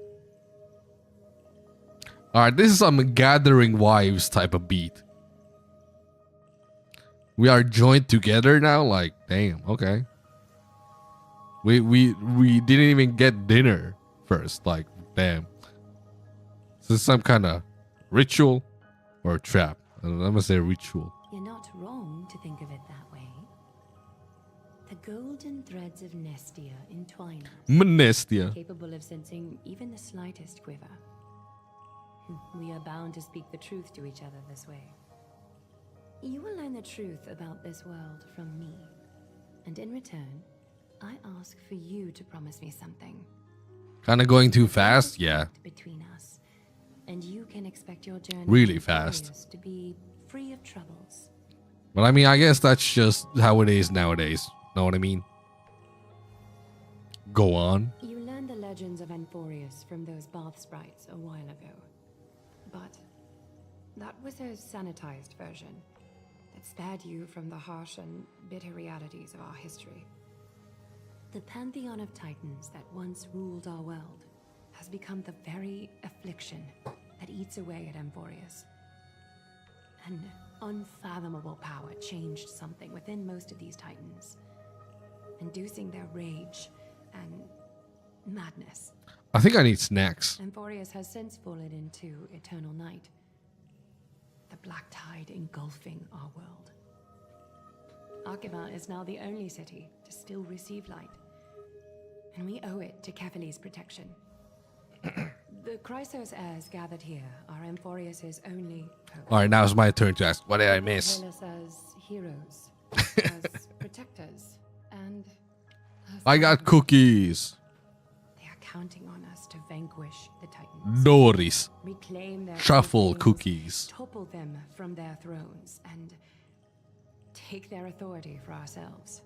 [SPEAKER 1] Alright, this is some Gathering Wives type of beat. We are joined together now? Like, damn, okay. We didn't even get dinner first. Like, damn. Is this some kind of ritual or trap? I'm gonna say ritual.
[SPEAKER 13] You're not wrong to think of it that way. The golden threads of Nestia entwine us.
[SPEAKER 1] Nestia.
[SPEAKER 13] Capable of sensing even the slightest quiver. We are bound to speak the truth to each other this way. You will learn the truth about this world from me. And in return, I ask for you to promise me something.
[SPEAKER 1] Kind of going too fast? Yeah.
[SPEAKER 13] Between us, and you can expect your journey
[SPEAKER 1] Really fast.
[SPEAKER 13] to be free of troubles.
[SPEAKER 1] But I mean, I guess that's just how it is nowadays. Know what I mean? Go on.
[SPEAKER 13] You learned the legends of Amphorius from those bath sprites a while ago. But that was a sanitized version that spared you from the harsh and bitter realities of our history. The pantheon of titans that once ruled our world has become the very affliction that eats away at Amphorius. An unfathomable power changed something within most of these titans, inducing their rage and madness.
[SPEAKER 1] I think I need snacks.
[SPEAKER 13] Amphorius has since fallen into eternal night, the black tide engulfing our world. Akima is now the only city to still receive light, and we owe it to Kefali's protection. The Chrysos heirs gathered here are Amphorius' only hope.
[SPEAKER 1] Alright, now it's my turn to ask. What did I miss?
[SPEAKER 13] As heroes, as protectors, and as
[SPEAKER 1] I got cookies.
[SPEAKER 13] They are counting on us to vanquish the Titans.
[SPEAKER 1] Doris.
[SPEAKER 13] Reclaim their
[SPEAKER 1] Truffle
[SPEAKER 13] trophies,
[SPEAKER 1] cookies.
[SPEAKER 13] Topple them from their thrones, and take their authority for ourselves.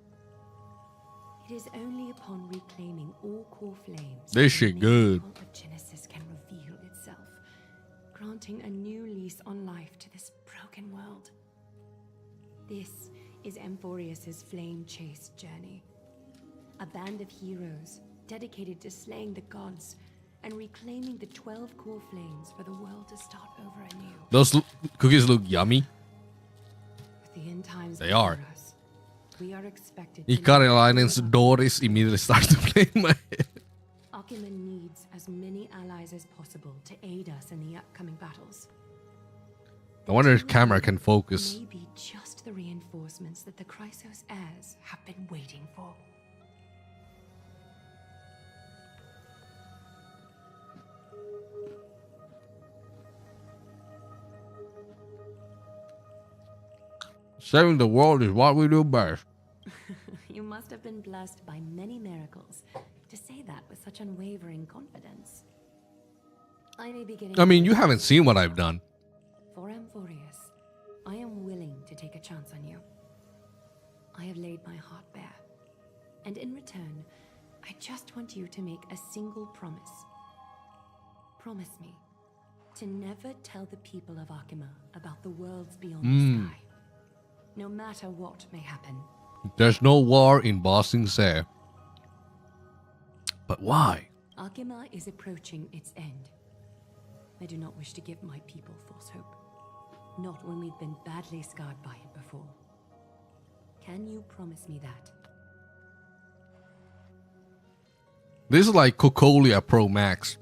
[SPEAKER 13] It is only upon reclaiming all core flames
[SPEAKER 1] This shit
[SPEAKER 13] that
[SPEAKER 1] good.
[SPEAKER 13] the of Genesis can reveal itself, granting a new lease on life to this broken world. This is Amphorius' flame-chased journey. A band of heroes dedicated to slaying the gods and reclaiming the 12 core flames for the world to start over anew.
[SPEAKER 1] Those cookies look yummy.
[SPEAKER 13] With the end times
[SPEAKER 1] They are.
[SPEAKER 13] before us, we are expected
[SPEAKER 1] Ikari Linen's Doris immediately starts to play in my head.
[SPEAKER 13] Akima needs as many allies as possible to aid us in the upcoming battles.
[SPEAKER 1] I wonder if camera can focus.
[SPEAKER 13] Maybe just the reinforcements that the Chrysos heirs have been waiting for.
[SPEAKER 1] Saving the world is what we do best.
[SPEAKER 13] You must have been blessed by many miracles to say that with such unwavering confidence. I may be getting.
[SPEAKER 1] I mean, you haven't seen what I've done.
[SPEAKER 13] For Amphorius, I am willing to take a chance on you. I have laid my heart bare, and in return, I just want you to make a single promise. Promise me to never tell the people of Akima about the worlds beyond the sky, no matter what may happen.
[SPEAKER 1] There's no war in Ba Sing Se. But why?
[SPEAKER 13] Akima is approaching its end. I do not wish to give my people false hope. Not when we've been badly scarred by it before. Can you promise me that?
[SPEAKER 1] This is like Cocolia Pro Max.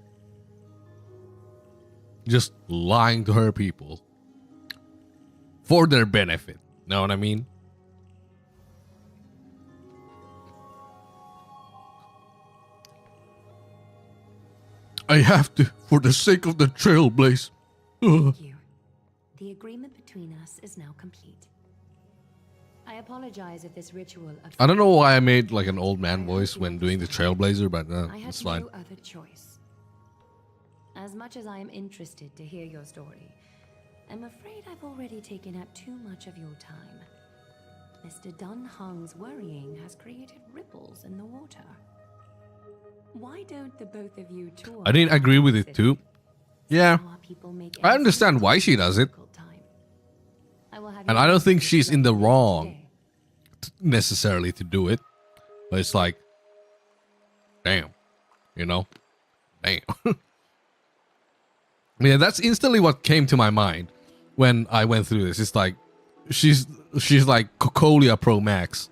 [SPEAKER 1] Just lying to her people. For their benefit. Know what I mean? I have to, for the sake of the Trailblaze.
[SPEAKER 13] Thank you. The agreement between us is now complete. I apologize if this ritual of...
[SPEAKER 1] I don't know why I made like an old man voice when doing the Trailblazer, but
[SPEAKER 13] I had
[SPEAKER 1] it's fine.
[SPEAKER 13] no other choice. As much as I am interested to hear your story, I'm afraid I've already taken up too much of your time. Mr. Dunhung's worrying has created ripples in the water. Why don't the both of you tour?
[SPEAKER 1] I didn't agree with it too. Yeah. I understand why she does it. And I don't think she's in the wrong necessarily to do it. But it's like, damn. You know? Damn. Yeah, that's instantly what came to my mind when I went through this. It's like, she's like Cocolia Pro Max.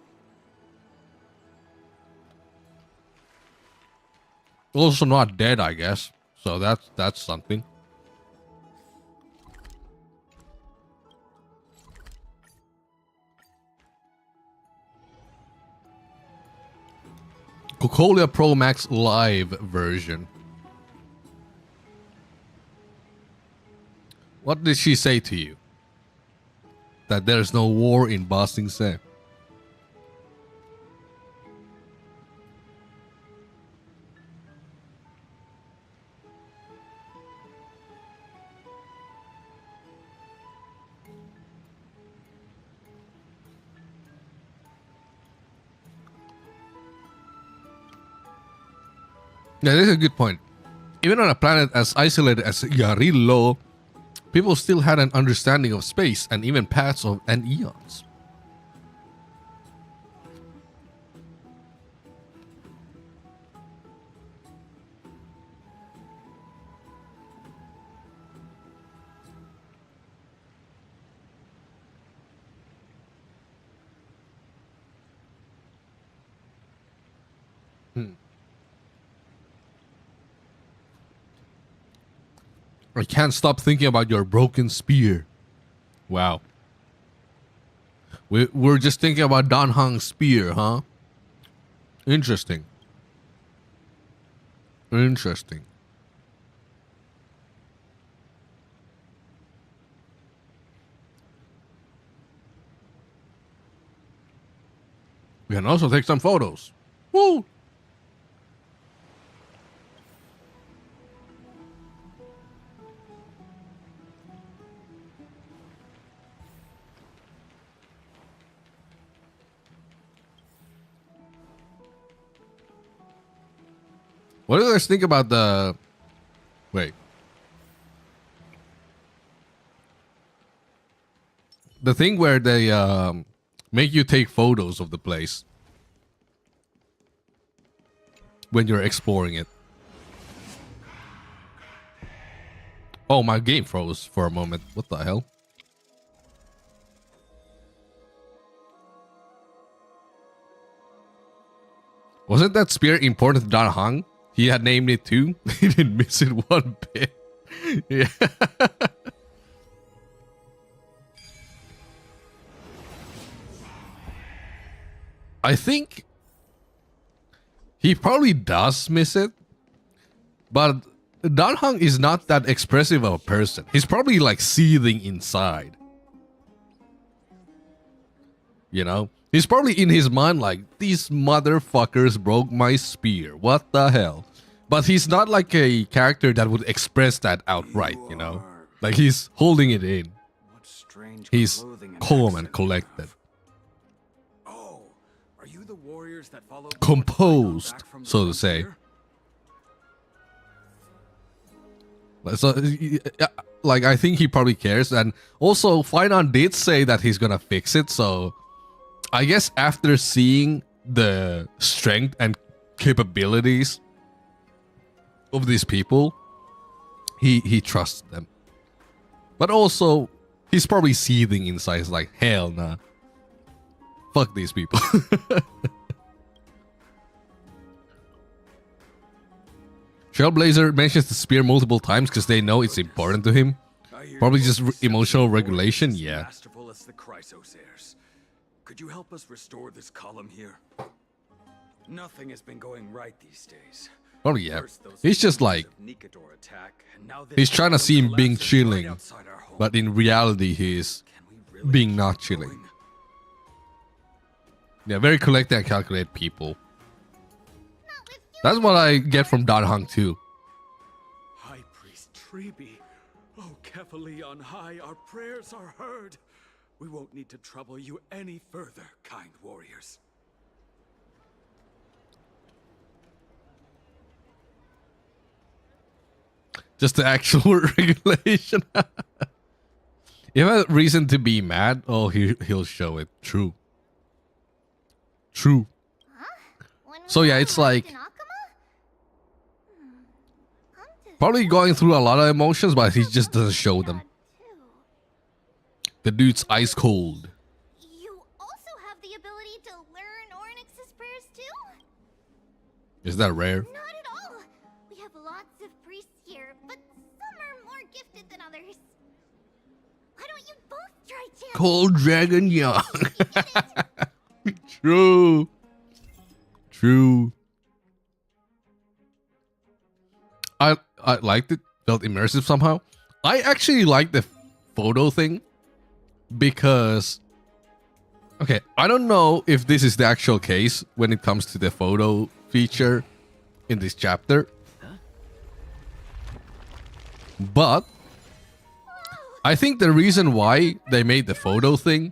[SPEAKER 1] Also not dead, I guess. So that's something. Cocolia Pro Max live version. What did she say to you? That there's no war in Ba Sing Se. Yeah, this is a good point. Even on a planet as isolated as Yarillo, people still had an understanding of space and even paths and eons. I can't stop thinking about your broken spear. Wow. We're just thinking about Dan Hang's spear, huh? Interesting. Interesting. We can also take some photos. Woo! What do you guys think about the... Wait. The thing where they make you take photos of the place when you're exploring it. Oh, my game froze for a moment. What the hell? Wasn't that spear important to Dan Heng? He had named it too. He didn't miss it one bit. Yeah. I think he probably does miss it, but Dan Heng is not that expressive of a person. He's probably like seething inside. You know? He's probably in his mind like, these motherfuckers broke my spear. What the hell? But he's not like a character that would express that outright, you know? Like he's holding it in. He's calm and collected.
[SPEAKER 9] Oh, are you the warriors that followed
[SPEAKER 1] Composed, so to say. So, like, I think he probably cares. And also, Finon did say that he's gonna fix it, so I guess after seeing the strength and capabilities of these people, he trusts them. But also, he's probably seething inside. He's like, hell nah. Fuck these people. Trailblazer mentions the spear multiple times because they know it's important to him. Probably just emotional regulation, yeah.
[SPEAKER 9] Masterful as the Chrysosairs. Could you help us restore this column here? Nothing has been going right these days.
[SPEAKER 1] Probably, yeah. He's just like, he's trying to seem being chilling, but in reality he's being not chilling. Yeah, very collected and calculated people. That's what I get from Dan Heng too.
[SPEAKER 9] High Priest Treeby, oh Kefali on high, our prayers are heard. We won't need to trouble you any further, kind warriors.
[SPEAKER 1] Just the actual regulation. You have a reason to be mad? Oh, he'll show it. True. True. So yeah, it's like probably going through a lot of emotions, but he just doesn't show them. The dude's ice cold.
[SPEAKER 4] You also have the ability to learn Ornyx's prayers too?
[SPEAKER 1] Is that rare?
[SPEAKER 4] Not at all. We have lots of priests here, but some are more gifted than others. Why don't you both try chanting?
[SPEAKER 1] Cold Dragon Young. True. True. I liked it. Felt immersive somehow. I actually like the photo thing because, okay, I don't know if this is the actual case when it comes to the photo feature in this chapter, but I think the reason why they made the photo thing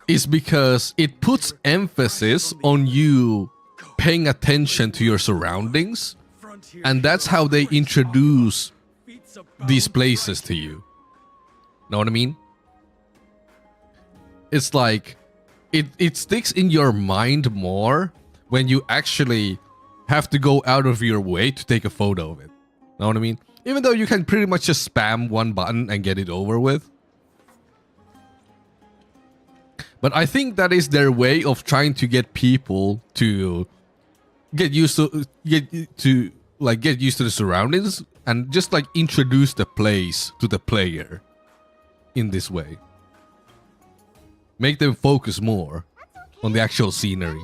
[SPEAKER 1] is because it puts emphasis on you paying attention to your surroundings, and that's how they introduce these places to you. Know what I mean? It's like it sticks in your mind more when you actually have to go out of your way to take a photo of it. Know what I mean? Even though you can pretty much just spam one button and get it over with. But I think that is their way of trying to get people to get used to the surroundings and just like introduce the place to the player in this way. Make them focus more on the actual scenery.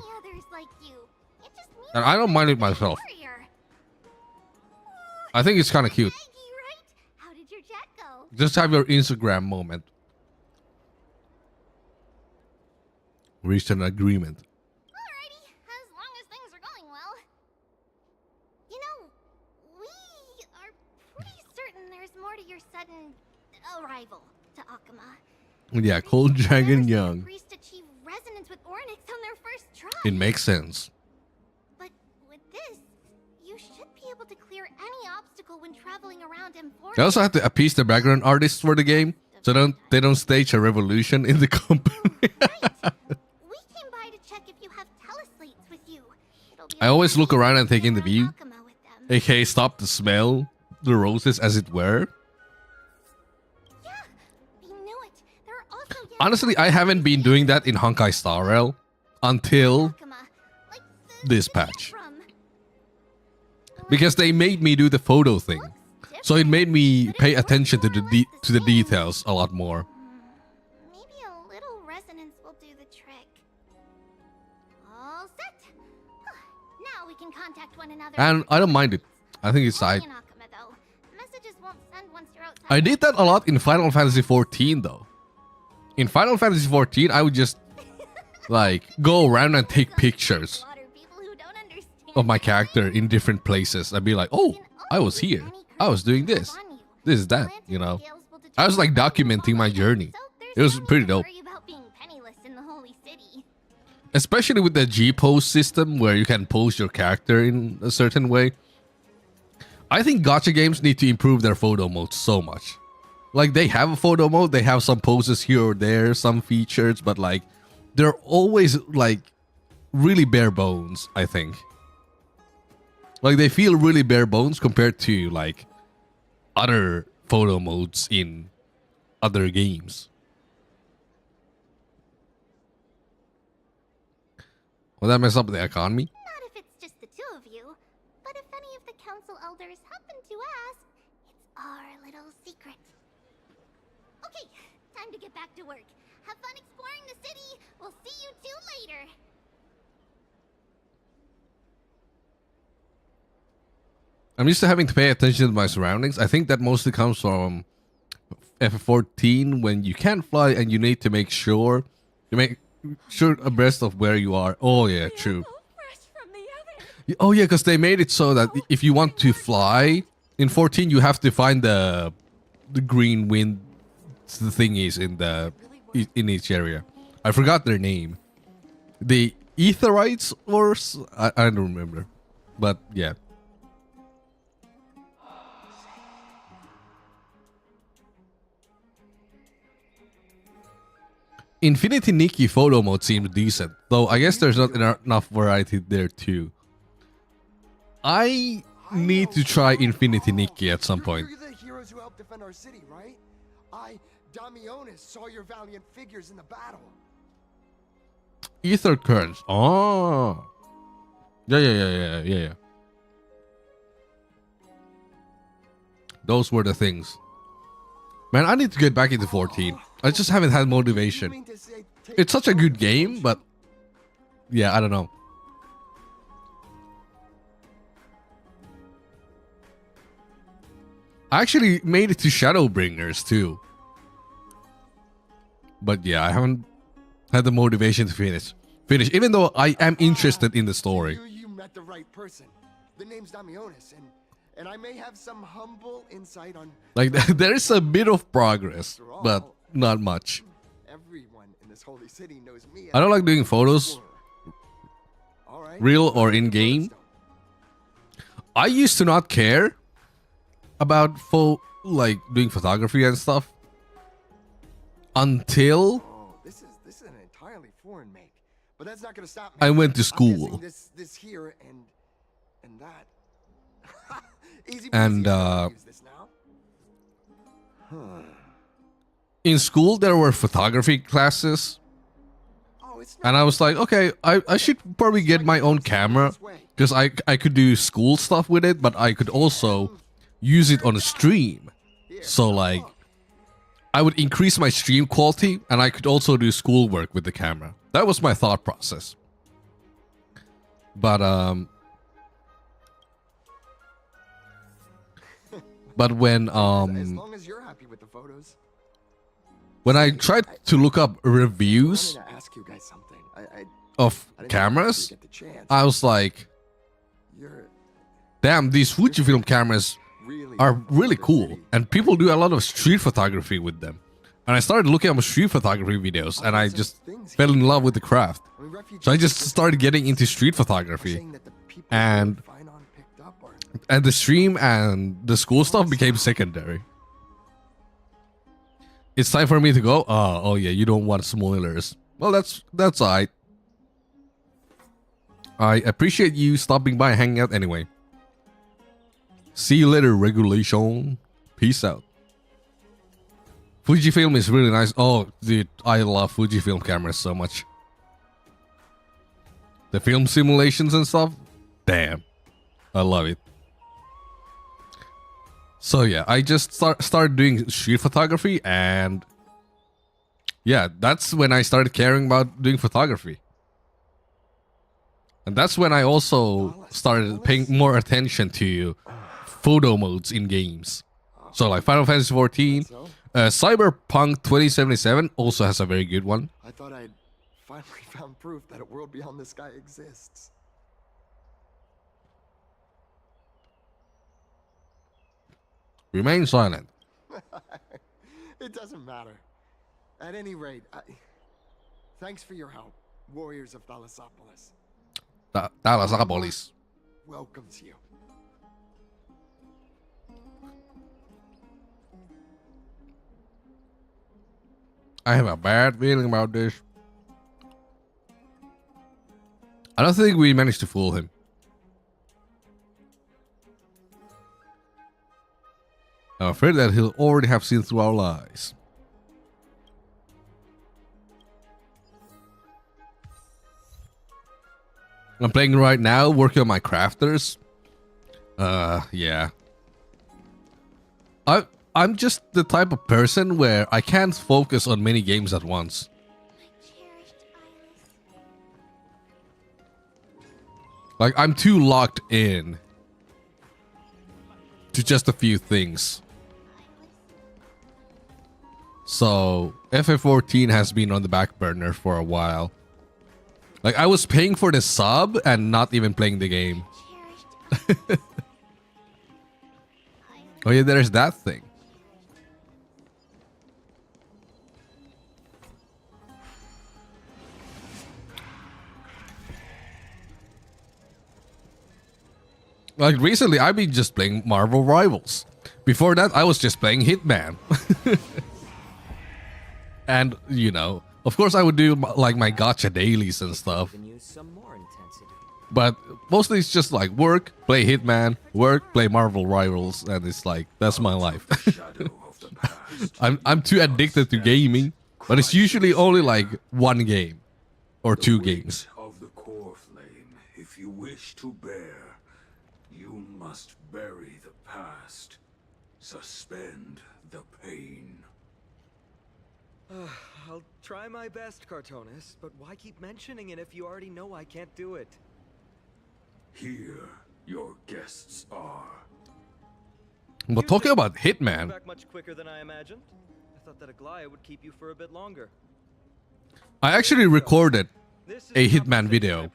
[SPEAKER 1] And I don't mind it myself. I think it's kind of cute.
[SPEAKER 4] How did your jet go?
[SPEAKER 1] Just have your Instagram moment. Reached an agreement.
[SPEAKER 4] Alrighty, as long as things are going well. You know, we are pretty certain there's more to your sudden arrival to Akuma.
[SPEAKER 1] Yeah, Cold Dragon Young.
[SPEAKER 4] Priest achieve resonance with Ornyx on their first try.
[SPEAKER 1] It makes sense.
[SPEAKER 4] But with this, you should be able to clear any obstacle when traveling around Emporium.
[SPEAKER 1] They also have to appease the background artists for the game, so they don't stage a revolution in the company.
[SPEAKER 4] We came by to check if you have teleslates with you.
[SPEAKER 1] I always look around and take in the view. aka stop the smell, the roses as it were.
[SPEAKER 4] Yeah, we knew it. There are also
[SPEAKER 1] Honestly, I haven't been doing that in Honkai Star Rail until this patch because they made me do the photo thing, so it made me pay attention to the details a lot more.
[SPEAKER 4] Maybe a little resonance will do the trick. All set. Now we can contact one another.
[SPEAKER 1] And I don't mind it. I think it's
[SPEAKER 4] Only
[SPEAKER 1] side.
[SPEAKER 4] in Akama, though. Messages won't send once you're outside.
[SPEAKER 1] I did that a lot in Final Fantasy 14 though. In Final Fantasy 14, I would just like go around and take pictures of my character in different places. I'd be like, oh, I was here. I was doing this. This is that, you know. I was like documenting my journey. It was pretty dope.
[SPEAKER 4] Worry about being penniless in the holy city.
[SPEAKER 1] Especially with the G-pose system where you can pose your character in a certain way. I think gacha games need to improve their photo mode so much. Like, they have a photo mode, they have some poses here or there, some features, but like, they're always like really bare bones, I think. Like, they feel really bare bones compared to like other photo modes in other games. Will that mess up the economy?
[SPEAKER 4] Not if it's just the two of you, but if any of the council elders happen to ask, it's our little secret. Okay, time to get back to work. Have fun exploring the city. We'll see you two later.
[SPEAKER 1] I'm used to having to pay attention to my surroundings. I think that mostly comes from F14 when you can't fly and you need to make sure abreast of where you are. Oh yeah, true. Oh yeah, because they made it so that if you want to fly in 14, you have to find the green wind thingies in each area. I forgot their name. The Etherites or I don't remember, but yeah. Infinity Nikki photo mode seems decent, though I guess there's not enough variety there too. I need to try Infinity Nikki at some point.
[SPEAKER 14] You're the heroes who helped defend our city, right? Damionis, saw your valiant figures in the battle.
[SPEAKER 1] Ether currents. Oh. Yeah. Those were the things. Man, I need to get back into 14. I just haven't had motivation. It's such a good game, but yeah, I don't know. I actually made it to Shadowbringers too. But yeah, I haven't had the motivation to finish, even though I am interested in the story.
[SPEAKER 14] You met the right person. The name's Damionis, and I may have some humble insight on...
[SPEAKER 1] Like, there is a bit of progress, but not much.
[SPEAKER 14] Everyone in this holy city knows me.
[SPEAKER 1] I don't like doing photos, real or in-game. I used to not care about doing photography and stuff until
[SPEAKER 14] this is an entirely foreign make, but that's not going to stop me.
[SPEAKER 1] I went to school.
[SPEAKER 14] This here and that. Easy
[SPEAKER 1] and
[SPEAKER 14] use this now.
[SPEAKER 1] In school there were photography classes, and I was like, okay, I should probably get my own camera because I could do school stuff with it, but I could also use it on a stream. So like, I would increase my stream quality, and I could also do schoolwork with the camera. That was my thought process. But when
[SPEAKER 14] as long as you're happy with the photos.
[SPEAKER 1] When I tried to look up reviews
[SPEAKER 14] I wanted to ask you guys something.
[SPEAKER 1] of cameras, I was like, damn, these Fujifilm cameras are really cool, and people do a lot of street photography with them. And I started looking up street photography videos, and I just fell in love with the craft. So I just started getting into street photography, and the stream and the school stuff became secondary. It's time for me to go. Oh yeah, you don't want spoilers. Well, that's alright. I appreciate you stopping by and hanging out anyway. See you later, regulation. Peace out. Fujifilm is really nice. Oh, dude, I love Fujifilm cameras so much. the film simulations and stuff. Damn, I love it. So yeah, I just started doing street photography, and yeah, that's when I started caring about doing photography. And that's when I also started paying more attention to photo modes in games. So like Final Fantasy XIV, Cyberpunk 2077 also has a very good one.
[SPEAKER 14] I thought I'd finally found proof that a world beyond the sky exists.
[SPEAKER 1] Remain silent.
[SPEAKER 14] It doesn't matter. At any rate, thanks for your help, warriors of Thalassopolis.
[SPEAKER 1] Thalassopolis.
[SPEAKER 14] Welcomes you.
[SPEAKER 1] I have a bad feeling about this. I don't think we managed to fool him. I'm afraid that he'll already have seen through our lies. I'm playing right now, working on my crafters. Yeah. I'm just the type of person where I can't focus on many games at once. Like, I'm too locked in to just a few things. So, FF14 has been on the back burner for a while. Like, I was paying for the sub and not even playing the game. Oh yeah, there's that thing. Like recently, I've been just playing Marvel Rivals. Before that, I was just playing Hitman. And, you know, of course I would do like my gacha dailies and stuff. But mostly it's just like work, play Hitman, work, play Marvel Rivals, and it's like, that's my life. I'm too addicted to gaming, but it's usually only like one game or two games.
[SPEAKER 9] Of the core flame, if you wish to bear, you must bury the past. Suspend the pain.
[SPEAKER 8] I'll try my best, Cartonis, but why keep mentioning it if you already know I can't do it?
[SPEAKER 9] Here, your guests are.
[SPEAKER 1] But talking about Hitman,
[SPEAKER 8] Back much quicker than I imagined. I thought that Aglaya would keep you for a bit longer.
[SPEAKER 1] I actually recorded a Hitman video.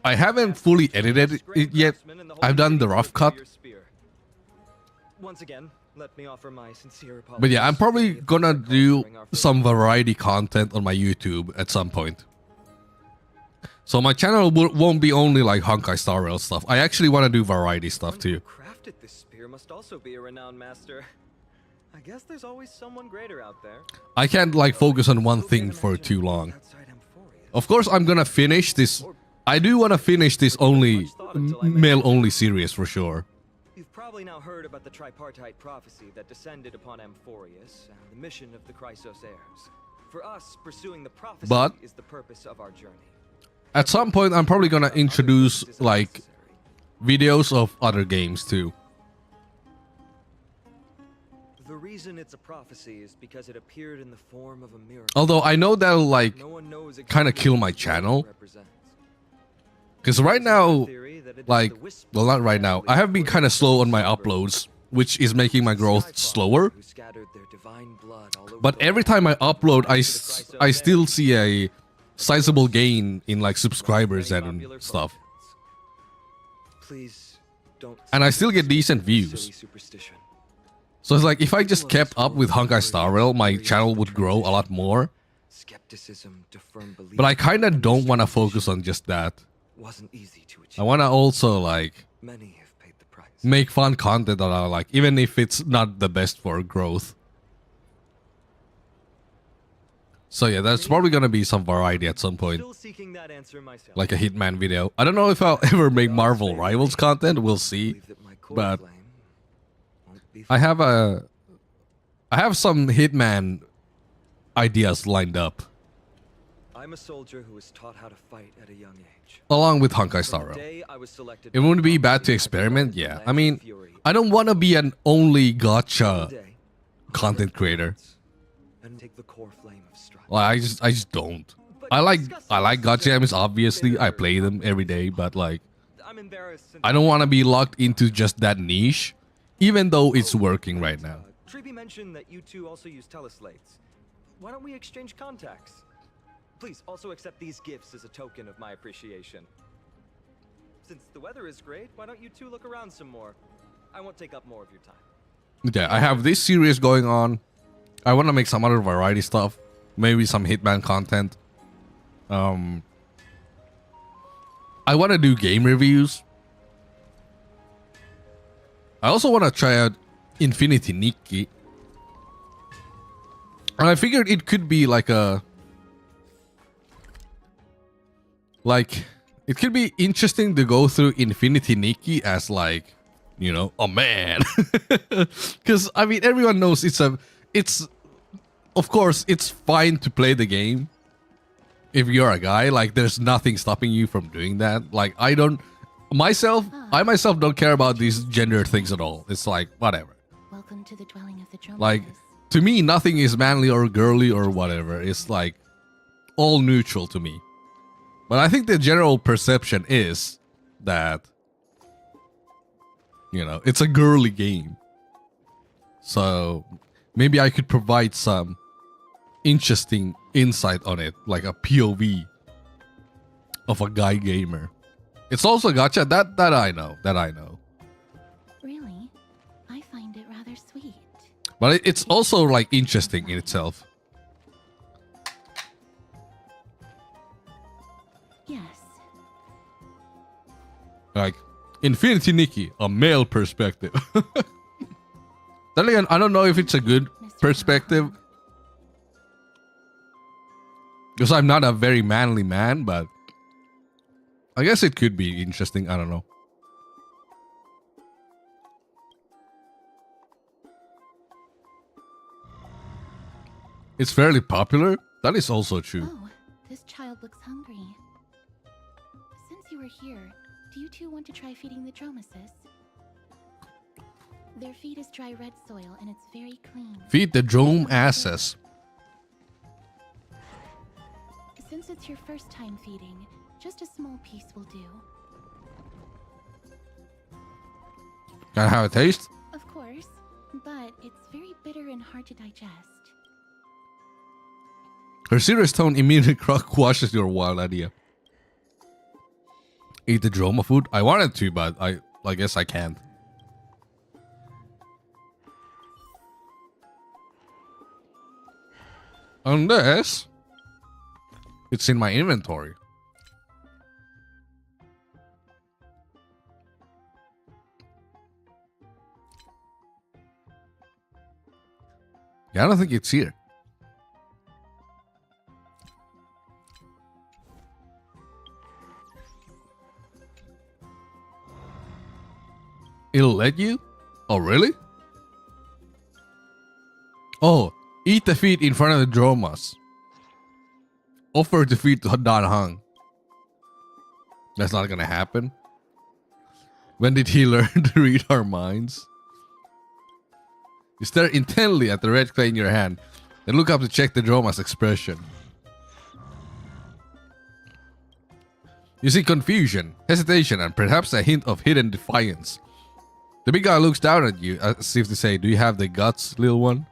[SPEAKER 1] I haven't fully edited it yet. I've done the rough cut.
[SPEAKER 8] Once again, let me offer my sincere apologies.
[SPEAKER 1] But yeah, I'm probably gonna do some variety content on my YouTube at some point. So my channel won't be only like Honkai Star Rail stuff. I actually want to do variety stuff too.
[SPEAKER 8] Crafted this spear must also be a renowned master. I guess there's always someone greater out there.
[SPEAKER 1] I can't like focus on one thing for too long. Of course, I'm gonna finish this. I do want to finish this only male-only series for sure.
[SPEAKER 8] You've probably now heard about the tripartite prophecy that descended upon Amphorius and the mission of the Chrysos heirs. For us, pursuing the prophecy is the purpose of our journey.
[SPEAKER 1] At some point, I'm probably gonna introduce like videos of other games too.
[SPEAKER 8] The reason it's a prophecy is because it appeared in the form of a miracle.
[SPEAKER 1] Although I know that'll like kind of kill my channel. Because right now, like, well, not right now. I have been kind of slow on my uploads, which is making my growth slower. But every time I upload, I still see a sizable gain in like subscribers and stuff. And I still get decent views. So it's like, if I just kept up with Honkai Star Rail, my channel would grow a lot more. But I kind of don't want to focus on just that. I want to also like make fun content that I like, even if it's not the best for growth. So yeah, that's probably gonna be some variety at some point. Like a Hitman video. I don't know if I'll ever make Marvel Rivals content, we'll see. But I have some Hitman ideas lined up.
[SPEAKER 8] I'm a soldier who was taught how to fight at a young age.
[SPEAKER 1] Along with Honkai Star
[SPEAKER 8] From the
[SPEAKER 1] Rail.
[SPEAKER 8] day I was selected
[SPEAKER 1] It
[SPEAKER 8] by
[SPEAKER 1] wouldn't be
[SPEAKER 8] Prophecy,
[SPEAKER 1] bad to
[SPEAKER 8] I've
[SPEAKER 1] experiment,
[SPEAKER 8] developed the
[SPEAKER 1] yeah.
[SPEAKER 8] Lance
[SPEAKER 1] I
[SPEAKER 8] of
[SPEAKER 1] mean,
[SPEAKER 8] Fury.
[SPEAKER 1] I don't want to be an only gotcha
[SPEAKER 8] Someday,
[SPEAKER 1] content creator.
[SPEAKER 8] and take the core flame of strife.
[SPEAKER 1] Well, I just don't. I like gotcha games, obviously. I play them every day, but like,
[SPEAKER 8] I'm embarrassed. Since
[SPEAKER 1] I don't want to be locked into just that niche, even though it's working right now.
[SPEAKER 8] Treeby mentioned that you two also use teleslates. Why don't we exchange contacts? Please also accept these gifts as a token of my appreciation. Since the weather is great, why don't you two look around some more? I won't take up more of your time.
[SPEAKER 1] Okay, I have this series going on. I want to make some other variety stuff, maybe some Hitman content. I want to do game reviews. I also want to try out Infinity Nikki. And I figured it could be like it could be interesting to go through Infinity Nikki as like, you know, a man. Because I mean, everyone knows it's of course it's fine to play the game if you're a guy. Like, there's nothing stopping you from doing that. Like, I myself don't care about these gender things at all. It's like, whatever.
[SPEAKER 4] Welcome to the dwelling of the drum.
[SPEAKER 1] Like, to me, nothing is manly or girly or whatever. It's like all neutral to me. But I think the general perception is that, you know, it's a girly game. So maybe I could provide some interesting insight on it, like a POV of a guy gamer. It's also gacha, that I know.
[SPEAKER 4] Really? I find it rather sweet.
[SPEAKER 1] But it's also like interesting in itself.
[SPEAKER 4] Yes.
[SPEAKER 1] Like Infinity Nikki, a male perspective. Then again, I don't know if it's a good perspective, because I'm not a very manly man, but I guess it could be interesting. I don't know. It's fairly popular. That is also true.
[SPEAKER 4] Oh, this child looks hungry. Since you were here, do you two want to try feeding the Dromasis? Their feed is dry red soil and it's very clean.
[SPEAKER 1] Feed the drone asses.
[SPEAKER 4] Since it's your first time feeding, just a small piece will do.
[SPEAKER 1] Can I have a taste?
[SPEAKER 4] Of course, but it's very bitter and hard to digest.
[SPEAKER 1] Her serious tone immediately quashes your wild idea. Eat the Droma food? I wanted to, but I guess I can't. Unless it's in my inventory. Yeah, I don't think it's here. It'll let you? Oh, really? Oh, eat the feet in front of the Dromas. Offer to feed to Dan Hang. That's not gonna happen. When did he learn to read our minds? You stare intently at the red clay in your hand, then look up to check the Droma's expression. You see confusion, hesitation, and perhaps a hint of hidden defiance. The big guy looks down at you as if to say, "Do you have the guts, little one?"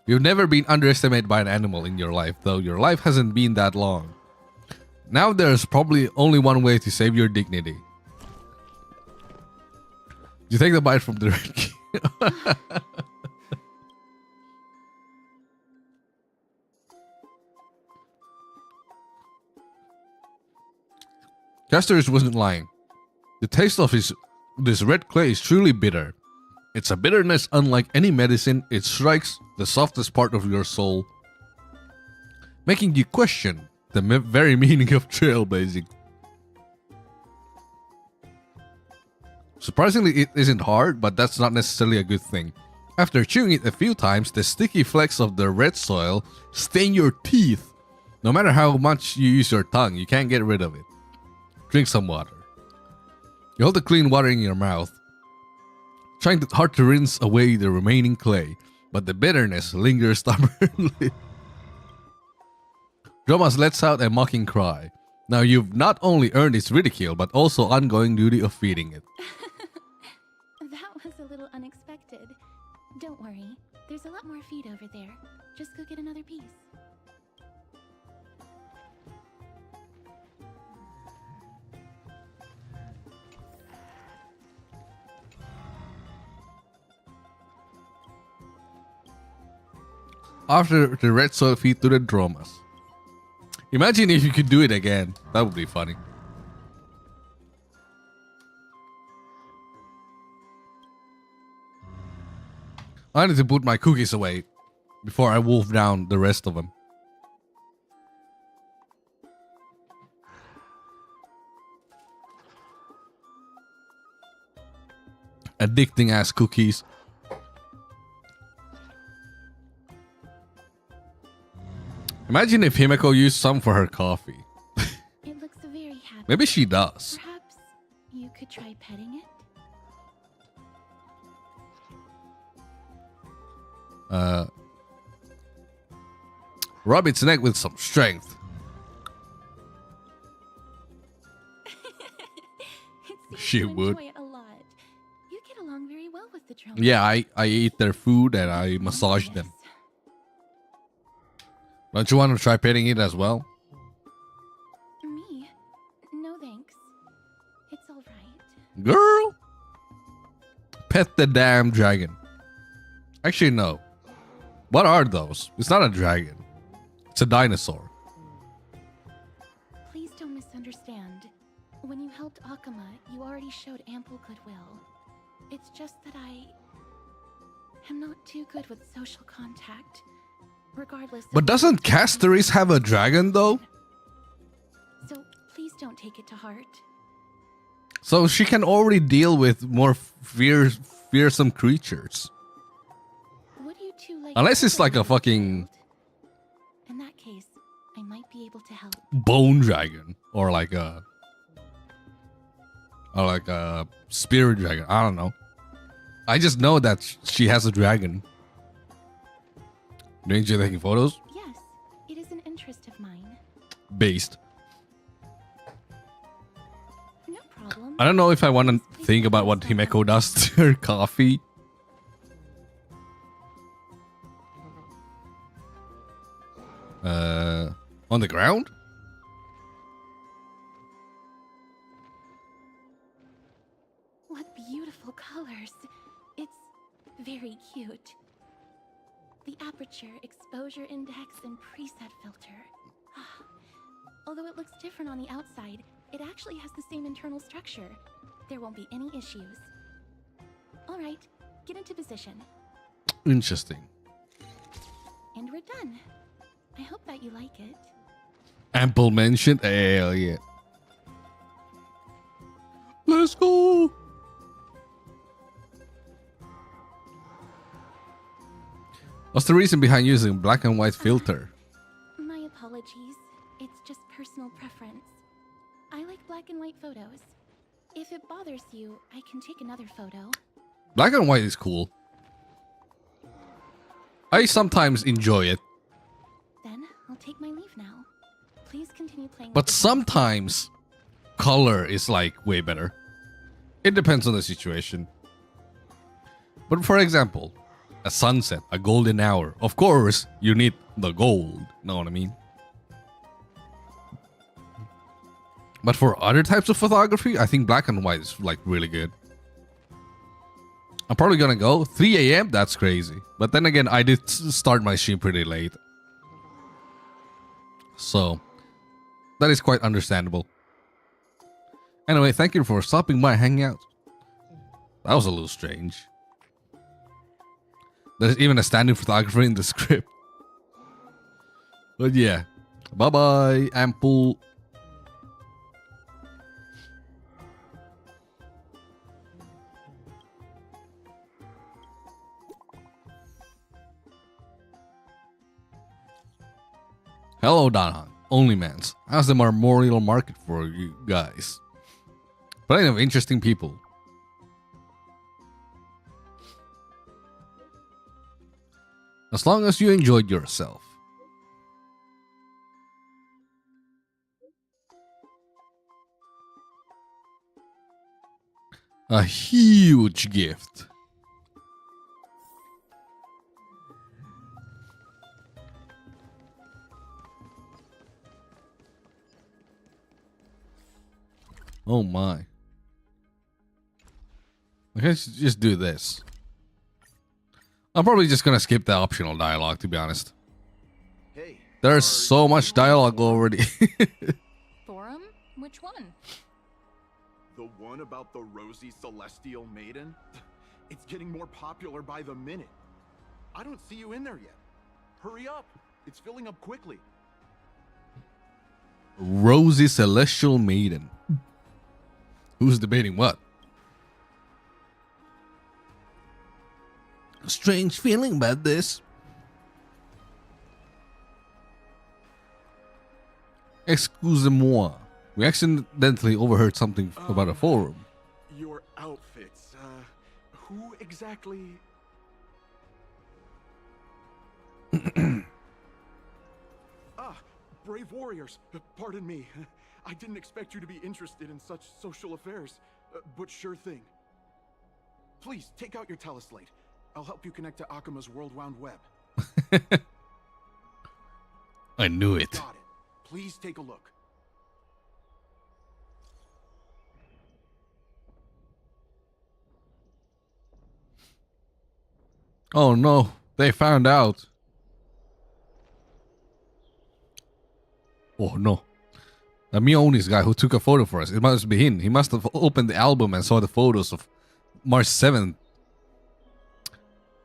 [SPEAKER 1] You've never been underestimated by an animal in your life, though your life hasn't been that long. Now there's probably only one way to save your dignity. You take the bite from the red key. Castor's wasn't lying. The taste of this red clay is truly bitter. It's a bitterness unlike any medicine. It strikes the softest part of your soul, making you question the very meaning of trailblazing. Surprisingly, it isn't hard, but that's not necessarily a good thing. After chewing it a few times, the sticky flecks of the red soil stain your teeth No matter how much you use your tongue, you can't get rid of it. Drink some water. You hold the clean water in your mouth, trying hard to rinse away the remaining clay, but the bitterness lingers stubbornly. Dromas lets out a mocking cry. Now you've not only earned its ridicule, but also ongoing duty of feeding it.
[SPEAKER 15] That was a little unexpected. Don't worry, there's a lot more feed over there. Just go get another piece.
[SPEAKER 1] After the red soil feed to the Dromas. Imagine if you could do it again. That would be funny. I need to put my cookies away before I wolf down the rest of them. Addicting ass cookies. Imagine if Himeko used some for her coffee.
[SPEAKER 15] It looks very happy.
[SPEAKER 1] Maybe she does.
[SPEAKER 15] Perhaps you could try petting it?
[SPEAKER 1] Rub its neck with some strength. She would.
[SPEAKER 15] Enjoy it a lot. You get along very well with the Dromas.
[SPEAKER 1] Yeah, I eat their food and I massage them. Don't you want to try petting it as well?
[SPEAKER 15] Me? No thanks. It's alright.
[SPEAKER 1] Girl! Pet the damn dragon. Actually, no. What are those? It's not a dragon. It's a dinosaur.
[SPEAKER 15] Please don't misunderstand. When you helped Akuma, you already showed ample goodwill. It's just that I am not too good with social contact. Regardless.
[SPEAKER 1] But doesn't Castoris have a dragon though?
[SPEAKER 15] So please don't take it to heart.
[SPEAKER 1] So she can already deal with more fearsome creatures.
[SPEAKER 15] Would you two like
[SPEAKER 1] Unless it's like a fucking
[SPEAKER 15] In that case, I might be able to help.
[SPEAKER 1] bone dragon or like a spirit dragon. I don't know. I just know that she has a dragon. Didn't you taking photos?
[SPEAKER 15] Yes, it is an interest of mine.
[SPEAKER 1] Based.
[SPEAKER 15] No problem.
[SPEAKER 1] I don't know if I want to think about what Himeko does to her coffee. On the ground?
[SPEAKER 15] What beautiful colors. It's very cute. The aperture, exposure index, and preset filter. Although it looks different on the outside, it actually has the same internal structure. There won't be any issues. Alright, get into position.
[SPEAKER 1] Interesting.
[SPEAKER 15] And we're done. I hope that you like it.
[SPEAKER 1] Ample mention? Hell yeah. Let's go. What's the reason behind using black and white filter?
[SPEAKER 15] My apologies. It's just personal preference. I like black and white photos. If it bothers you, I can take another photo.
[SPEAKER 1] Black and white is cool. I sometimes enjoy it.
[SPEAKER 15] Then I'll take my leave now. Please continue playing.
[SPEAKER 1] But sometimes color is like way better. It depends on the situation. But for example, a sunset, a golden hour. Of course, you need the gold. Know what I mean? But for other types of photography, I think black and white is like really good. I'm probably gonna go 3 a.m. That's crazy. But then again, I did start my stream pretty late. So that is quite understandable. Anyway, thank you for stopping by hangout. That was a little strange. There's even a standing photographer in the script. But yeah. Bye-bye, Ample. Hello, Danhan. OnlyMans. Ask them our more little market for you guys. But anyway, interesting people. As long as you enjoyed yourself. A huge gift. Oh my. Let's just do this. I'm probably just gonna skip the optional dialogue, to be honest.
[SPEAKER 16] Hey,
[SPEAKER 1] there's so much dialogue already.
[SPEAKER 17] Forum? Which one?
[SPEAKER 16] The one about the rosy celestial maiden? It's getting more popular by the minute. I don't see you in there yet. Hurry up. It's filling up quickly.
[SPEAKER 1] Rosy celestial maiden. Who's debating what? Strange feeling about this. Excusez-moi. We accidentally overheard something about a forum.
[SPEAKER 16] Your outfits, who exactly? Brave warriors. Pardon me. I didn't expect you to be interested in such social affairs, but sure thing. Please, take out your teleslate. I'll help you connect to Akuma's World Wound Web.
[SPEAKER 1] I knew it.
[SPEAKER 16] Got it. Please take a look.
[SPEAKER 1] Oh no, they found out. Oh no. The Mionis guy who took a photo for us. It must be him. He must have opened the album and saw the photos of March 7th.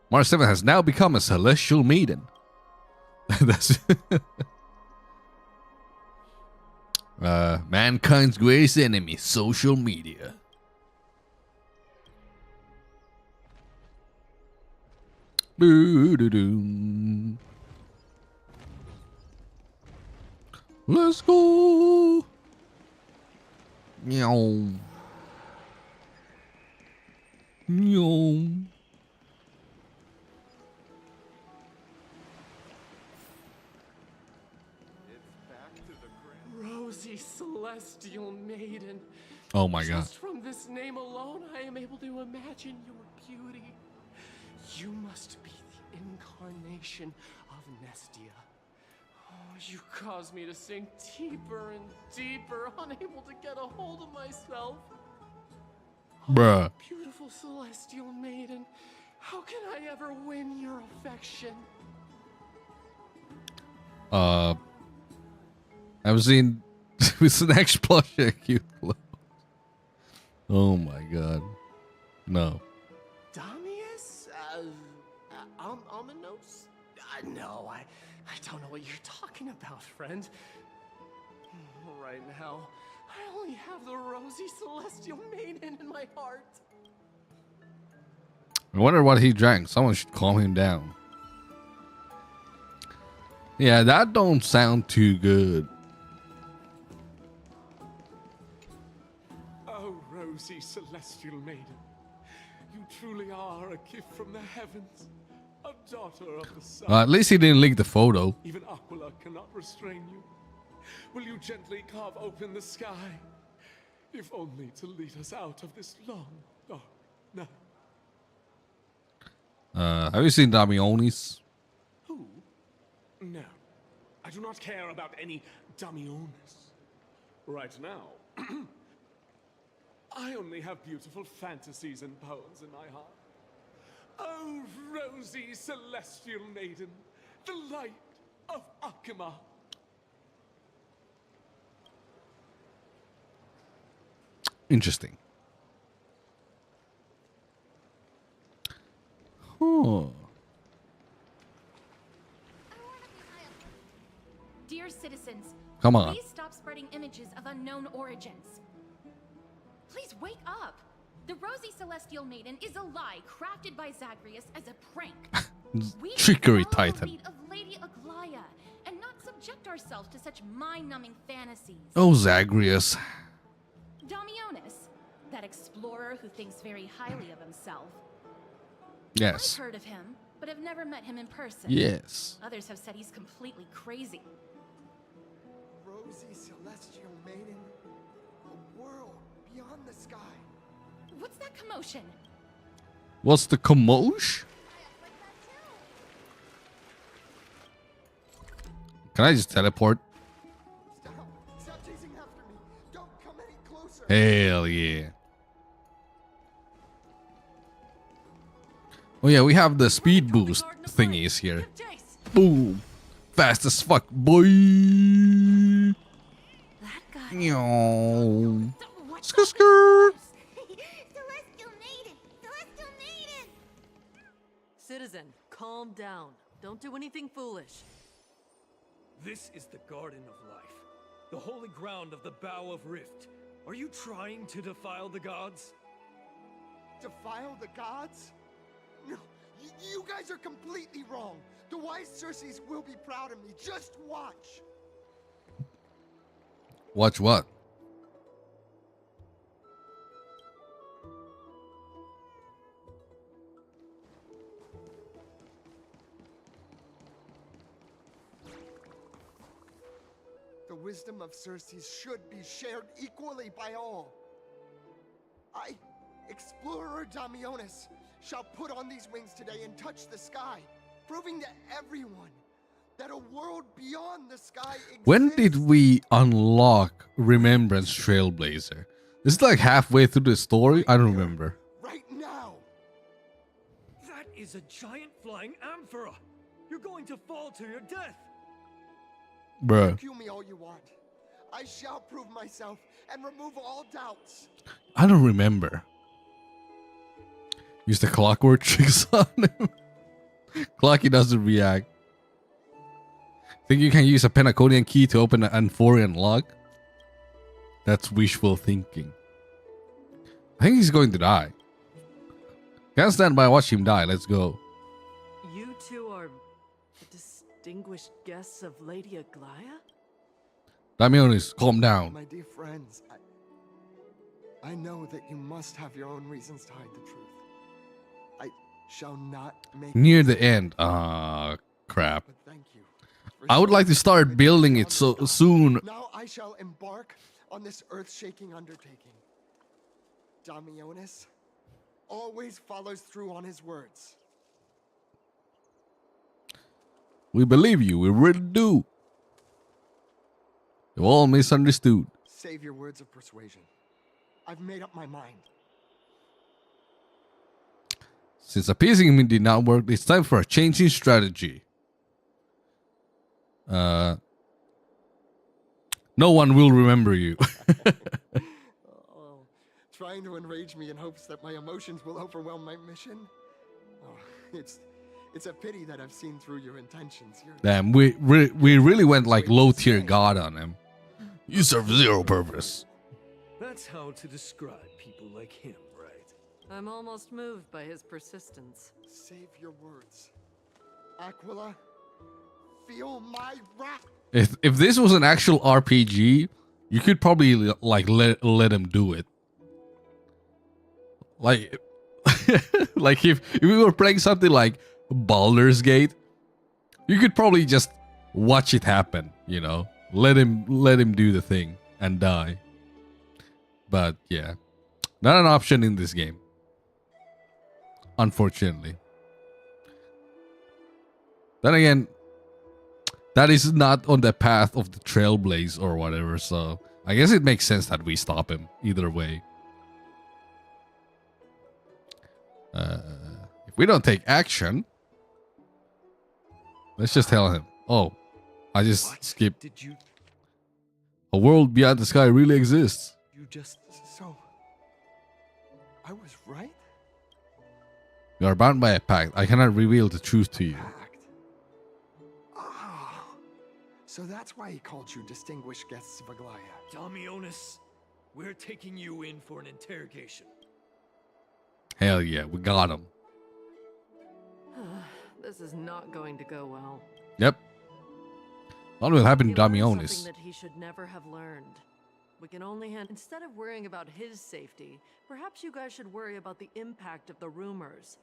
[SPEAKER 1] March 7th has now become a celestial maiden. That's mankind's greatest enemy, social media. Boo-doo-doo. Let's go. Meow. Meow.
[SPEAKER 11] Rosy celestial maiden.
[SPEAKER 1] Oh my god.
[SPEAKER 11] Just from this name alone, I am able to imagine your beauty. You must be the incarnation of Nestia. Oh, you cause me to sink deeper and deeper, unable to get a hold of myself.
[SPEAKER 1] Bruh.
[SPEAKER 11] Beautiful celestial maiden, how can I ever win your affection?
[SPEAKER 1] I've seen with an X plushie cute clothes. Oh my god. No.
[SPEAKER 11] Damius? Ominos? No, I don't know what you're talking about, friend. Right now, I only have the rosy celestial maiden in my heart.
[SPEAKER 1] I wonder what he drank. Someone should calm him down. Yeah, that don't sound too good.
[SPEAKER 9] Oh, rosy celestial maiden. You truly are a gift from the heavens. A daughter of the sun.
[SPEAKER 1] At least he didn't leak the photo.
[SPEAKER 9] Even Aquila cannot restrain you. Will you gently carve open the sky? If only to lead us out of this long, dark night.
[SPEAKER 1] Have you seen Damionis?
[SPEAKER 9] Who? No. I do not care about any Damionis. Right now, I only have beautiful fantasies and poems in my heart. Oh, rosy celestial maiden, the light of Akuma.
[SPEAKER 1] Interesting. Huh.
[SPEAKER 15] Dear citizens,
[SPEAKER 1] Come on.
[SPEAKER 15] please stop spreading images of unknown origins. Please wake up. The Rosy Celestial Maiden is a lie crafted by Zagreus as a prank. We
[SPEAKER 1] Trickery
[SPEAKER 15] follow the
[SPEAKER 1] Titan.
[SPEAKER 15] lead of Lady Aglaya and not subject ourselves
[SPEAKER 17] yourself to such mind-numbing fantasies?
[SPEAKER 1] Oh, Zagreus.
[SPEAKER 17] Damionis, that explorer who thinks very highly of himself.
[SPEAKER 1] Yes.
[SPEAKER 17] I've heard of him, but have never met him in person.
[SPEAKER 1] Yes.
[SPEAKER 17] Others have said he's completely crazy.
[SPEAKER 14] Rosy celestial maiden, a world beyond the sky.
[SPEAKER 17] What's that commotion?
[SPEAKER 1] What's the commotion? Can I just teleport?
[SPEAKER 14] Stop chasing after me. Don't come any closer.
[SPEAKER 1] Hell yeah. Oh yeah, we have the speed boost thingies here. Boom. Fast as fuck, boy. Meow. Skr.
[SPEAKER 18] Citizen, calm down. Don't do anything foolish.
[SPEAKER 19] This is the Garden of Life, the holy ground of the Bow of Rift. Are you trying to defile the gods?
[SPEAKER 14] Defile the gods? No, you guys are completely wrong. The wise Circes will be proud of me. Just watch.
[SPEAKER 1] Watch what?
[SPEAKER 14] The wisdom of Circes should be shared equally by all. I, Explorer Damionis, shall put on these wings today and touch the sky, proving to everyone that a world beyond the sky exists.
[SPEAKER 1] When did we unlock Remembrance Trailblazer? Is it like halfway through the story? I don't remember.
[SPEAKER 14] Right now.
[SPEAKER 19] That is a giant flying amphora. You're going to fall to your death.
[SPEAKER 1] Bruh.
[SPEAKER 14] Ridicule me all you want. I shall prove myself and remove all doubts.
[SPEAKER 1] I don't remember. Use the clockwork tricks on him. Clocky doesn't react. Think you can use a Penaconian key to open an Amphorian lock? That's wishful thinking. I think he's going to die. Can't stand by and watch him die. Let's go.
[SPEAKER 18] You two are the distinguished guests of Lady Aglaya?
[SPEAKER 1] Damionis, calm down.
[SPEAKER 14] My dear friends, I know that you must have your own reasons to hide the truth. I shall not make
[SPEAKER 1] Near the end. Ah, crap.
[SPEAKER 14] But thank you.
[SPEAKER 1] I would like to start building it so soon.
[SPEAKER 14] Now I shall embark on this earth-shaking undertaking. Damionis always follows through on his words.
[SPEAKER 1] We believe you. We really do. You all misunderstood.
[SPEAKER 14] Save your words of persuasion. I've made up my mind.
[SPEAKER 1] Since appeasing me did not work, it's time for a change in strategy. No one will remember you.
[SPEAKER 14] Trying to enrage me in hopes that my emotions will overwhelm my mission? Oh, it's a pity that I've seen through your intentions.
[SPEAKER 1] Damn, we really went like low tier god on him. You serve zero purpose.
[SPEAKER 19] That's how to describe people like him, right?
[SPEAKER 18] I'm almost moved by his persistence.
[SPEAKER 14] Save your words. Aquila, feel my wrath.
[SPEAKER 1] If this was an actual RPG, you could probably like let him do it. Like like if we were playing something like Baldur's Gate, you could probably just watch it happen, you know? Let him do the thing and die. But yeah, not an option in this game, unfortunately. Then again, that is not on the path of the Trailblaze or whatever, so I guess it makes sense that we stop him either way. If we don't take action, let's just tell him, oh, I just skipped.
[SPEAKER 19] Did you?
[SPEAKER 1] A world beyond the sky really exists.
[SPEAKER 14] You just... So... I was right?
[SPEAKER 1] You are bound by a pact. I cannot reveal the truth to you.
[SPEAKER 14] Ah, so that's why he called you distinguished guests of Aglaya.
[SPEAKER 19] Damionis, we're taking you in for an interrogation.
[SPEAKER 1] Hell yeah, we got him.
[SPEAKER 18] This is not going to go well.
[SPEAKER 1] Yep. What will happen to
[SPEAKER 18] He learned
[SPEAKER 1] Damionis?
[SPEAKER 18] something that he should never have learned. We can only instead of worrying about his safety, perhaps you guys should worry about the impact of the rumors.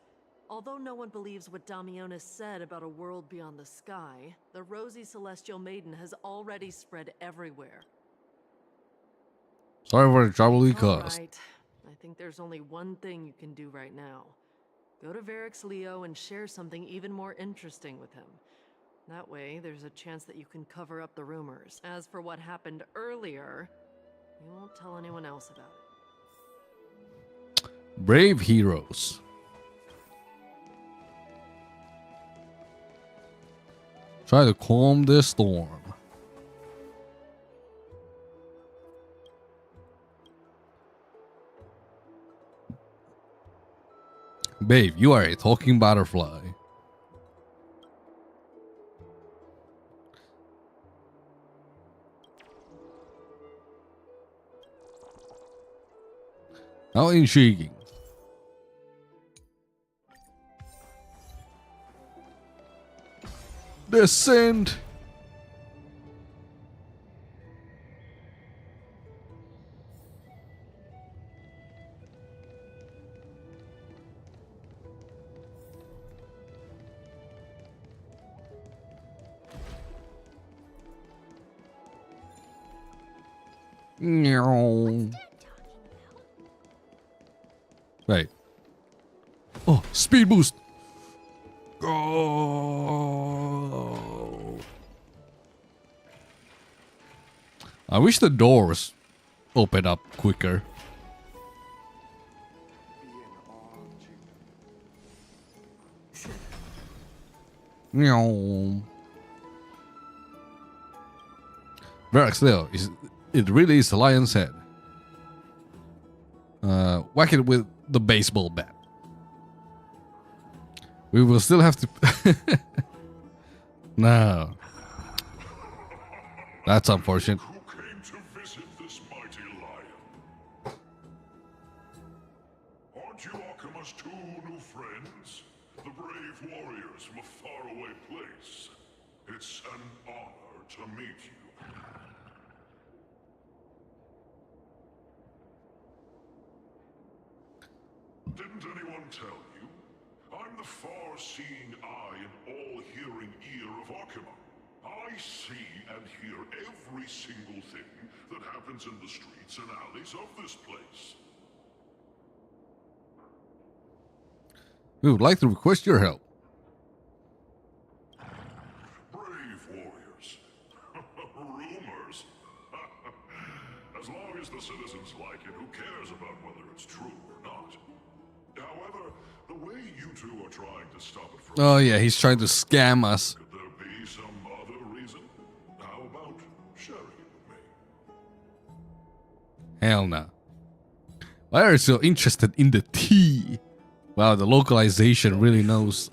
[SPEAKER 18] Although no one believes what Damionis said about a world beyond the sky, the rosy celestial maiden has already spread everywhere.
[SPEAKER 1] Sorry for the trouble you
[SPEAKER 18] All
[SPEAKER 1] caused.
[SPEAKER 18] right. I think there's only one thing you can do right now. Go to Varric's Leo and share something even more interesting with him. That way, there's a chance that you can cover up the rumors. As for what happened earlier, you won't tell anyone else about it.
[SPEAKER 1] Brave heroes. Try to calm the storm. Babe, you are a talking butterfly. How intriguing. Descend. Meow. Right. Oh, speed boost. Go. I wish the doors open up quicker. Meow. Varric's Leo is it really is a lion's head. Whack it with the baseball bat. We will still have to. No. That's unfortunate.
[SPEAKER 12] Who came to visit this mighty lion? Aren't you Akima's two new friends? The brave warriors from a faraway place. It's an honor to meet you. Didn't anyone tell you? I'm the far-seeing eye and all-hearing ear of Akima. I see and hear every single thing that happens in the streets and alleys of this place.
[SPEAKER 1] We would like to request your help.
[SPEAKER 12] Brave warriors. Rumors? As long as the citizens like it, who cares about whether it's true or not? However, the way you two are trying to stop it from...
[SPEAKER 1] Oh yeah, he's trying to scam us.
[SPEAKER 12] Could there be some other reason? How about sharing it with me?
[SPEAKER 1] Hell no. Why are you so interested in the tea? Wow, the localization really knows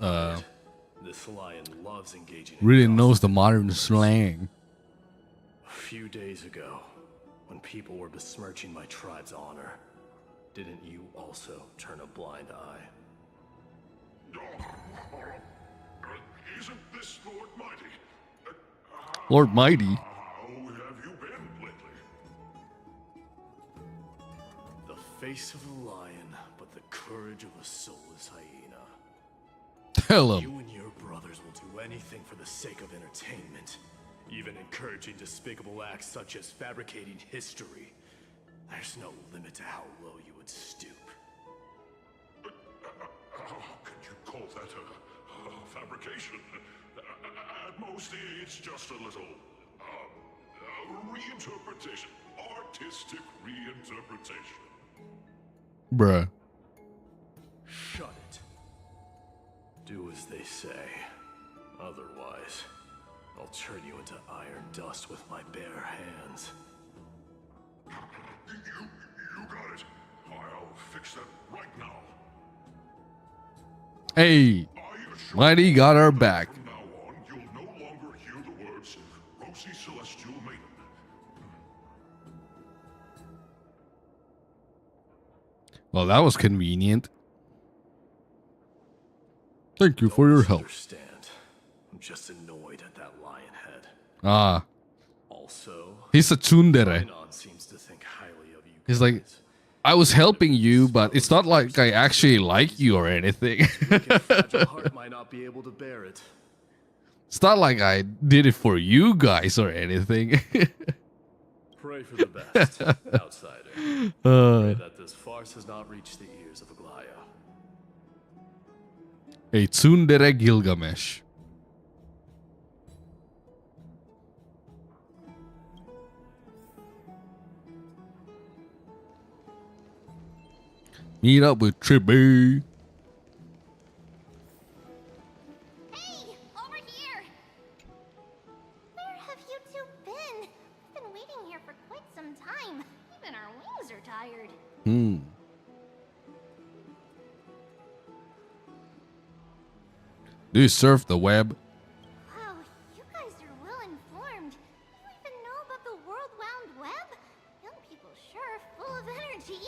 [SPEAKER 20] This lion loves engaging
[SPEAKER 1] really knows the modern slang.
[SPEAKER 20] A few days ago, when people were besmirching my tribe's honor, didn't you also turn a blind eye?
[SPEAKER 12] Isn't this Lord Mighty?
[SPEAKER 1] Lord Mighty.
[SPEAKER 12] How have you been lately?
[SPEAKER 20] The face of a lion, but the courage of a soulless hyena.
[SPEAKER 1] Tell him.
[SPEAKER 20] You and your brothers will do anything for the sake of entertainment, even encouraging despicable acts such as fabricating history. There's no limit to how low you would stoop.
[SPEAKER 12] How can you call that a fabrication? At most, it's just a little reinterpretation, artistic reinterpretation.
[SPEAKER 1] Bruh.
[SPEAKER 20] Shut it. Do as they say. Otherwise, I'll turn you into iron dust with my bare hands.
[SPEAKER 12] You got it. I'll fix that right now.
[SPEAKER 1] Hey, Mighty got our back.
[SPEAKER 12] From now on, you'll no longer hear the words Rosy Celestial Maiden.
[SPEAKER 1] Well, that was convenient. Thank you for your help.
[SPEAKER 20] Understand. I'm just annoyed at that lion head.
[SPEAKER 1] Ah.
[SPEAKER 20] Also,
[SPEAKER 1] He's a tsundere.
[SPEAKER 20] Finon seems to think highly of you.
[SPEAKER 1] He's like, I was helping you, but it's not like I actually like you or anything.
[SPEAKER 20] Fragile heart might not be able to bear it.
[SPEAKER 1] It's not like I did it for you guys or anything.
[SPEAKER 20] Pray for the best, outsider. Pray that this farce has not reached the ears of Aglaya.
[SPEAKER 1] A tsundere Gilgamesh. Meet up with Trippy.
[SPEAKER 4] Hey, over here! Where have you two been? We've been waiting here for quite some time. Even our wings are tired.
[SPEAKER 1] Do you surf the web?
[SPEAKER 4] Wow, you guys are well informed. You even know about the World Wound Web? Young people sure are full of energy.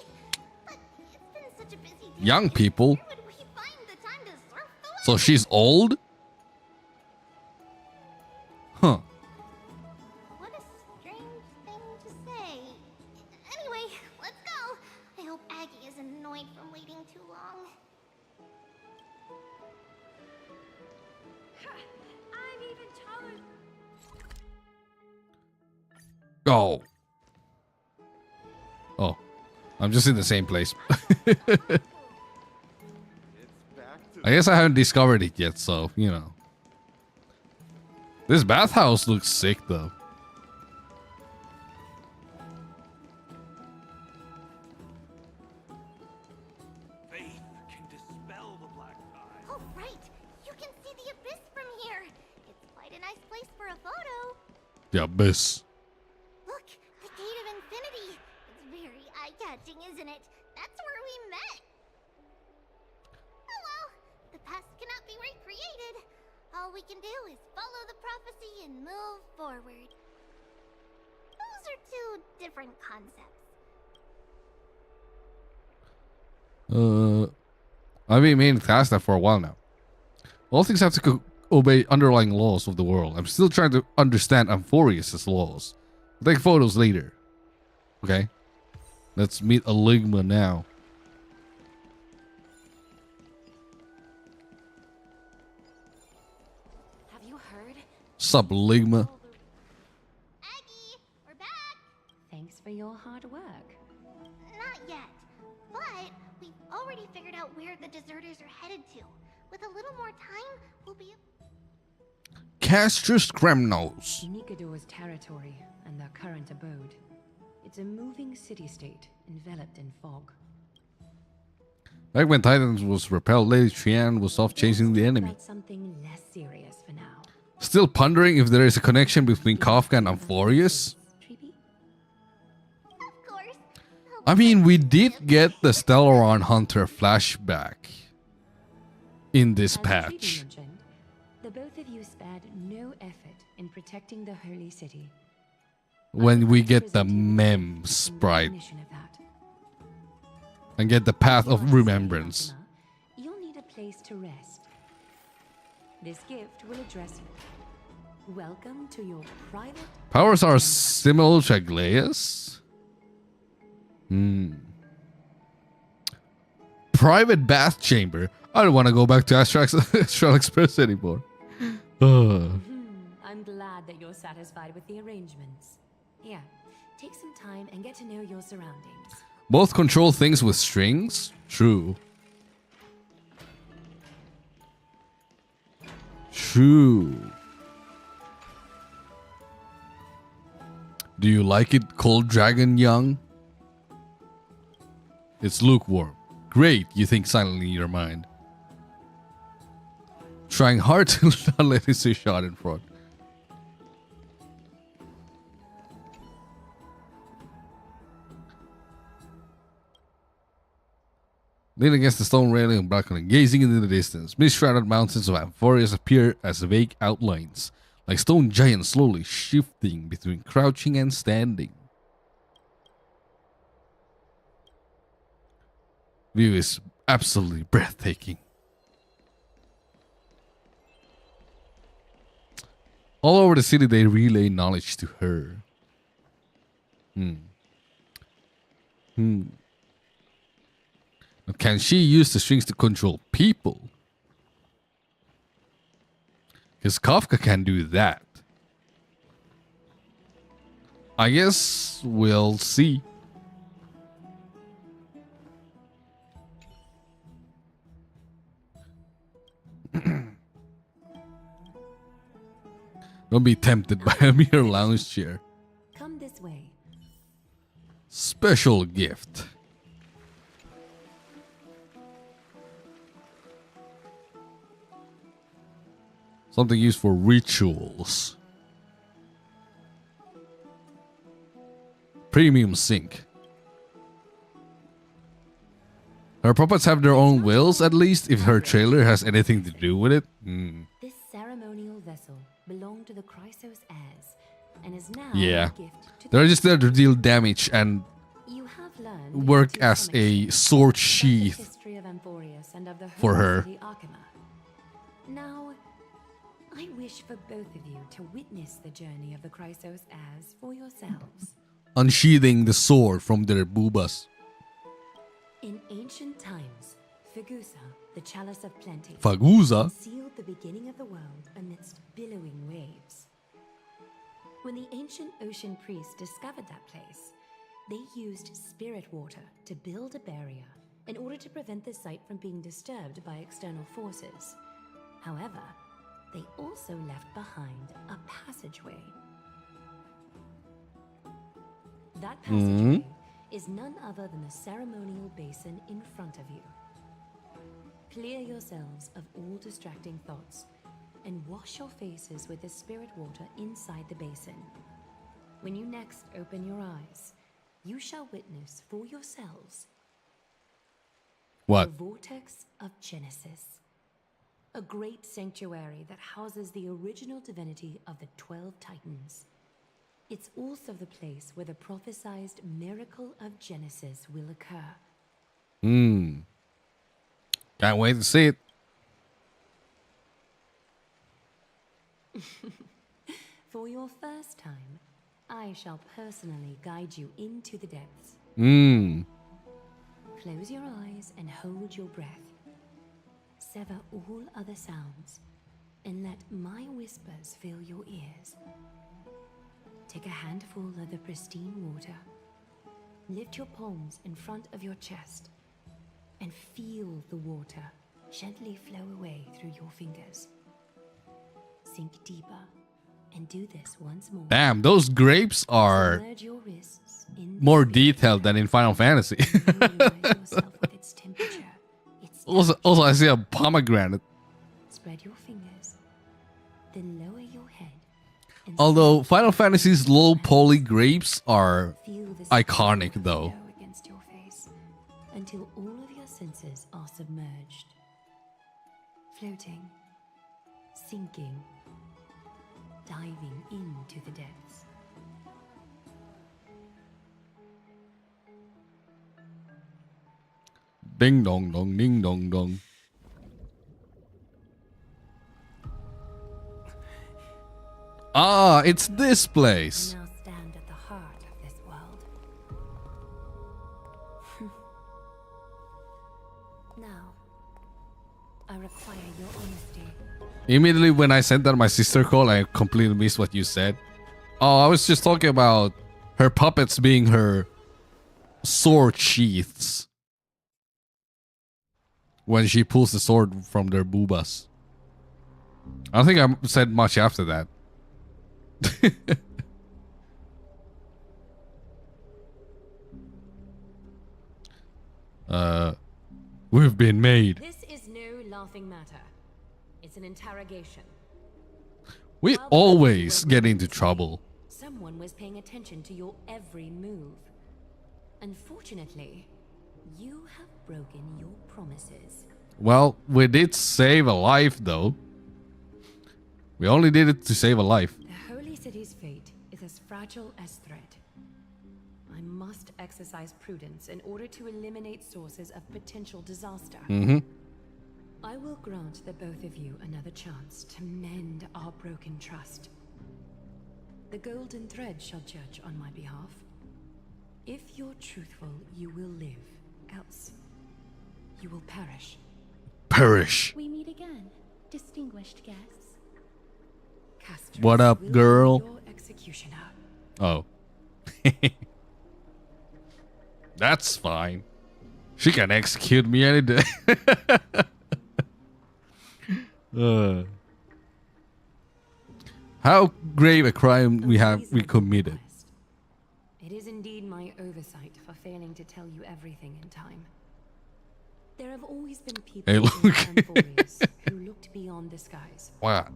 [SPEAKER 4] But it's been such a busy day.
[SPEAKER 1] Young people?
[SPEAKER 4] Where would we find the time to surf the web?
[SPEAKER 1] So she's old? Huh.
[SPEAKER 4] What a strange thing to say. Anyway, let's go. I hope Aggie isn't annoyed from waiting too long.
[SPEAKER 6] I'm even taller.
[SPEAKER 1] Oh. Oh. I'm just in the same place. I guess I haven't discovered it yet, so, you know. This bathhouse looks sick, though.
[SPEAKER 19] Faith can dispel the black eye.
[SPEAKER 4] Oh, right. You can see the abyss from here. It's quite a nice place for a photo.
[SPEAKER 1] The abyss.
[SPEAKER 4] Look, the Gate of Infinity. It's very eye-catching, isn't it? That's where we met. Oh well, the past cannot be recreated. All we can do is follow the prophecy and move forward. Those are two different concepts.
[SPEAKER 1] I've been meaning to ask that for a while now. All things have to obey underlying laws of the world. I'm still trying to understand Amphorius' laws. I'll take photos later. Okay. Let's meet Aligma now.
[SPEAKER 6] Have you heard?
[SPEAKER 1] Sup, Aligma?
[SPEAKER 4] Aggie, we're back.
[SPEAKER 13] Thanks for your hard work.
[SPEAKER 4] Not yet, but we've already figured out where the deserters are headed to. With a little more time, we'll be...
[SPEAKER 1] Castrus Kremnos.
[SPEAKER 13] Nikador's territory and their current abode. It's a moving city-state enveloped in fog.
[SPEAKER 1] Back when Titans was repelled, Lady Trian was off chasing the enemy.
[SPEAKER 13] About something less serious for now.
[SPEAKER 1] Still pondering if there is a connection between Kafka and Amphorius? I mean, we did get the Stellaron Hunter flashback in this
[SPEAKER 13] As Treaty
[SPEAKER 1] patch.
[SPEAKER 13] mentioned, the both of you spared no effort in protecting the holy city.
[SPEAKER 1] When we get the mem sprite
[SPEAKER 13] Recognition of that.
[SPEAKER 1] and get the Path of Remembrance.
[SPEAKER 13] You'll need a place to rest. This gift will address you. Welcome to your private...
[SPEAKER 1] Powers are similar to Aglaeus? Private bath chamber. I don't want to go back to Astral Express anymore.
[SPEAKER 13] I'm glad that you're satisfied with the arrangements. Here, take some time and get to know your surroundings.
[SPEAKER 1] Both control things with strings? True. True. Do you like it, Cold Dragon Young? It's lukewarm. Great, you think silently in your mind. Trying hard to not let it see shot in front. Leaning against the stone railing and balcony, gazing into the distance, mist-shrouded mountains of Amphorius appear as vague outlines, like stone giants slowly shifting between crouching and standing. View is absolutely breathtaking. All over the city, they relay knowledge to her. But can she use the strings to control people? Because Kafka can do that. I guess we'll see. Don't be tempted by a mere lounge chair.
[SPEAKER 13] Come this way.
[SPEAKER 1] Special gift. Something used for rituals. Premium sink. Her puppets have their own wills, at least, if her trailer has anything to do with it.
[SPEAKER 13] This ceremonial vessel belonged to the Chrysos heirs and is now
[SPEAKER 1] Yeah.
[SPEAKER 13] a gift to
[SPEAKER 1] They're just there to deal damage and
[SPEAKER 13] You have learned
[SPEAKER 1] work
[SPEAKER 13] to
[SPEAKER 1] as
[SPEAKER 13] some
[SPEAKER 1] a sword sheath
[SPEAKER 13] history of Amphorius and of the
[SPEAKER 1] for
[SPEAKER 13] holy
[SPEAKER 1] her.
[SPEAKER 13] city Arkema. Now, I wish for both of you to witness the journey of the Chrysos heirs for yourselves.
[SPEAKER 1] Unsheathing the sword from their boobas.
[SPEAKER 13] In ancient times, Fagusa, the chalice of plenty,
[SPEAKER 1] Fagusa?
[SPEAKER 13] concealed the beginning of the world amidst billowing waves. When the ancient ocean priests discovered that place, they used spirit water to build a barrier in order to prevent the site from being disturbed by external forces. However, they also left behind a passageway. That passageway is none other than the ceremonial basin in front of you. Clear yourselves of all distracting thoughts and wash your faces with the spirit water inside the basin. When you next open your eyes, you shall witness for yourselves
[SPEAKER 1] What?
[SPEAKER 13] the Vortex of Genesis, a great sanctuary that houses the original divinity of the 12 Titans. It's also the place where the prophesized miracle of Genesis will occur.
[SPEAKER 1] Can't wait to see it.
[SPEAKER 13] For your first time, I shall personally guide you into the depths. Close your eyes and hold your breath. Sever all other sounds and let my whispers fill your ears. Take a handful of the pristine water. Lift your palms in front of your chest and feel the water gently flow away through your fingers. Sink deeper and do this once more.
[SPEAKER 1] Damn, those grapes are
[SPEAKER 13] Submerge your wrists in
[SPEAKER 1] more detailed than in Final Fantasy.
[SPEAKER 13] yourself with its temperature.
[SPEAKER 1] Also, I see a pomegranate.
[SPEAKER 13] Spread your fingers, then lower your head.
[SPEAKER 1] Although Final Fantasy's low poly grapes are
[SPEAKER 13] Feel the
[SPEAKER 1] iconic, though.
[SPEAKER 13] flow against your face until all of your senses are submerged. Floating, sinking, diving into the depths.
[SPEAKER 1] Ding dong dong, ding dong dong. Ah, it's this place.
[SPEAKER 13] Now stand at the heart of this world. Now, I require your honesty.
[SPEAKER 1] Immediately when I sent that my sister call, I completely missed what you said. Oh, I was just talking about her puppets being her sword sheaths. When she pulls the sword from their boobas. I don't think I said much after that. We've been made.
[SPEAKER 13] This is no laughing matter. It's an interrogation.
[SPEAKER 1] We always get into trouble.
[SPEAKER 13] Someone was paying attention to your every move. Unfortunately, you have broken your promises.
[SPEAKER 1] Well, we did save a life, though. We only did it to save a life.
[SPEAKER 13] The Holy City's fate is as fragile as thread. I must exercise prudence in order to eliminate sources of potential disaster. I will grant the both of you another chance to mend our broken trust. The golden thread shall judge on my behalf. If you're truthful, you will live. Else, you will perish.
[SPEAKER 1] Perish.
[SPEAKER 15] We meet again, distinguished guests.
[SPEAKER 13] Castress
[SPEAKER 1] What up,
[SPEAKER 13] will
[SPEAKER 1] girl?
[SPEAKER 13] be your executioner.
[SPEAKER 1] Oh. That's fine. She can execute me any day. How grave a crime we committed.
[SPEAKER 13] It is indeed my oversight for failing to tell you everything in time. There have always been people
[SPEAKER 1] Hey,
[SPEAKER 13] in
[SPEAKER 1] look.
[SPEAKER 13] Amphorius who looked beyond the skies.
[SPEAKER 1] What?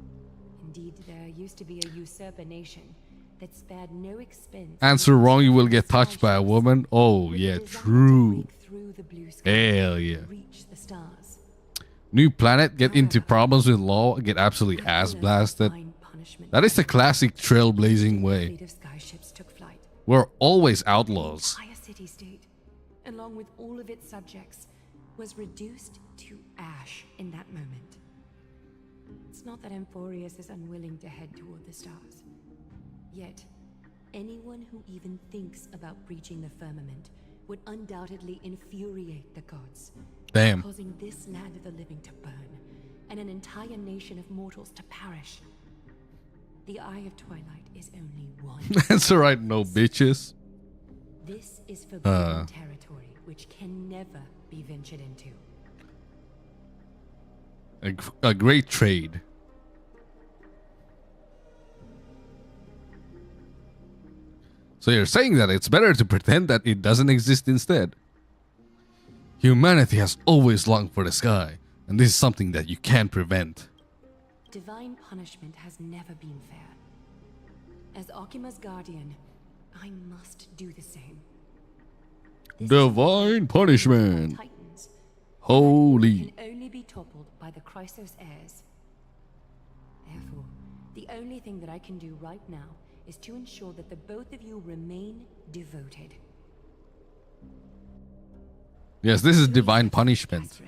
[SPEAKER 13] Indeed, there used to be a usurper nation that spared no expense.
[SPEAKER 1] Answer wrong, you will get touched by a woman. Oh yeah, true.
[SPEAKER 13] Through the blue sky,
[SPEAKER 1] Hell yeah.
[SPEAKER 13] reach the stars.
[SPEAKER 1] New planet, get into problems with law, get absolutely ass blasted. That is the classic trailblazing way.
[SPEAKER 13] Fleet of skyships took flight.
[SPEAKER 1] We're always outlaws.
[SPEAKER 13] The entire city-state, along with all of its subjects, was reduced to ash in that moment. It's not that Amphorius is unwilling to head toward the stars. Yet, anyone who even thinks about breaching the firmament would undoubtedly infuriate the gods.
[SPEAKER 1] Damn.
[SPEAKER 13] Causing this land of the living to burn, and an entire nation of mortals to perish. The Eye of Twilight is only one.
[SPEAKER 1] That's alright, no bitches.
[SPEAKER 13] This is forbidden territory, which can never be ventured into.
[SPEAKER 1] A great trade. So you're saying that it's better to pretend that it doesn't exist instead. Humanity has always longed for the sky, and this is something that you can't prevent.
[SPEAKER 13] Divine punishment has never been fair. As Akima's guardian, I must do the same.
[SPEAKER 1] Divine punishment.
[SPEAKER 13] Titans
[SPEAKER 1] Holy.
[SPEAKER 13] can only be toppled by the Chrysos heirs. Therefore, the only thing that I can do right now is to ensure that the both of you remain devoted.
[SPEAKER 1] Yes, this is divine punishment.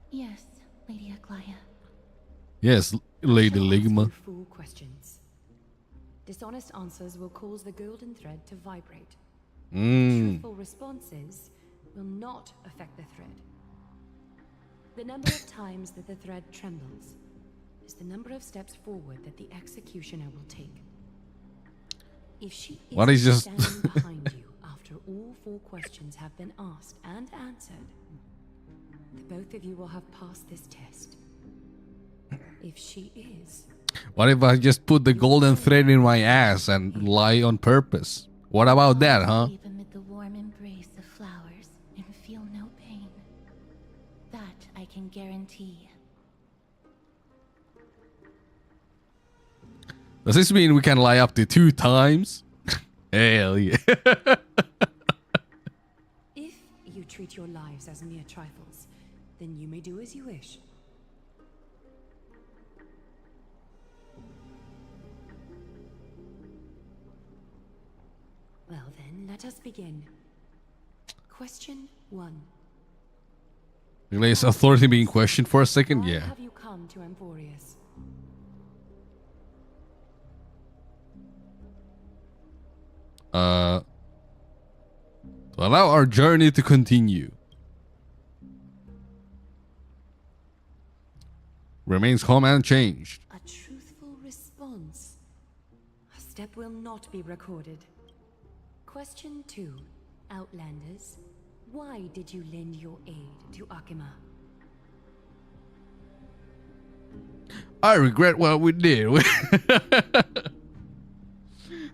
[SPEAKER 15] Yes, Lady Aglaya.
[SPEAKER 1] Yes, Lady Ligma.
[SPEAKER 13] Fool questions. Dishonest answers will cause the golden thread to vibrate. Truthful responses will not affect the thread. The number of times that the thread trembles is the number of steps forward that the executioner will take. If she
[SPEAKER 1] What is just
[SPEAKER 13] standing behind you after all 4 questions have been asked and answered, the both of you will have passed this test. If she is,
[SPEAKER 1] What if I just put the golden thread in my ass and lie on purpose? What about that, huh?
[SPEAKER 15] Sleep amid the warm embrace of flowers and feel no pain. That I can guarantee.
[SPEAKER 1] Does this mean we can lie up to 2 times? Hell yeah.
[SPEAKER 13] if you treat your lives as mere trifles, then you may do as you wish. Well then, let us begin. Question 1.
[SPEAKER 1] Is authority being questioned for a second?
[SPEAKER 13] Why
[SPEAKER 1] Yeah.
[SPEAKER 13] have you come to Amphorius?
[SPEAKER 1] To allow our journey to continue. Remains calm and unchanged.
[SPEAKER 13] A truthful response. A step will not be recorded. Question 2. Outlanders, why did you lend your aid to Akima?
[SPEAKER 1] I regret what we did.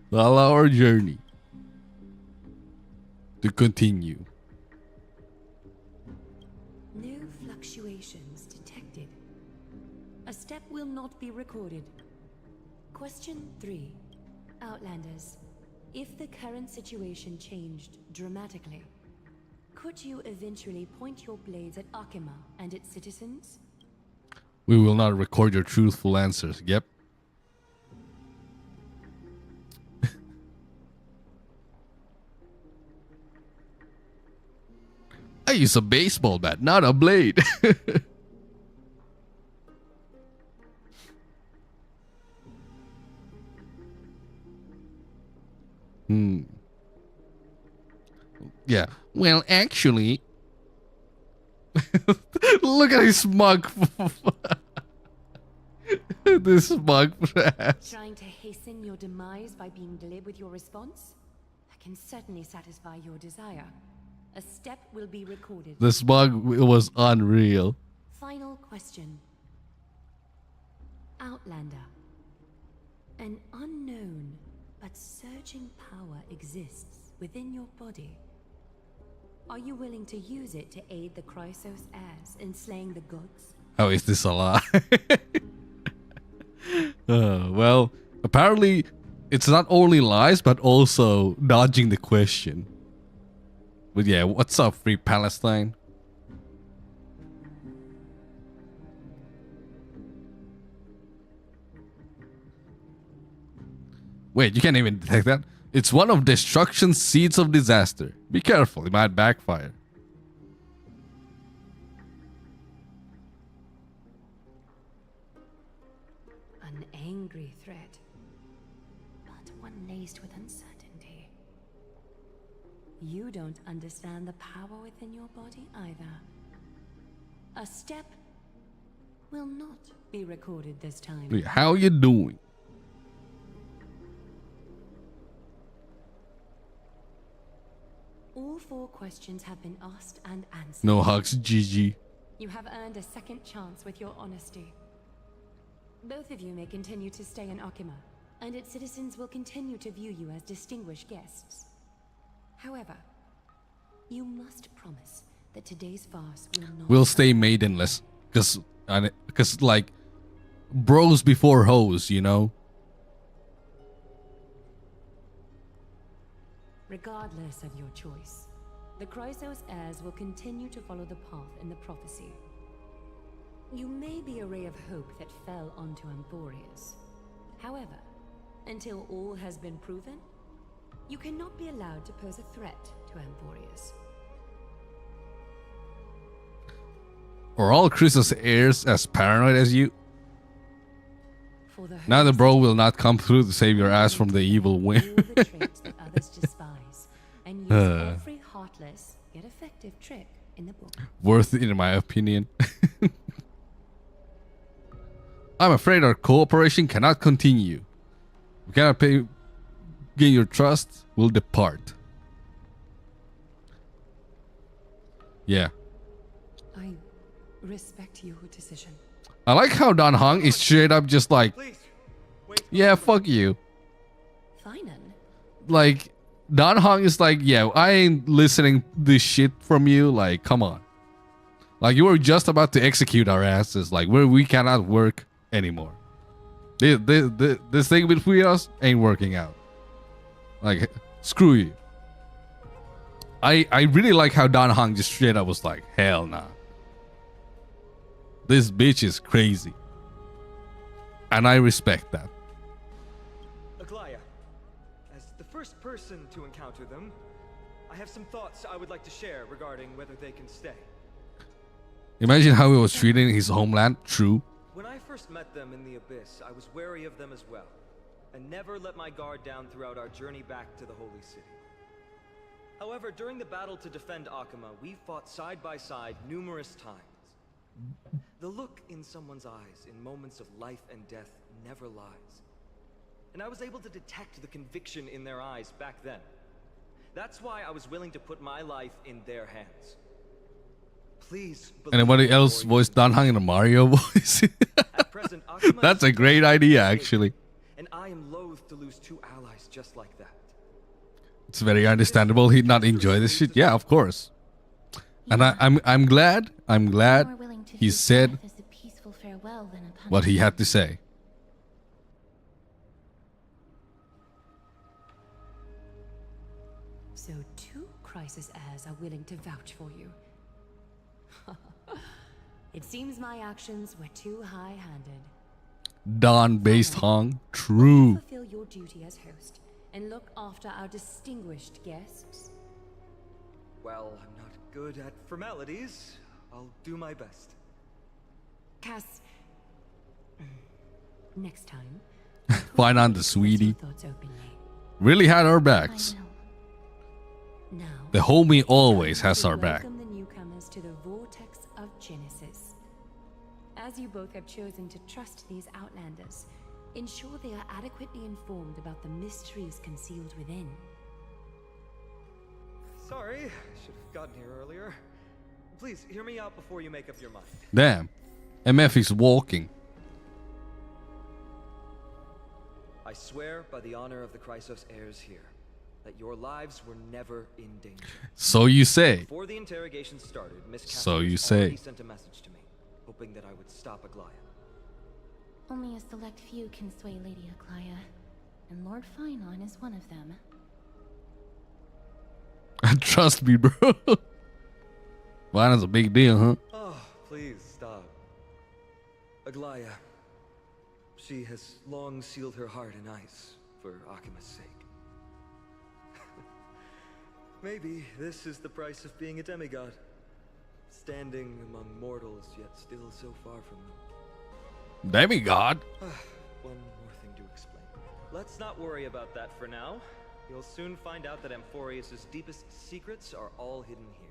[SPEAKER 1] To allow our journey to continue.
[SPEAKER 13] No fluctuations detected. A step will not be recorded. Question 3. Outlanders, if the current situation changed dramatically, could you eventually point your blades at Akima and its citizens?
[SPEAKER 1] We will not record your truthful answers. Yep. I use a baseball bat, not a blade. Yeah. Well, actually, look at his smug. This smug ass.
[SPEAKER 13] Trying to hasten your demise by being glib with your response? That can certainly satisfy your desire. A step will be recorded.
[SPEAKER 1] The smug was unreal.
[SPEAKER 13] Final question. Outlander. An unknown but surging power exists within your body. Are you willing to use it to aid the Chrysos heirs in slaying the gods?
[SPEAKER 1] How is this a lie? Well, apparently it's not only lies, but also dodging the question. But yeah, what's up, Free Palestine? Wait, you can't even detect that? It's one of destruction's seeds of disaster. Be careful, it might backfire.
[SPEAKER 13] An angry threat, but one laced with uncertainty. You don't understand the power within your body either. A step will not be recorded this time.
[SPEAKER 1] How you doing?
[SPEAKER 13] All 4 questions have been asked and answered.
[SPEAKER 1] No hugs, GG.
[SPEAKER 13] You have earned a second chance with your honesty. Both of you may continue to stay in Akima, and its citizens will continue to view you as distinguished guests. However, you must promise that today's farce will not...
[SPEAKER 1] We'll stay maidenless. Because like, bros before hoes, you know?
[SPEAKER 13] Regardless of your choice, the Chrysos heirs will continue to follow the path in the prophecy. You may be a ray of hope that fell onto Amphorius. However, until all has been proven, you cannot be allowed to pose a threat to Amphorius.
[SPEAKER 1] Are all Chrysos heirs as paranoid as you? Now the bro will not come through to save your ass from the evil wind.
[SPEAKER 13] Others despise, and use every heartless yet effective trick in the book.
[SPEAKER 1] Worth it in my opinion. I'm afraid our cooperation cannot continue. We cannot gain your trust. We'll depart. Yeah.
[SPEAKER 13] I respect your decision.
[SPEAKER 1] I like how Dan Hong is straight up just like, yeah, fuck you.
[SPEAKER 13] Finan.
[SPEAKER 1] Like, Dan Hong is like, yeah, I ain't listening this shit from you. Like, come on. Like, you were just about to execute our asses. Like, we cannot work anymore. This thing between us ain't working out. Like, screw you. I really like how Dan Hong just straight up was like, hell nah. This bitch is crazy. And I respect that.
[SPEAKER 8] Aglaya, as the first person to encounter them, I have some thoughts I would like to share regarding whether they can stay.
[SPEAKER 1] Imagine how he was treating his homeland. True.
[SPEAKER 8] When I first met them in the Abyss, I was wary of them as well, and never let my guard down throughout our journey back to the Holy City. However, during the battle to defend Akima, we fought side by side numerous times. The look in someone's eyes in moments of life and death never lies. And I was able to detect the conviction in their eyes back then. That's why I was willing to put my life in their hands. Please.
[SPEAKER 1] Anybody else voice Dan Hong in a Mario voice? That's a great idea, actually.
[SPEAKER 8] And I am loath to lose two allies just like that.
[SPEAKER 1] It's very understandable he'd not enjoy this shit. Yeah, of course. And I'm glad he said what he had to say.
[SPEAKER 13] So 2 crisis heirs are willing to vouch for you. It seems my actions were too high-handed.
[SPEAKER 1] Don-based Hong, true.
[SPEAKER 13] Fulfill your duty as host and look after our distinguished guests.
[SPEAKER 8] Well, I'm not good at formalities. I'll do my best.
[SPEAKER 13] Cass, next time.
[SPEAKER 1] Find on the sweetie. Really had our backs.
[SPEAKER 13] Now,
[SPEAKER 1] The homie always has our back.
[SPEAKER 13] welcome the newcomers to the Vortex of Genesis. As you both have chosen to trust these Outlanders, ensure they are adequately informed about the mysteries concealed within.
[SPEAKER 8] Sorry, I should have gotten here earlier. Please, hear me out before you make up your mind.
[SPEAKER 1] Damn. MF is walking.
[SPEAKER 8] I swear by the honor of the Chrysos heirs here, that your lives were never in danger.
[SPEAKER 1] So you say.
[SPEAKER 8] Before the interrogation started, Miss
[SPEAKER 1] So
[SPEAKER 8] Catherine
[SPEAKER 1] you say.
[SPEAKER 8] already sent a message to me, hoping that I would stop Aglaya.
[SPEAKER 15] Only a select few can sway Lady Aglaya, and Lord Finon is one of them.
[SPEAKER 1] Trust me, bro. Wow, that's a big deal, huh?
[SPEAKER 8] Oh, please stop. Aglaya. She has long sealed her heart in ice for Akima's sake. Maybe this is the price of being a demigod. Standing among mortals, yet still so far from them.
[SPEAKER 1] Demigod?
[SPEAKER 8] One more thing to explain. Let's not worry about that for now. You'll soon find out that Amphorius' deepest secrets are all hidden here.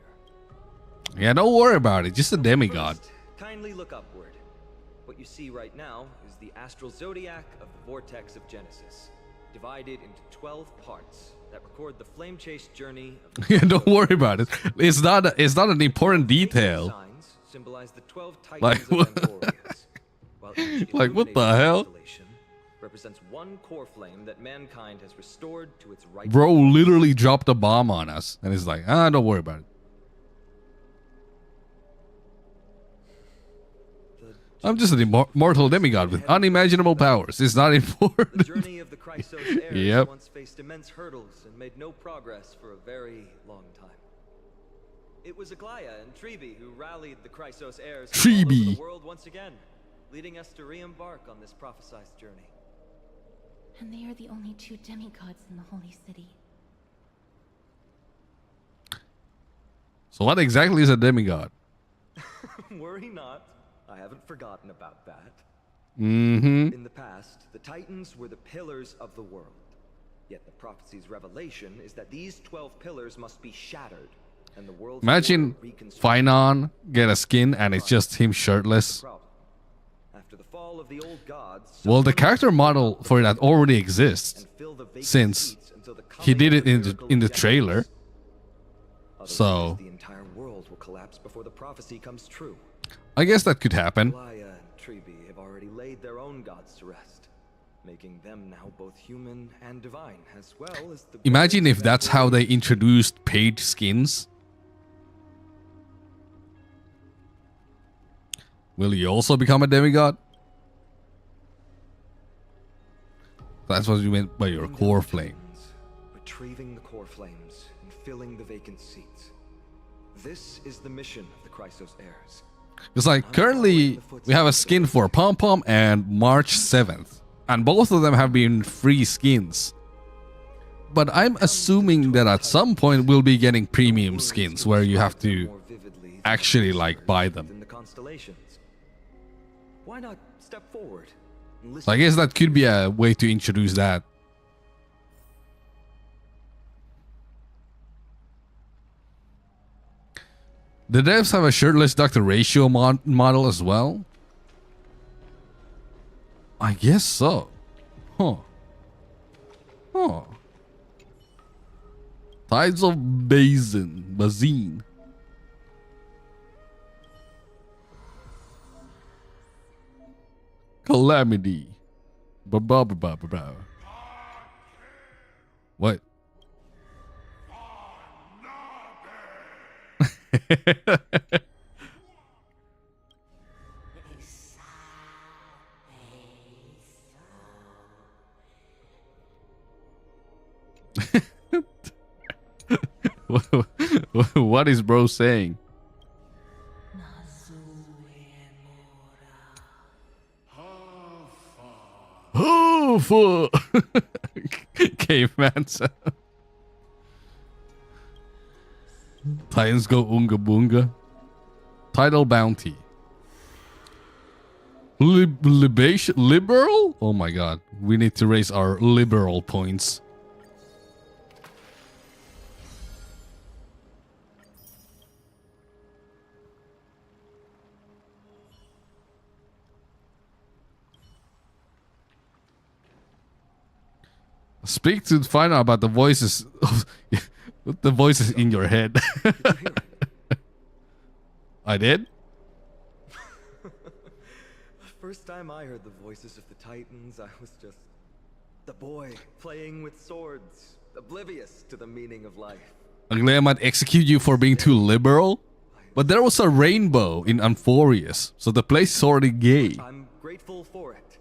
[SPEAKER 1] Yeah, don't worry about it. Just a demigod.
[SPEAKER 8] First, kindly look upward. What you see right now is the astral zodiac of the Vortex of Genesis, divided into 12 parts that record the flame-chased journey of the
[SPEAKER 1] Yeah, don't worry about it. It's not an important detail.
[SPEAKER 8] signs symbolize the 12 titans
[SPEAKER 1] Like,
[SPEAKER 8] of Amphorius, while each
[SPEAKER 1] like what the
[SPEAKER 8] illuminated
[SPEAKER 1] hell?
[SPEAKER 8] constellation represents one core flame that mankind has restored to its right.
[SPEAKER 1] Bro literally dropped a bomb on us. And it's like, don't worry about it. I'm just an immortal demigod with unimaginable powers. It's not important.
[SPEAKER 8] The journey of the Chrysos heirs
[SPEAKER 1] Yep.
[SPEAKER 8] once faced immense hurdles and made no progress for a very long time. It was Aglaya and Trebi who rallied the Chrysos heirs from all over
[SPEAKER 1] Trebi.
[SPEAKER 8] the world once again, leading us to re-embark on this prophesized journey.
[SPEAKER 15] And they are the only two demigods in the Holy City.
[SPEAKER 1] So what exactly is a demigod?
[SPEAKER 8] Worry not, I haven't forgotten about that.
[SPEAKER 1] Mm-hmm.
[SPEAKER 8] In the past, the Titans were the pillars of the world. Yet the prophecy's revelation is that these 12 pillars must be shattered, and the world's
[SPEAKER 1] Imagine
[SPEAKER 8] order reconstructed.
[SPEAKER 1] Finon get a skin and it's just him shirtless.
[SPEAKER 8] After the fall of the old gods,
[SPEAKER 1] Well, the character model for that already exists, since he did it in the trailer. So
[SPEAKER 8] the entire world will collapse before the prophecy comes true.
[SPEAKER 1] I guess that could happen.
[SPEAKER 8] Aglaya and Trebi have already laid their own gods to rest, making them now both human and divine, as well as the.
[SPEAKER 1] Imagine if that's how they introduced paid skins. Will you also become a demigod? That's what you meant by your core flame.
[SPEAKER 8] Retrieving the core flames and filling the vacant seats. This is the mission of the Chrysos heirs.
[SPEAKER 1] It's like currently we have a skin for Pom Pom and March 7th. And both of them have been free skins. But I'm assuming that at some point we'll be getting premium skins where you have to actually like buy them.
[SPEAKER 8] In the constellations. Why not step forward? And
[SPEAKER 1] So I guess that could be a way to introduce that. The devs have a shirtless Dr. Ratio model as well? I guess so. Huh. Huh. Tides of Bazine. Calamity. Ba-ba-ba-ba-ba. What? What is bro saying? Oh, fuck. Caveman sound. Titans go Unga Boonga. Title bounty. Libation? Liberal? Oh my god. We need to raise our liberal points. Speak to find out about the voices. The voices in your head. I did?
[SPEAKER 8] First time I heard the voices of the Titans, I was just the boy playing with swords, oblivious to the meaning of life.
[SPEAKER 1] Ugly, I might execute you for being too liberal. But there was a rainbow in Amphorius, so the place is already gay.
[SPEAKER 8] I'm grateful for it.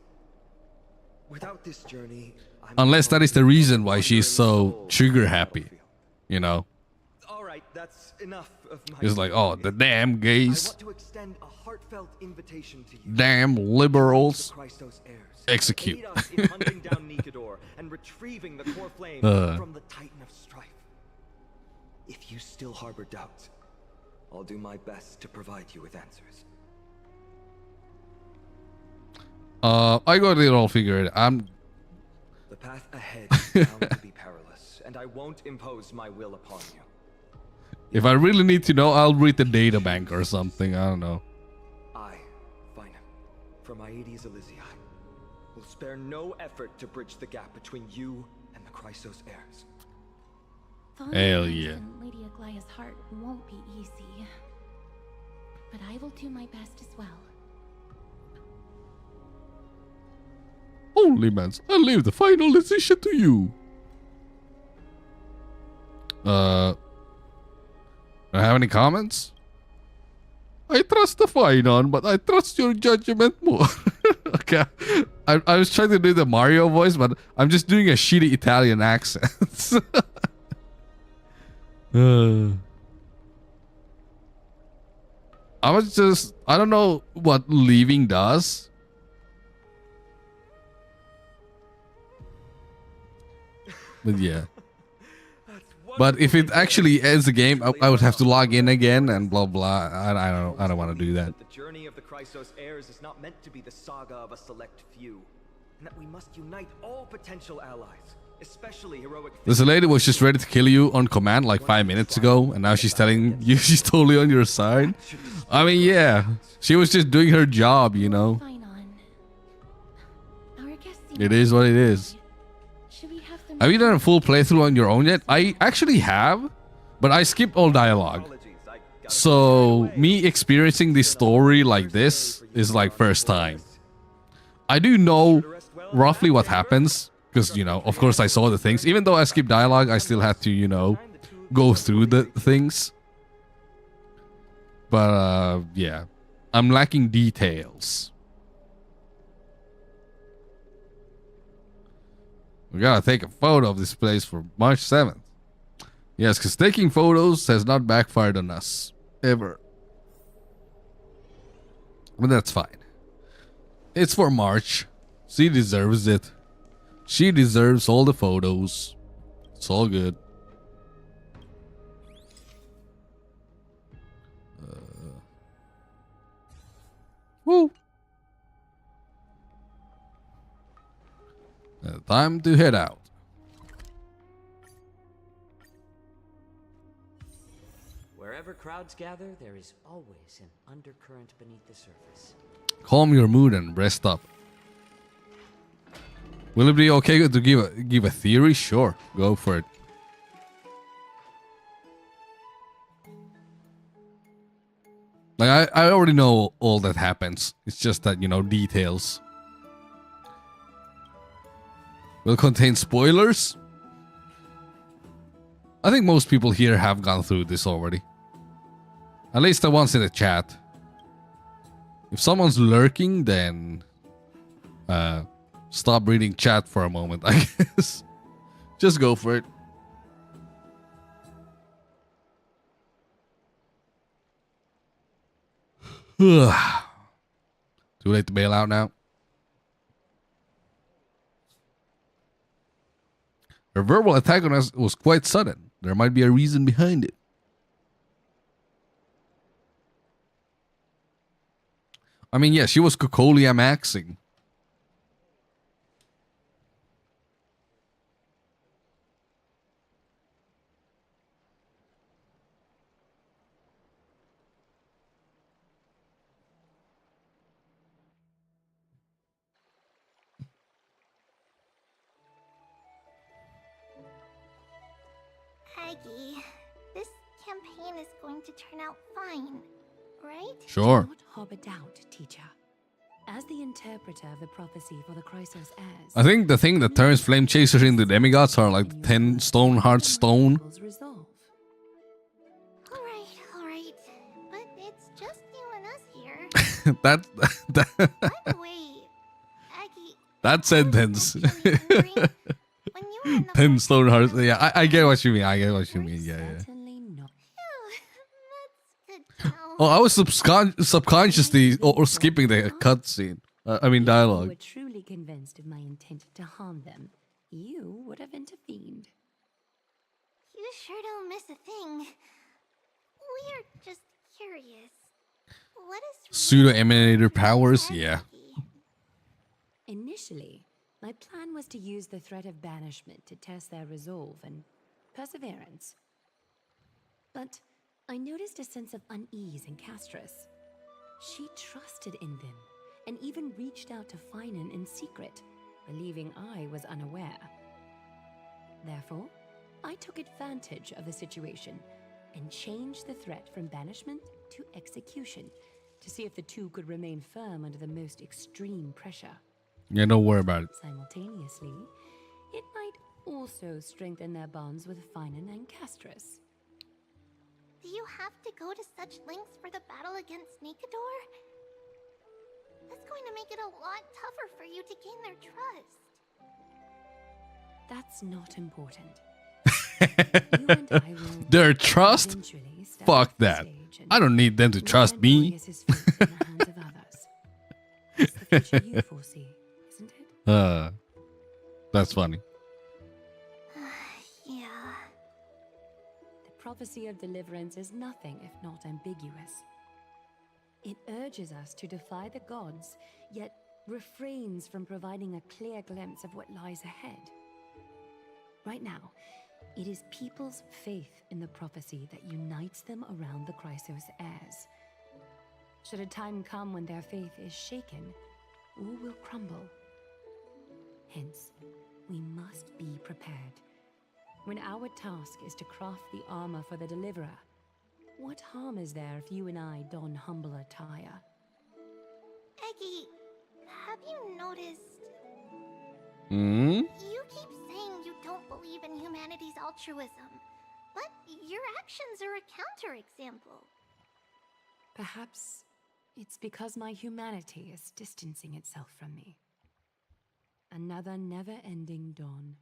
[SPEAKER 8] Without this journey,
[SPEAKER 1] Unless that is the reason why she's so trigger happy. You know?
[SPEAKER 8] Alright, that's enough of my
[SPEAKER 1] It's like, oh, the damn gays.
[SPEAKER 8] I want to extend a heartfelt invitation to you.
[SPEAKER 1] Damn liberals.
[SPEAKER 8] Christos heirs.
[SPEAKER 1] Execute.
[SPEAKER 8] Aid us in hunting down Nikador and retrieving the core flame from the Titan of Strife. If you still harbor doubts, I'll do my best to provide you with answers.
[SPEAKER 1] I got it all figured.
[SPEAKER 8] The path ahead is bound to be perilous, and I won't impose my will upon you.
[SPEAKER 1] If I really need to know, I'll read the data bank or something. I don't know.
[SPEAKER 8] I, Finam, from Aedes Elysiae, will spare no effort to bridge the gap between you and the Chrysos heirs.
[SPEAKER 1] Hell yeah.
[SPEAKER 15] Lady Aglaya's heart won't be easy, but I will do my best as well.
[SPEAKER 1] Only mans, I leave the final decision to you. Do I have any comments? I trust the Finon, but I trust your judgment more. Okay. I was trying to do the Mario voice, but I'm just doing a shitty Italian accent. I don't know what leaving does. But yeah. But if it actually ends the game, I would have to log in again and blah blah. I don't want to do that.
[SPEAKER 8] The journey of the Chrysos heirs is not meant to be the saga of a select few, and that we must unite all potential allies, especially heroic.
[SPEAKER 1] This lady was just ready to kill you on command like 5 minutes ago, and now she's telling you she's totally on your side. I mean, yeah, she was just doing her job, you know. It is what it is. Have you done a full playthrough on your own yet? I actually have, but I skipped all dialogue. So me experiencing this story like this is like first time. I do know roughly what happens because, you know, of course I saw the things. Even though I skipped dialogue, I still had to, you know, go through the things. But yeah, I'm lacking details. We gotta take a photo of this place for March 7th. Yes, because taking photos has not backfired on us. Ever. But that's fine. It's for March. She deserves it. She deserves all the photos. It's all good. Woo. Time to head out.
[SPEAKER 2] Wherever crowds gather, there is always an undercurrent beneath the surface.
[SPEAKER 1] Calm your mood and rest up. Will it be okay to give a theory? Sure, go for it. Like I already know all that happens. It's just that, you know, details. Will contain spoilers? I think most people here have gone through this already. At least the ones in the chat. If someone's lurking, then stop reading chat for a moment, I guess. Just go for it. Too late to bail out now. Her verbal attack on us was quite sudden. There might be a reason behind it. I mean, yeah, she was Cocolia maxing.
[SPEAKER 4] Eggy, this campaign is going to turn out fine, right?
[SPEAKER 1] Sure.
[SPEAKER 13] Do not harbor doubt, teacher. As the interpreter of the prophecy for the Chrysos heirs,
[SPEAKER 1] I think the thing that turns flame chasers into demigods are like the 10 stone heart stone.
[SPEAKER 13] resolve.
[SPEAKER 4] Alright, but it's just you and us here.
[SPEAKER 1] that
[SPEAKER 4] By the way, Eggy,
[SPEAKER 1] that sentence. 10 stone hearts. Yeah, I get what you mean. I get what you mean. Yeah. Oh, I was subconsciously or skipping the cutscene. I mean
[SPEAKER 13] If you
[SPEAKER 1] dialogue.
[SPEAKER 13] were truly convinced of my intent to harm them, you would have intervened.
[SPEAKER 4] you sure don't miss a thing. We're just curious. What is
[SPEAKER 1] Pseudo emanator powers. Yeah.
[SPEAKER 13] Initially, my plan was to use the threat of banishment to test their resolve and perseverance. But I noticed a sense of unease in Castris. She trusted in them and even reached out to Finan in secret, believing I was unaware. Therefore, I took advantage of the situation and changed the threat from banishment to execution to see if the two could remain firm under the most extreme pressure.
[SPEAKER 1] Yeah, don't worry about it.
[SPEAKER 13] Simultaneously, it might also strengthen their bonds with Finan and Castris.
[SPEAKER 4] Do you have to go to such lengths for the battle against Nikador? That's going to make it a lot tougher for you to gain their trust.
[SPEAKER 13] That's not important. You and I will
[SPEAKER 1] Their trust?
[SPEAKER 13] eventually step
[SPEAKER 1] Fuck
[SPEAKER 13] off the
[SPEAKER 1] that.
[SPEAKER 13] stage and
[SPEAKER 1] I don't need them to
[SPEAKER 13] let
[SPEAKER 1] trust me.
[SPEAKER 13] Antorius' fate in the hands of others. It's the future you foresee, isn't it?
[SPEAKER 1] That's funny.
[SPEAKER 4] Yeah.
[SPEAKER 13] The prophecy of deliverance is nothing if not ambiguous. It urges us to defy the gods, yet refrains from providing a clear glimpse of what lies ahead. Right now, it is people's faith in the prophecy that unites them around the Chrysos heirs. Should a time come when their faith is shaken, all will crumble. Hence, we must be prepared. When our task is to craft the armor for the deliverer, what harm is there if you and I don humble attire?
[SPEAKER 4] Eggy, have you noticed?
[SPEAKER 1] Hmm?
[SPEAKER 4] You keep saying you don't believe in humanity's altruism, but your actions are a counterexample.
[SPEAKER 13] Perhaps it's because my humanity is distancing itself from me. Another never-ending dawn.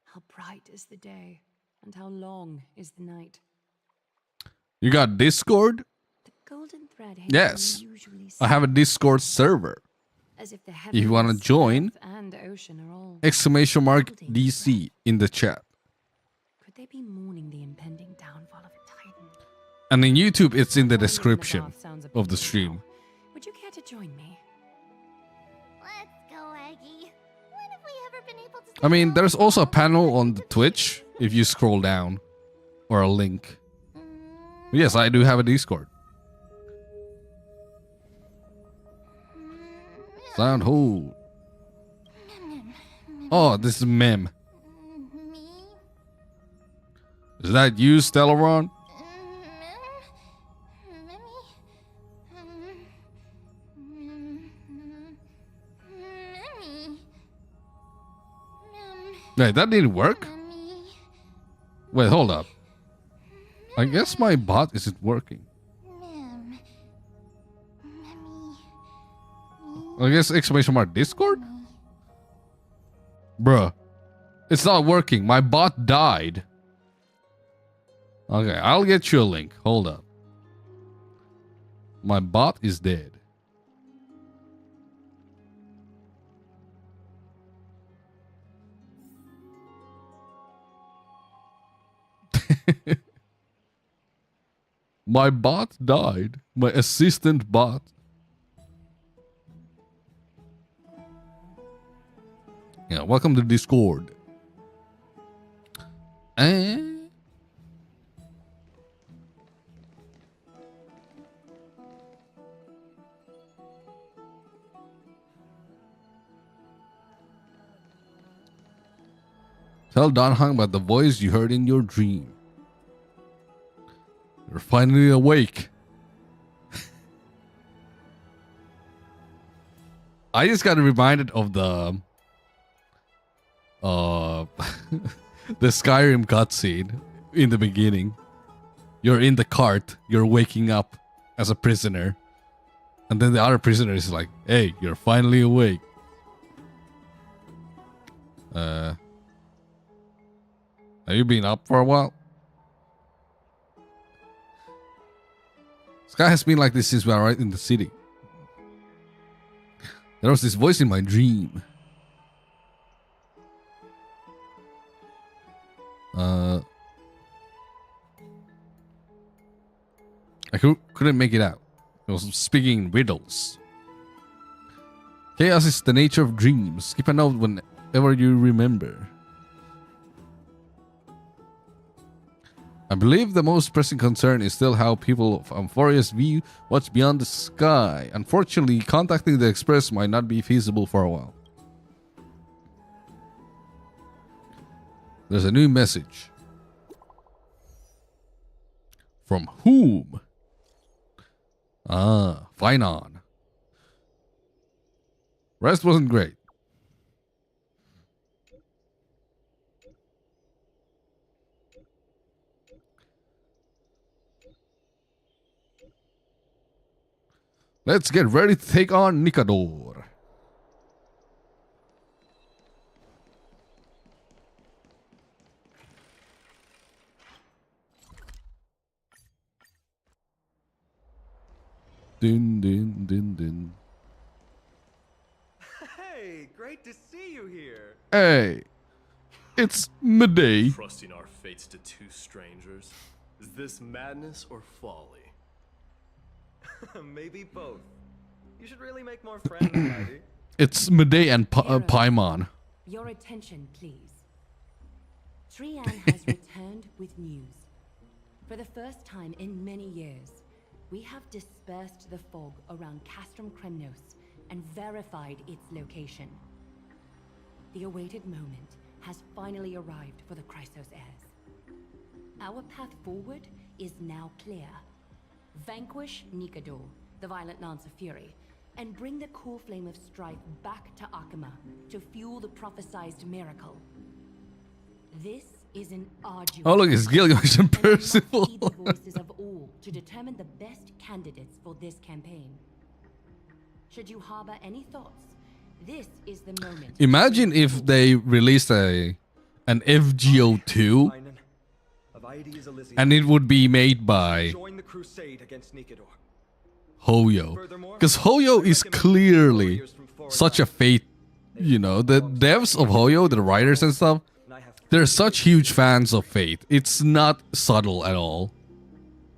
[SPEAKER 13] How bright is the day, and how long is the night.
[SPEAKER 1] You got Discord?
[SPEAKER 13] Golden thread
[SPEAKER 1] Yes.
[SPEAKER 13] usually
[SPEAKER 1] I have a Discord server.
[SPEAKER 13] as if the
[SPEAKER 1] If you want to
[SPEAKER 13] heavens,
[SPEAKER 1] join,
[SPEAKER 13] earth, and ocean are all
[SPEAKER 1] !DC in the chat.
[SPEAKER 13] Could they be mourning the impending downfall of a titan?
[SPEAKER 1] And in YouTube, it's in the description of the stream.
[SPEAKER 13] Would you care to join me?
[SPEAKER 4] Let's go, Eggy. When have we ever been able to?
[SPEAKER 1] I mean, there's also a panel on the Twitch if you scroll down, or a link. Yes, I do have a Discord. Sound hold. Oh, this is Mem. Is that you, Stellaron? Wait, that didn't work? Wait, hold up. I guess my bot isn't working. I guess exclamation mark Discord? Bruh. It's not working. My bot died. Okay, I'll get you a link. Hold up. My bot is dead. My bot died. My assistant bot. Yeah, welcome to Discord. Tell Don Hung about the voice you heard in your dream. You're finally awake. I just got reminded of the the Skyrim cutscene in the beginning. You're in the cart, you're waking up as a prisoner, and then the other prisoner is like, "Hey, you're finally awake." Have you been up for a while? Sky has been like this since we arrived in the city. There was this voice in my dream. I couldn't make it out. It was speaking in riddles. Chaos is the nature of dreams. Keep a note whenever you remember. I believe the most pressing concern is still how people of Amphorius view what's beyond the sky. Unfortunately, contacting the Express might not be feasible for a while. There's a new message. From whom? Ah, Finon. Rest wasn't great. Let's get ready to take on Nikador. Din din din din.
[SPEAKER 8] Hey, great to see you here.
[SPEAKER 1] Hey, it's midday.
[SPEAKER 20] Trusting our fates to two strangers. Is this madness or folly?
[SPEAKER 8] Maybe both. You should really make more friends, Heidi.
[SPEAKER 1] It's midday and Paimon.
[SPEAKER 13] Your attention, please. Trian has returned with news. For the first time in many years, we have dispersed the fog around Castrum Kremnos and verified its location. The awaited moment has finally arrived for the Chrysos heirs. Our path forward is now clear. Vanquish Nikador, the violent Lance of Fury, and bring the cool flame of strife back to Akama to fuel the prophesized miracle. This is an arduous...
[SPEAKER 1] Oh look, it's Gilgamesh and Percival.
[SPEAKER 13] The voices of all to determine the best candidates for this campaign. Should you harbor any thoughts, this is the moment.
[SPEAKER 1] Imagine if they released an FGO2 and it would be made by Hoyo. Because Hoyo is clearly such a Fate, you know, the devs of Hoyo, the writers and stuff, they're such huge fans of Fate. It's not subtle at all.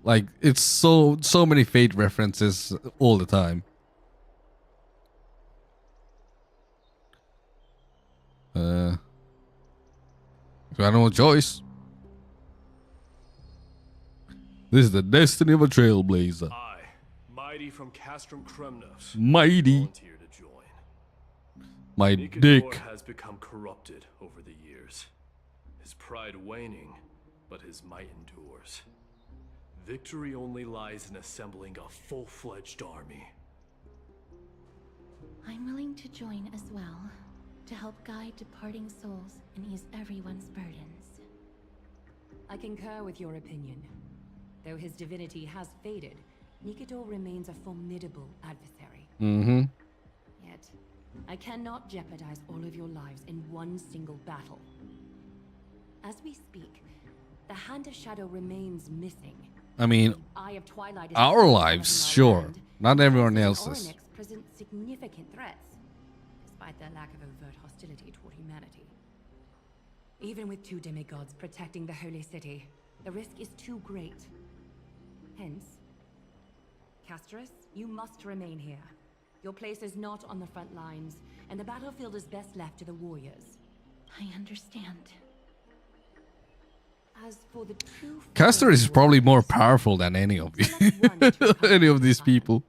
[SPEAKER 1] Like, it's so many Fate references all the time. So I have no choice. This is the destiny of a trailblazer.
[SPEAKER 20] I, mighty from Castrum Kremnos,
[SPEAKER 1] Mighty.
[SPEAKER 20] volunteer to join.
[SPEAKER 1] My
[SPEAKER 20] Nikador
[SPEAKER 1] dick.
[SPEAKER 20] has become corrupted over the years. His pride waning, but his might endures. Victory only lies in assembling a full-fledged army.
[SPEAKER 15] I'm willing to join as well, to help guide departing souls and ease everyone's burdens.
[SPEAKER 13] I concur with your opinion. Though his divinity has faded, Nikador remains a formidable adversary.
[SPEAKER 1] Mm-hmm.
[SPEAKER 13] Yet, I cannot jeopardize all of your lives in one single battle. As we speak, the Hand of Shadow remains missing.
[SPEAKER 1] I mean,
[SPEAKER 13] Eye of Twilight is
[SPEAKER 1] our lives, sure. Not everyone else's.
[SPEAKER 13] Oryx present significant threats, despite their lack of overt hostility toward humanity. Even with two demigods protecting the Holy City, the risk is too great. Hence, Castrus, you must remain here. Your place is not on the front lines, and the battlefield is best left to the warriors.
[SPEAKER 15] I understand.
[SPEAKER 13] As for the true...
[SPEAKER 1] Castor is probably more powerful than any of you. Any of these people.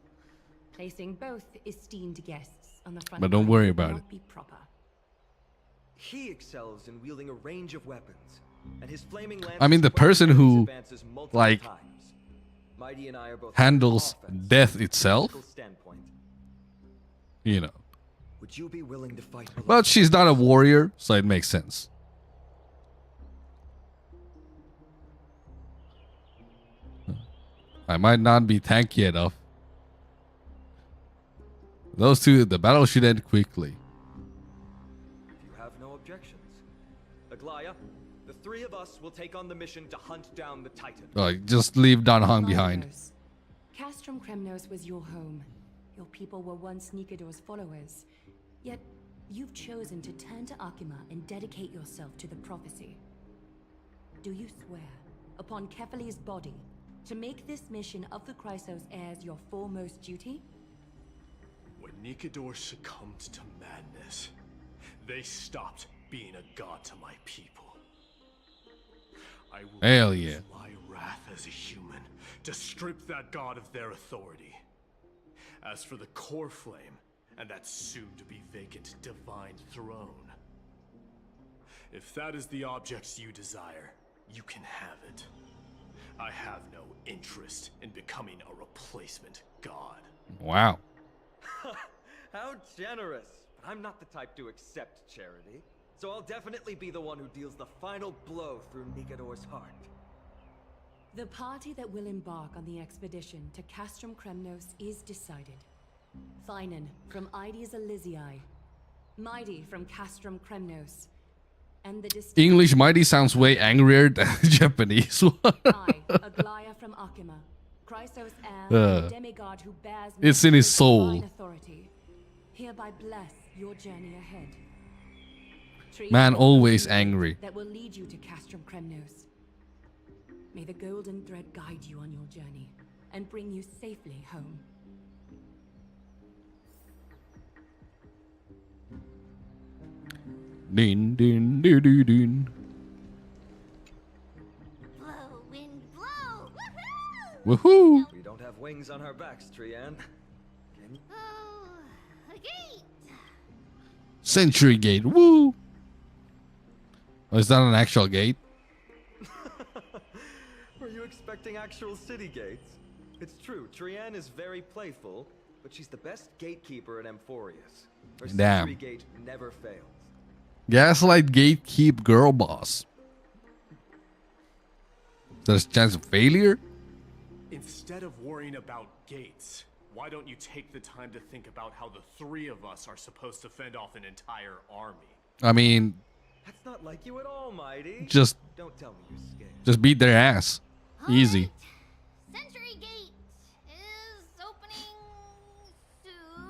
[SPEAKER 13] Placing both esteemed guests on the front
[SPEAKER 1] But don't
[SPEAKER 13] line
[SPEAKER 1] worry
[SPEAKER 13] would
[SPEAKER 1] about
[SPEAKER 13] not
[SPEAKER 1] it.
[SPEAKER 13] be proper.
[SPEAKER 8] He excels in wielding a range of weapons, and his flaming lance
[SPEAKER 1] I mean, the person who, like,
[SPEAKER 8] Mighty and I are both
[SPEAKER 1] handles
[SPEAKER 8] offense,
[SPEAKER 1] death itself.
[SPEAKER 8] standpoint.
[SPEAKER 1] You know.
[SPEAKER 8] Would you be willing to fight?
[SPEAKER 1] But she's not a warrior, so it makes sense. I might not be tanky enough. Those two, the battle should end quickly.
[SPEAKER 8] You have no objections. Aglaya, the three of us will take on the mission to hunt down the Titan.
[SPEAKER 1] Just leave Dan Hong behind.
[SPEAKER 6] Lyros, Castrum Kremnos was your home. Your people were once Nikador's followers. Yet, you've chosen to turn to Akima and dedicate yourself to the prophecy. Do you swear, upon Kefali's body, to make this mission of the Chrysos heirs your foremost duty?
[SPEAKER 20] When Nikador succumbed to madness, they stopped being a god to my people. I will
[SPEAKER 1] Hell
[SPEAKER 20] use
[SPEAKER 1] yeah.
[SPEAKER 20] my wrath as a human to strip that god of their authority. As for the core flame and that soon-to-be vacant divine throne, if that is the objects you desire, you can have it. I have no interest in becoming a replacement god.
[SPEAKER 1] Wow.
[SPEAKER 8] How generous! But I'm not the type to accept charity, so I'll definitely be the one who deals the final blow through Nikador's heart.
[SPEAKER 6] The party that will embark on the expedition to Castrum Kremnos is decided. Finan from Ides Elysiae, Mighty from Castrum Kremnos, and the
[SPEAKER 1] English Mighty sounds way angrier than the Japanese one.
[SPEAKER 6] I, Aglaya from Akima, Chrysos heir, the demigod who bears
[SPEAKER 1] It's in his soul.
[SPEAKER 6] divine authority, hereby bless your journey ahead. Treat
[SPEAKER 1] Man,
[SPEAKER 6] the
[SPEAKER 1] always
[SPEAKER 6] road
[SPEAKER 1] angry.
[SPEAKER 6] That will lead you to Castrum Kremnos. May the golden thread guide you on your journey and bring you safely home.
[SPEAKER 1] Din din din din din.
[SPEAKER 4] Blow, wind, blow!
[SPEAKER 1] Woohoo!
[SPEAKER 8] We don't have wings on our backs, Trian.
[SPEAKER 4] Oh, a gate!
[SPEAKER 1] Century Gate. Woo! Oh, is that an actual gate?
[SPEAKER 8] Were you expecting actual city gates? It's true, Trian is very playful, but she's the best gatekeeper in Amphorius. Her
[SPEAKER 1] Damn.
[SPEAKER 8] Century Gate never fails.
[SPEAKER 1] Gaslight Gatekeep Girl Boss. There's a chance of failure?
[SPEAKER 20] Instead of worrying about gates, why don't you take the time to think about how the three of us are supposed to fend off an entire army?
[SPEAKER 1] I mean,
[SPEAKER 8] That's not like you at all, Mighty.
[SPEAKER 1] Just-
[SPEAKER 8] don't tell me you're scared.
[SPEAKER 1] just beat their ass. Easy.
[SPEAKER 4] Century Gate is opening soon.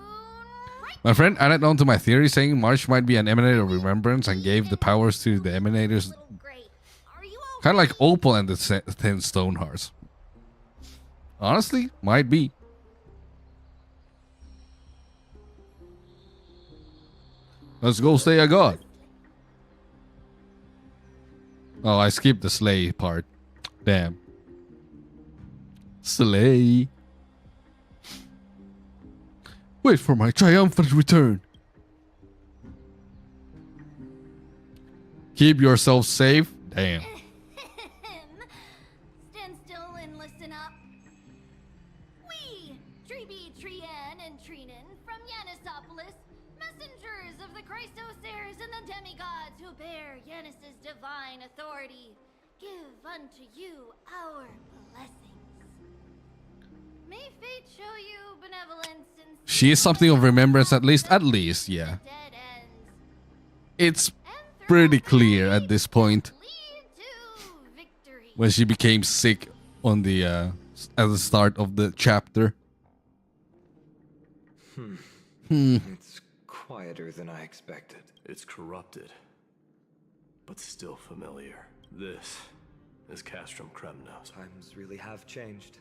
[SPEAKER 4] Right?
[SPEAKER 1] My friend added on to my theory saying March might be an emanator of remembrance and gave the powers to the emanators. Kind of like Opal and the 10 Stone Hearts. Honestly, might be. Let's go slay a god. Oh, I skipped the slay part. Damn. Slay. Wait for my triumphant return. Keep yourself safe. Damn.
[SPEAKER 4] Stand still and listen up. We, Treeby, Trien, and Trinen from Yanisopolis, messengers of the Chrysos heirs and the demigods who bear Yanis's divine authority, give unto you our blessings. May fate show you benevolence and
[SPEAKER 1] She is something of remembrance at least, yeah.
[SPEAKER 4] dead ends.
[SPEAKER 1] It's pretty clear at this point. When she became sick on the at the start of the chapter.
[SPEAKER 5] It's quieter than I expected.
[SPEAKER 20] It's corrupted, but still familiar. This is Castrum Kremnos.
[SPEAKER 8] Times really have changed.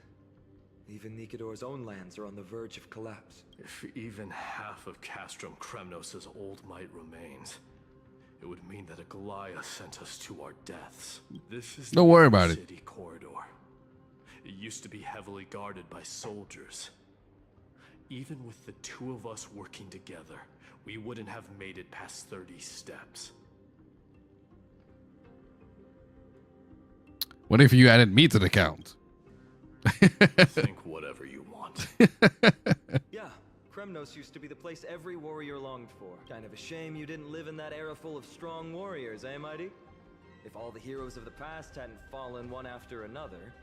[SPEAKER 8] Even Nikador's own lands are on the verge of collapse.
[SPEAKER 20] If even half of Castrum Kremnos' old might remains, it would mean that Aglaya sent us to our deaths. This is
[SPEAKER 1] Don't worry about it.
[SPEAKER 20] city corridor. It used to be heavily guarded by soldiers. Even with the two of us working together, we wouldn't have made it past 30 steps.
[SPEAKER 1] What if you added me to the count?
[SPEAKER 20] Think whatever you want.
[SPEAKER 8] Yeah, Kremnos used to be the place every warrior longed for. Kind of a shame you didn't live in that era full of strong warriors, eh, Mighty? If all the heroes of the past hadn't fallen one after another,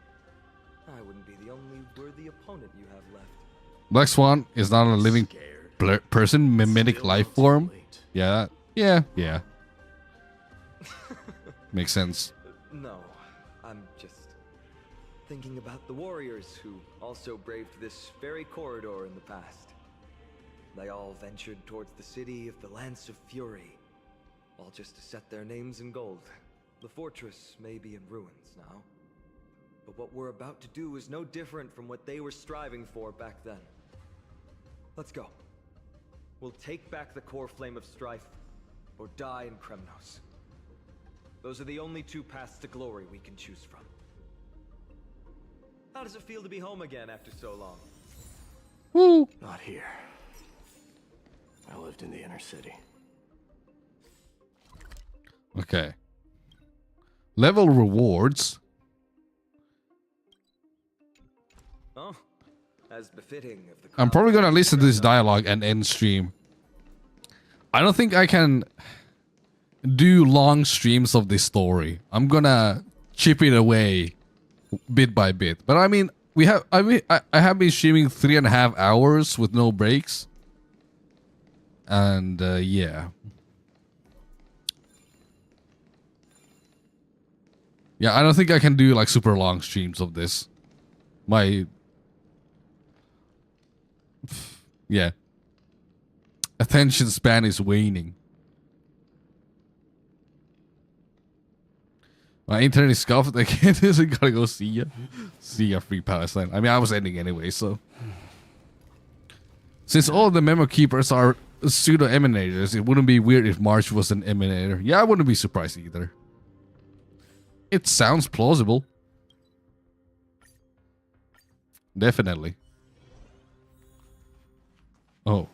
[SPEAKER 8] I wouldn't be the only worthy opponent you have left.
[SPEAKER 1] Black Swan is not a living person, mimetic life form. Yeah. Makes sense.
[SPEAKER 8] No, I'm just thinking about the warriors who also braved this very corridor in the past. They all ventured towards the city of the Lance of Fury, all just to set their names in gold. The fortress may be in ruins now, but what we're about to do is no different from what they were striving for back then. Let's go. We'll take back the core flame of strife, or die in Kremnos. Those are the only two paths to glory we can choose from. How does it feel to be home again after so long?
[SPEAKER 1] Woo!
[SPEAKER 20] Not here. I lived in the inner city.
[SPEAKER 1] Okay. Level rewards.
[SPEAKER 8] Oh, as befitting of the
[SPEAKER 1] I'm probably gonna listen to this dialogue and end stream. I don't think I can do long streams of this story. I'm gonna chip it away bit by bit. But I mean, I have been streaming 3.5 hours with no breaks. And yeah. Yeah, I don't think I can do like super long streams of this. Yeah. Attention span is waning. My internet is scuffed. I can't. I gotta go see ya. See ya, Free Palestine. I mean, I was ending anyway, so. Since all the memo keepers are pseudo emanators, it wouldn't be weird if March was an emanator. Yeah, I wouldn't be surprised either. It sounds plausible. Definitely. Oh.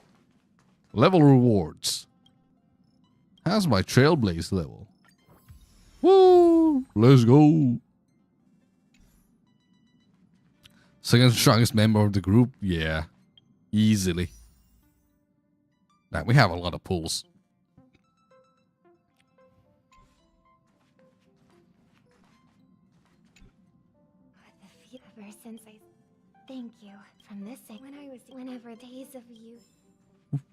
[SPEAKER 1] Level rewards. How's my Trailblaze level? Woo! Let's go. Second strongest member of the group? Yeah. Easily. Now, we have a lot of pulls.
[SPEAKER 4] Ever since I... Thank you. From this... Whenever days of you...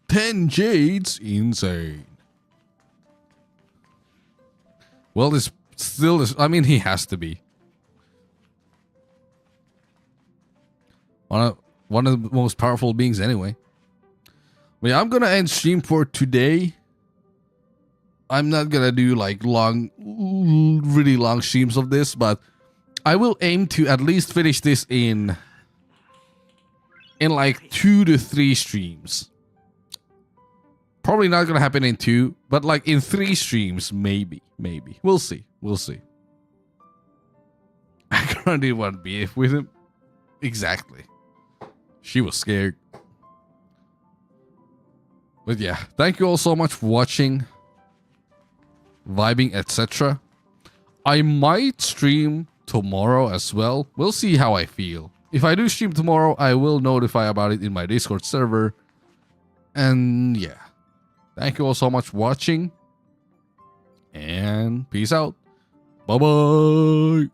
[SPEAKER 1] 10 Jades? Insane. Well, this still is... I mean, he has to be. One of the most powerful beings anyway. But yeah, I'm gonna end stream for today. I'm not gonna do like really long streams of this, but I will aim to at least finish this in like 2 to 3 streams. Probably not gonna happen in 2, but like in 3 streams, maybe. We'll see. I currently want beef with him. Exactly. She was scared. But yeah, thank you all so much for watching, vibing, etc. I might stream tomorrow as well. We'll see how I feel. If I do stream tomorrow, I will notify about it in my Discord server. And yeah, thank you all so much for watching. And peace out. Bye-bye.